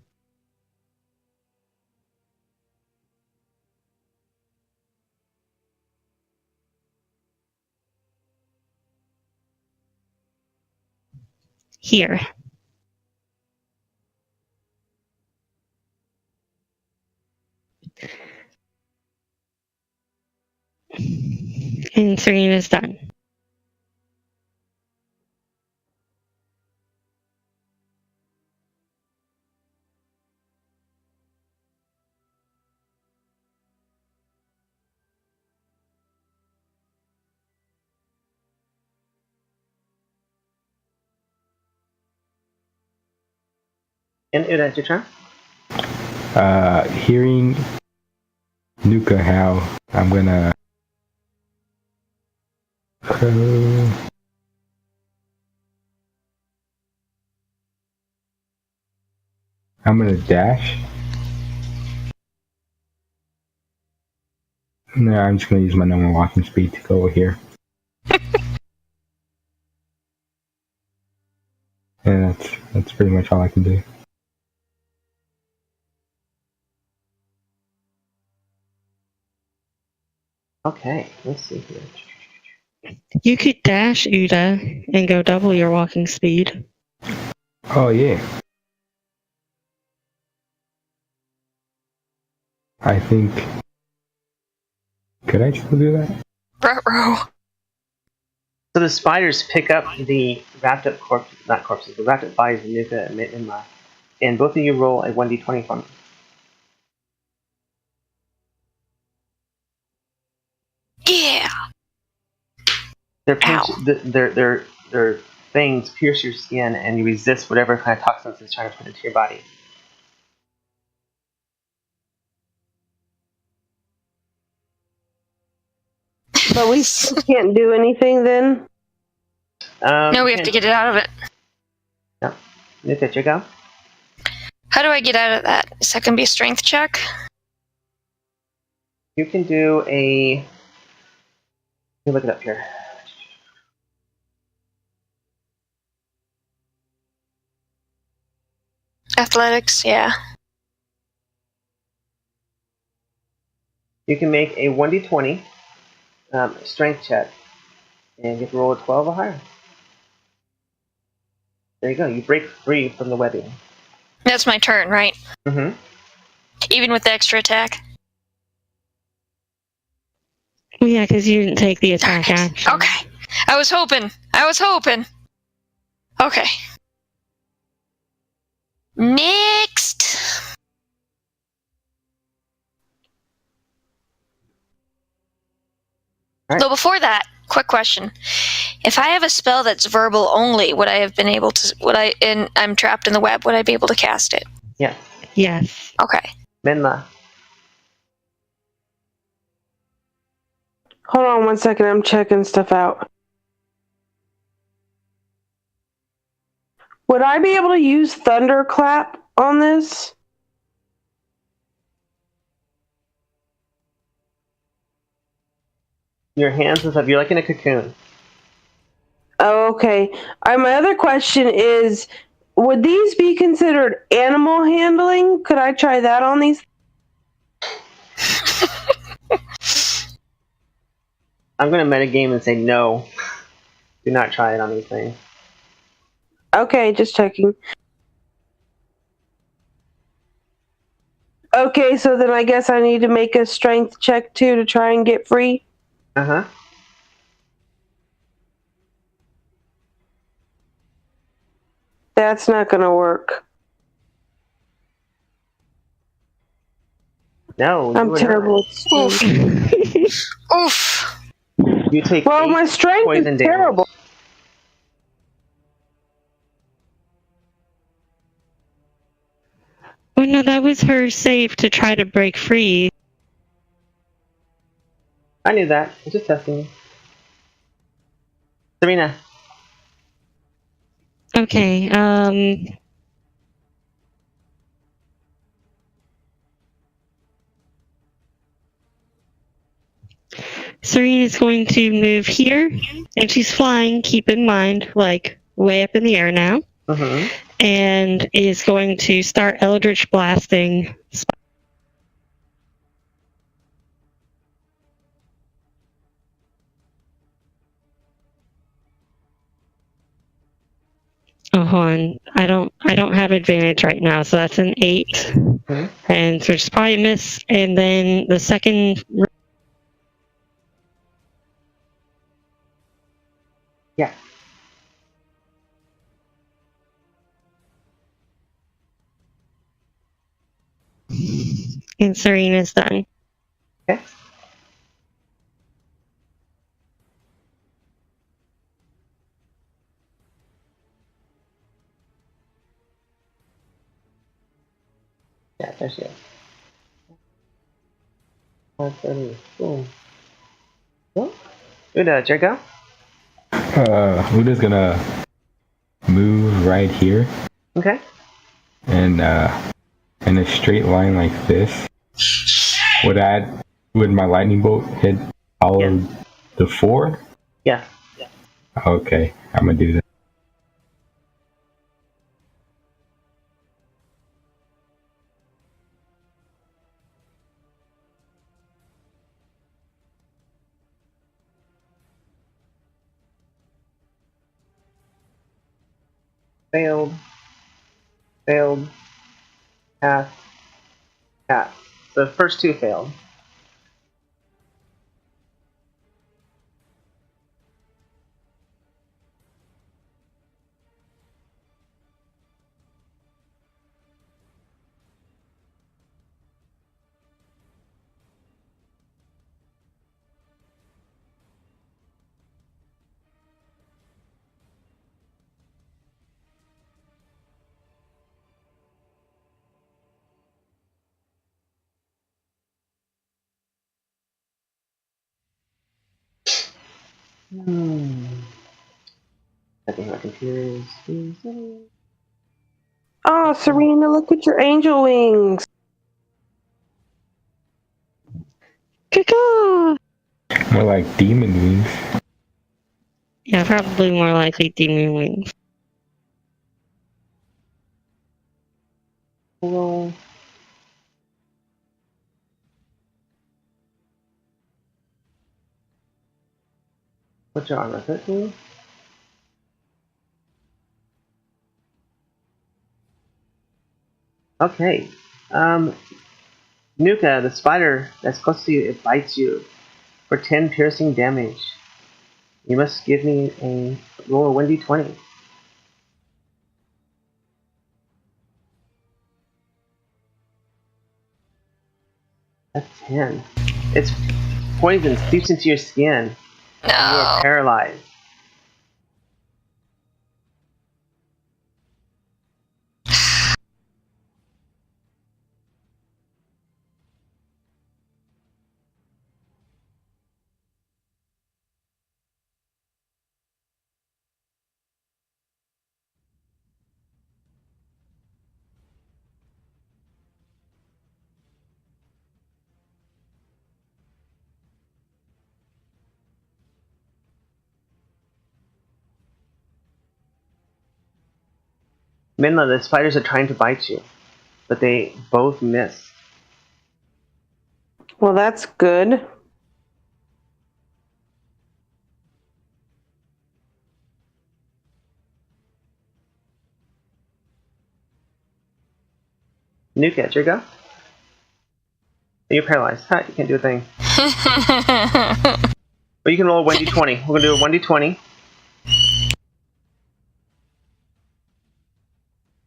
here. And Serena's done. And Uda, it's your turn? Hearing Nuka howl, I'm gonna dash. No, I'm just gonna use my normal walking speed to go over here. And that's pretty much all I can do. Okay, let's see here. You could dash, Uda, and go double your walking speed. Oh yeah. I think. Could I still do that? Ruh-roh. So the spiders pick up the wrapped up the wrapped up bodies of Nuka and Imra. And both of you roll a 1d20 for me. Yeah. Their fangs pierce your skin and you resist whatever kind of toxins it's trying to put into your body. But we still can't do anything then? No, we have to get it out of it. No. Nuka, you go. How do I get out of that? Is that going to be a strength check? You can do a... Let me look it up here. Athletics, yeah. You can make a 1d20 strength check, and you have to roll a 12 or higher. There you go. You break free from the webbing. That's my turn, right? Mm-hmm. Even with the extra attack? Well, yeah, because you didn't take the attack action. Okay. I was hoping. Okay. Next. Right. Though before that, quick question. If I have a spell that's verbal only, would I have been able to, and I'm trapped in the web, would I be able to cast it? Yes. Yes. Okay. Menla. Hold on 1 second. I'm checking stuff out. Would I be able to use Thunderclap on this? Your hands and stuff. You're like in a cocoon. Oh, okay. My other question is, would these be considered animal handling? Could I try that on these? I'm going to metagame and say no. Do not try it on these things. Okay, just checking. Okay, so then I guess I need to make a strength check too to try and get free. Uh-huh. That's not going to work. No, I'm you are terrible not. at strength. Oof. You take Well, 8 my strength poison is damage. terrible. Well, no, that was her save to try to break free. I knew that. I'm just testing you. Serena. Okay, Serena's going to move here, and she's flying, keep in mind, like, way up in the air now, Mm-hmm. and is going to start Eldritch Blasting. Oh, hold on. I don't have advantage right now, so that's an 8. Mm-hmm. And so just probably miss, and then the second... Yeah. And Serena's done. Okay. Yeah, there she is. 130. Boom. Oh. Uda, Jergo? Uda's gonna move right here Okay. and in a straight line like this. Would my lightning bolt hit all of the 4? Yeah. Okay, I'm gonna do that. Failed. Failed. Pass. Pass. The first 2 failed. Checking my computers. Oh, Serena, look at your angel wings. Caw-caw! More like demon wings. Yeah, probably more likely demon wings. What's your armor? 13? Okay. Nuka, the spider that's close to you, it bites you for 10 piercing damage. You must give me a roll of 1d20. That's 10. Its poison seeps into your skin, and you are No. paralyzed. Minla, the spiders are trying to bite you, but they both miss. Well, that's good. Nuka, it's your go. You're paralyzed. Ha, you can't do a thing. But you can roll a 1d20. We're going to do a 1d20.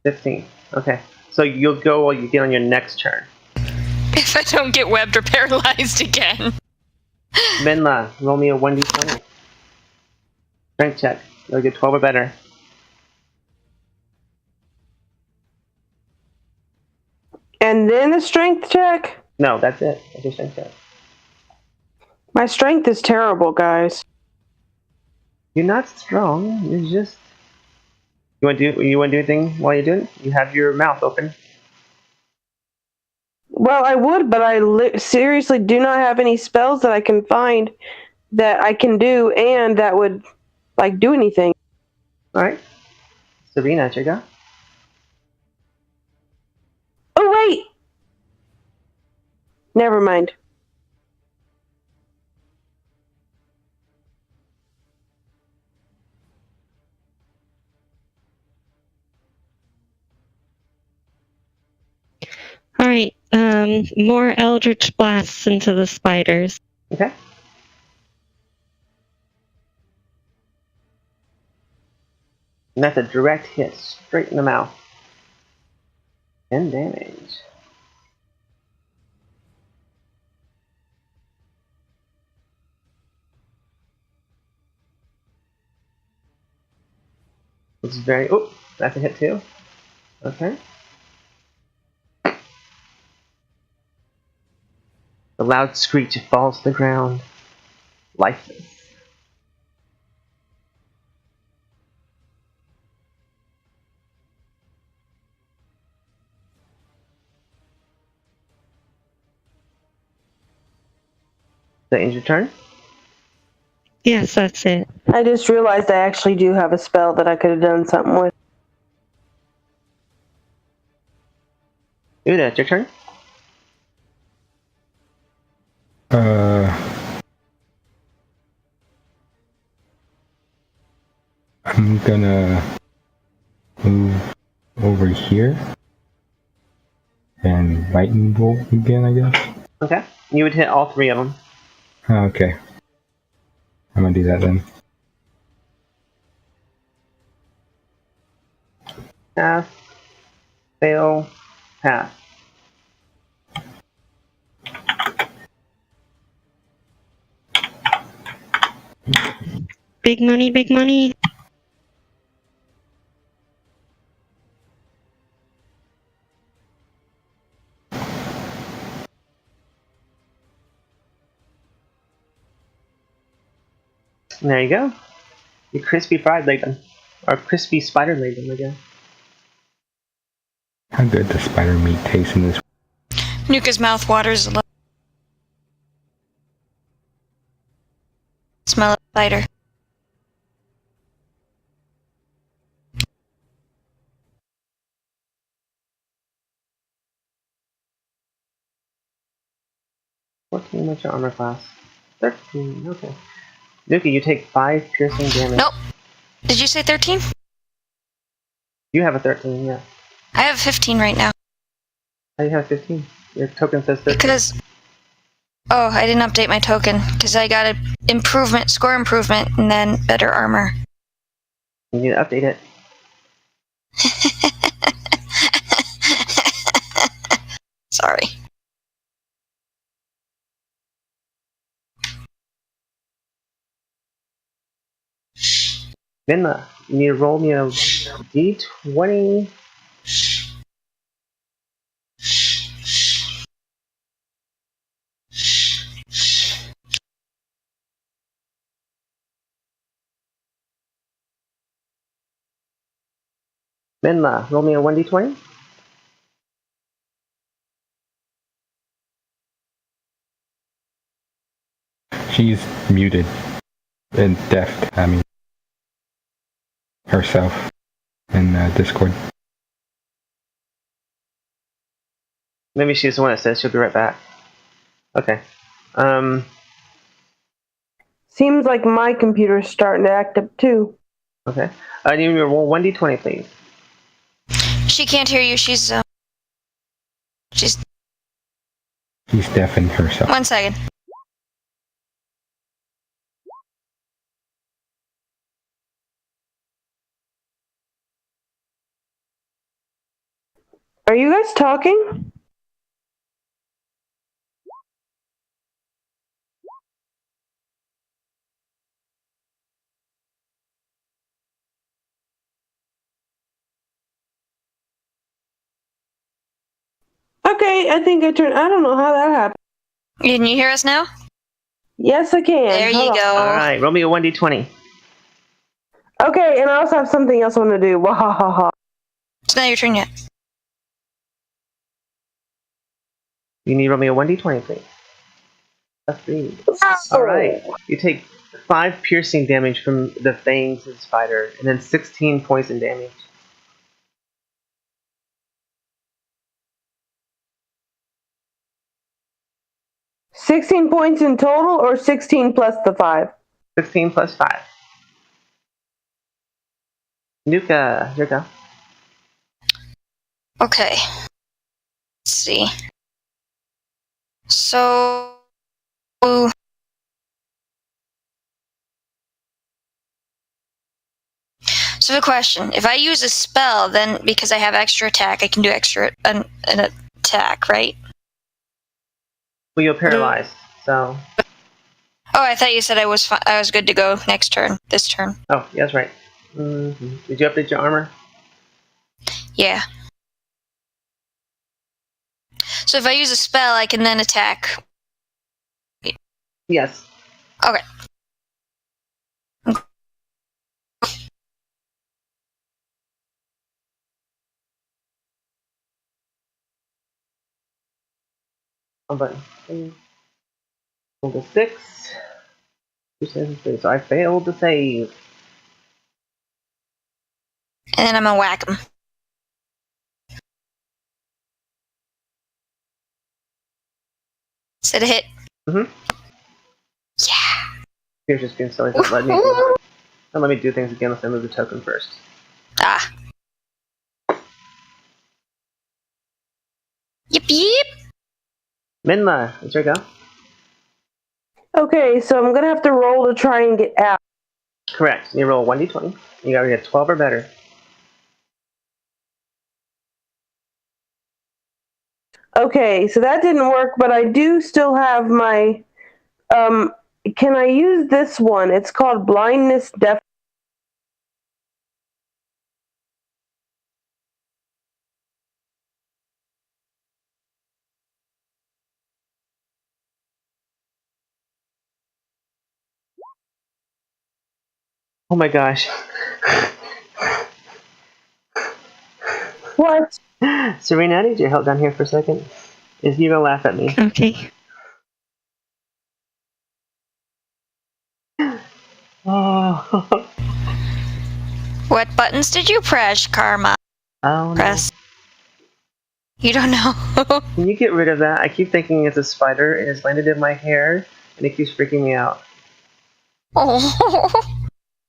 15. Okay. So you'll go while you get on your next turn. If I don't get webbed or paralyzed again. Minla, roll me a 1d20. Strength check. You'll get 12 or better. And then a strength check? No, that's it. That's your strength check. My strength is terrible, guys. You're not strong. You're just... You want to do anything while you're doing it? You have your mouth open. Well, I would, but I seriously do not have any spells that I can find that I can do and that would, like, do anything. Alright. Sabina, it's your go. Oh, wait! Never mind. Alright, more Eldritch Blasts into the spiders. Okay. And that's a direct hit, straight in the mouth. 10 damage. It's very... Oh, that's a hit too. Okay. The loud screech falls to the ground, lifeless. That ends your turn? Yes, that's it. I just realized I actually do have a spell that I could have done something with. Uda, it's your turn? I'm gonna move over here and lightning bolt again, I guess. Okay. You would hit all 3 of them. Okay. I'm gonna do that then. Pass. Fail. Pass. Big money, big money. And there you go. You crispy fried leg them. Or crispy spider leg them again. How good does spider meat taste in this? Nuka's mouth waters a little. Smell of spider. What's your armor class? 13, okay. Nuki, you take 5 piercing damage. Nope. Did you say 13? You have a 13, yeah. I have 15 right now. How do you have 15? Your token says 13. Because... Oh, I didn't update my token. Because I got an improvement, score improvement, and then better armor. You need to update it. Sorry. Vinla, you need to roll me a d20. Vinla, roll me a 1d20. She's muted and deaf. I mean, herself in Discord. Maybe she's the one that says she'll be right back. Okay. Seems like my computer's starting to act up too. Okay. I need you to roll 1d20, please. She can't hear you. She's She's deafened herself. 1 second. Are you guys talking? Okay, I think I turned. I don't know how that happened. Can you hear us now? Yes, I can. There you Hold on. go. Alright, roll me a 1d20. Okay, and I also have something else I want to do. Wahahaha. It's not your turn yet. You need to roll me a 1d20, please. That's 3. Wow. Alright. You take 5 piercing damage from the fangs of the spider, and then 16 poison damage. $16 points in total, or 16 plus the 5? 16 plus 5. Nuka, here you go. Okay. Let's see. So... So the question, if I use a spell, then because I have extra attack, I can do extra an attack, right? Well, you're paralyzed, so... Oh, I thought you said I was good to go next turn. This turn. Oh, yeah, that's right. Mm-hmm. Did you update your armor? Yeah. So if I use a spell, I can then attack. Yes. Okay. One button. Roll the 6. So I failed to save. And then I'm gonna whack him. Is it a hit? Mm-hmm. Yeah. Here's just being silly. Don't let me do things again if I move the token first. Ah. Yip yip. Minla, it's your go. Okay, so I'm gonna have to roll to try and get out. Correct. You roll 1d20. You gotta get 12 or better. Okay, so that didn't work, but I do still have my. Can I use this one? It's called blindness, deaf. Oh my gosh. What? Serena, I need your help down here for a second. Is you gonna laugh at me? Okay. Oh. What buttons did you press, Karma? Oh no. Press. You don't know. Can you get rid of that? I keep thinking it's a spider and it's landed in my hair and it keeps freaking me out. Oh.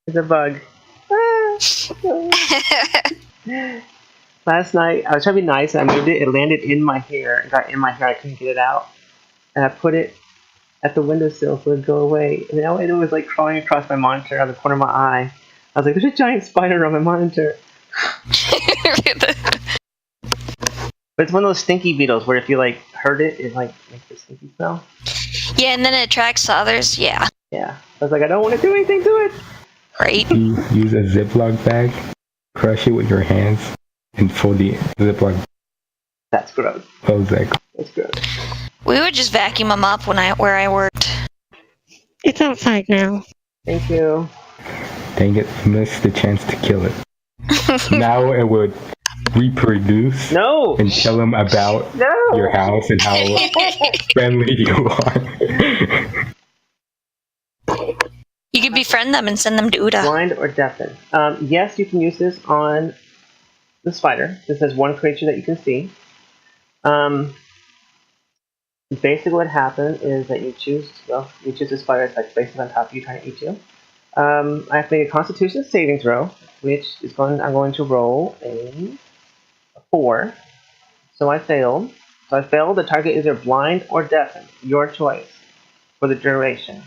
It's a bug. Last night, I was trying to be nice, and I moved it. It landed in my hair. It got in my hair. I couldn't get it out. And I put it at the windowsill so it would go away. And now it was like crawling across my monitor out of the corner of my eye. I was like, there's a giant spider on my monitor. But it's one of those stinky beetles where if you like hurt it, it like makes a stinky smell. Yeah, and then it attracts the others. Yeah. Yeah. I was like, I don't want to do anything to it. Right. You use a Ziploc bag, crush it with your hands, and fold the Ziploc. That's gross. Close that. That's gross. We would just vacuum them up where I worked. It's outside now. Thank you. Dang it, missed the chance to kill it. Now it would reproduce No. and tell them about your house and how friendly you are. You could befriend them and send them to Uda. Blind or deafen. Yes, you can use this on the spider. This has one creature that you can see. Basically what happens is that you choose the spider that's basically on top of you trying to eat you. I have to make a Constitution saving throw, which is I'm going to roll a 4. So I failed. So I failed. The target is either blind or deafened. Your choice for the duration.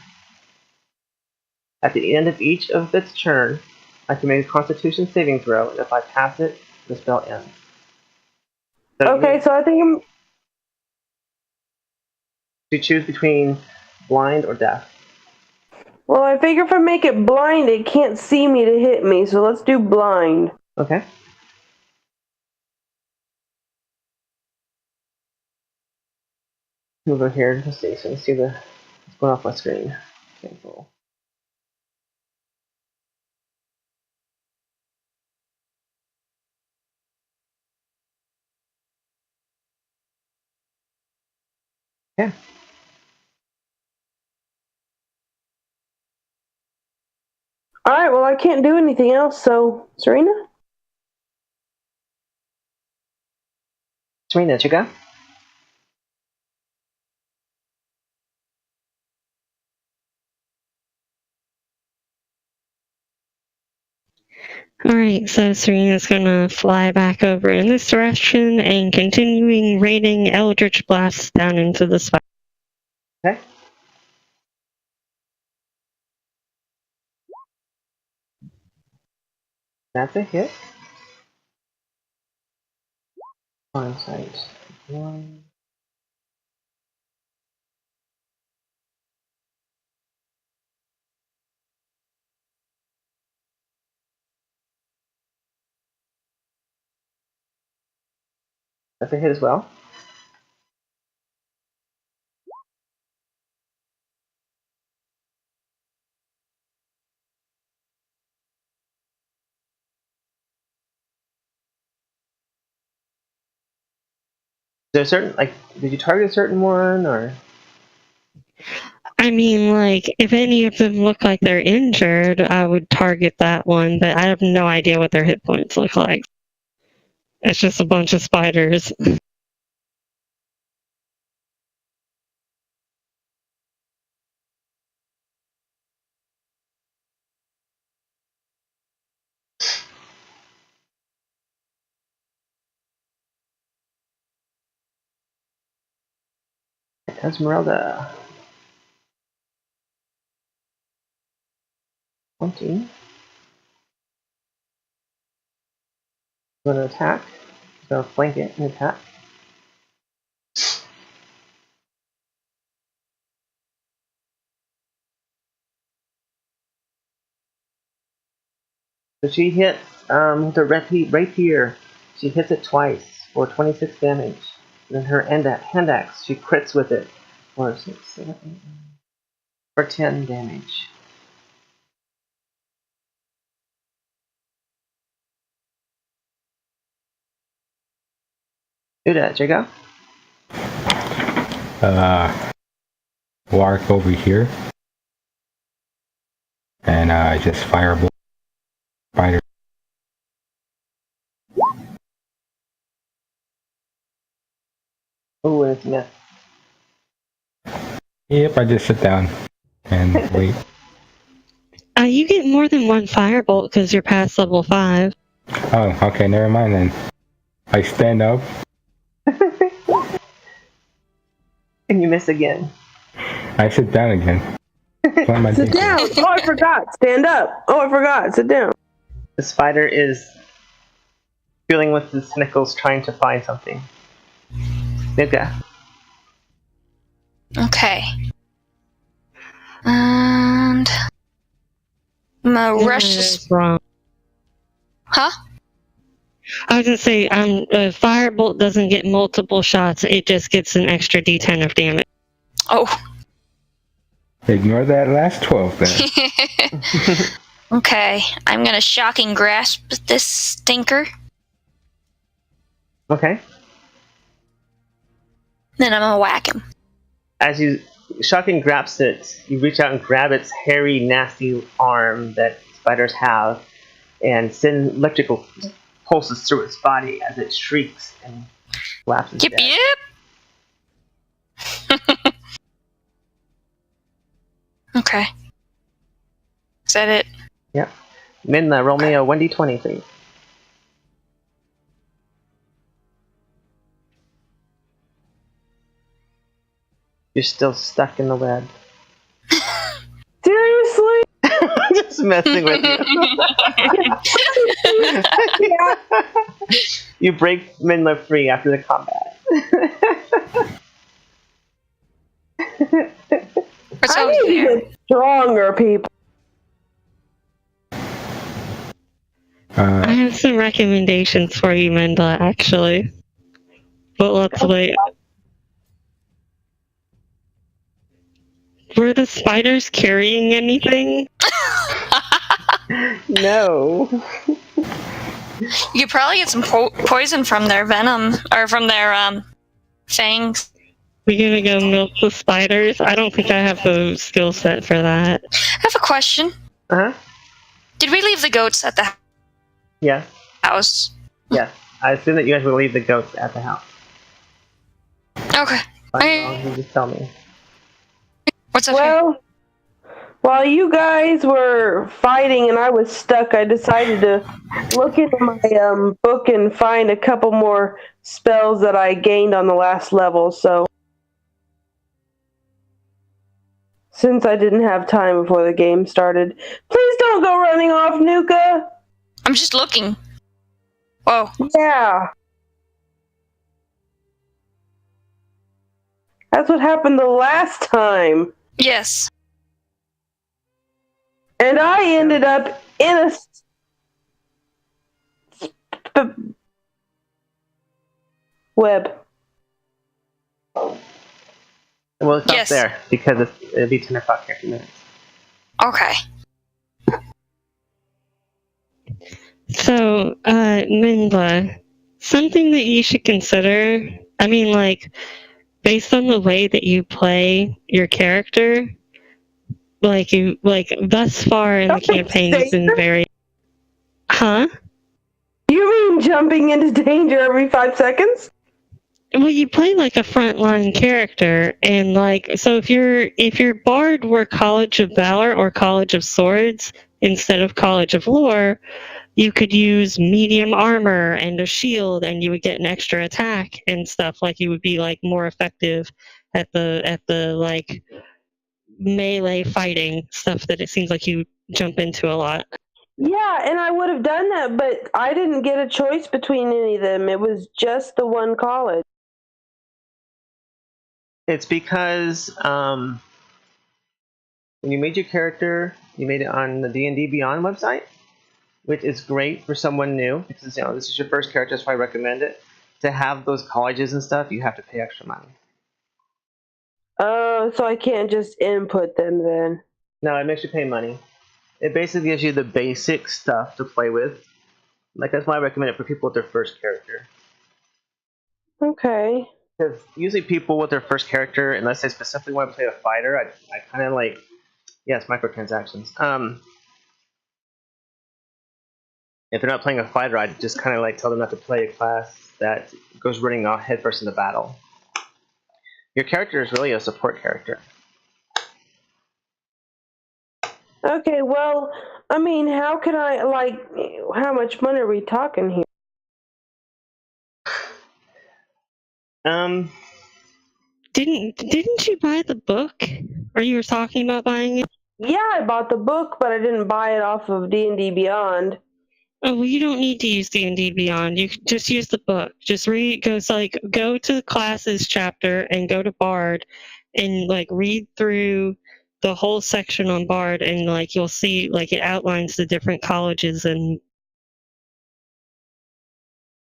At the end of each of its turn, I can make a Constitution saving throw, and if I pass it, the spell ends. Okay, so I think you choose between blind or deaf. well, I figure if I make it blind, it can't see me to hit me, so let's do blind. Okay. Move over here to see, so you can see what's going off my screen. Cancel. Yeah. Alright, well, I can't do anything else, so, Serena? Serena, did you go? Alright, so Serena's gonna fly back over in this direction and continuing raining Eldritch Blasts down into the spider. Okay. That's a hit. On sight. 1. That's a hit as well. Is there a certain, did you target a certain one, or? I mean, if any of them look like they're injured, I would target that one, but I have no idea what their hit points look like. It's just a bunch of spiders. Esmeralda. 20. Going to attack. So flank it and attack. So she hits with her rapier. She hits it twice for 26 damage. And then her hand axe, she crits with it for 6, 7, 8, 9, for 10 damage. Do that, Jacob. Walk over here. And just fireball spider. Oh, and it's a miss. Yep, I just sit down and wait. You get more than one firebolt because you're past level 5. Oh, okay, never mind then. I stand up. And you miss again. I sit down again. What am I Sit thinking? down. Oh, I forgot. Stand up. Oh, I forgot. Sit down. The spider is feeling with its tentacles trying to find something. Nuka. Okay. And I'm gonna rush this. Wrong. Huh? I was gonna say, a firebolt doesn't get multiple shots; it just gets an extra D10 of damage. Oh. Ignore that last 12 then. Okay, I'm gonna shocking grasp this stinker. Okay. Then I'm gonna whack him. As you shocking grabs it, you reach out and grab its hairy, nasty arm that spiders have, and send electrical pulses through its body as it shrieks and collapses Yep, dead. yep. Okay. Is that it? Yep. Minla, roll me a 1d20, please. You're still stuck in the web. Seriously? Just messing with you. You break Minla free after the combat. What's I over need to here? get stronger, people. I have some recommendations for you, Menda, actually. But let's wait. Were the spiders carrying anything? No. You could probably get some poison from their venom, or from their, fangs. We're gonna go milk the spiders? I don't think I have the skill set for that. I have a question. Uh-huh. Did we leave the goats at the Yes. house? Yes. I assume that you guys will leave the goats at the house. Okay. Fine, you just tell me. What's up here? Well, while you guys were fighting and I was stuck, I decided to look into my book and find a couple more spells that I gained on the last level. So, since I didn't have time before the game started, please don't go running off, Nuka. I'm just looking. Whoa. Yeah. That's what happened the last time. Yes. And I ended up in a web. We'll stop Yes. there because it'll be 10 o'clock here in a few minutes. Okay. So, Minla, something that you should consider, I mean, like, based on the way that you play your character, thus far in the Don't campaign, say you've been that. very... Huh? You mean jumping into danger every 5 seconds? Well, you play like a frontline character, and so if your bard were College of Valor or College of Swords instead of College of Lore, you could use medium armor and a shield, and you would get an extra attack and stuff. Like, you would be like more effective at the like melee fighting stuff that it seems like you jump into a lot. Yeah, and I would have done that, but I didn't get a choice between any of them. It was just the one college. It's because when you made your character, you made it on the D&D Beyond website, which is great for someone new because this is your first character, that's why I recommend it. To have those colleges and stuff, you have to pay extra money. Oh, so I can't just input them then. No, it makes you pay money. It basically gives you the basic stuff to play with. Like, that's why I recommend it for people with their first character. Okay. Because usually people with their first character, unless they specifically want to play a fighter, I kind of like, yes, microtransactions. If they're not playing a fighter, I just kind of like tell them not to play a class that goes running off headfirst into battle. Your character is really a support character. Okay, well, I mean, how can I, like, how much money are we talking here? Um, Didn't you buy the book? Or you were talking about buying it? Yeah, I bought the book, but I didn't buy it off of D&D Beyond. Oh, well, you don't need to use D&D Beyond. You can just use the book. Just read. Go to the classes chapter and go to Bard, and like read through the whole section on Bard, and like you'll see like it outlines the different colleges and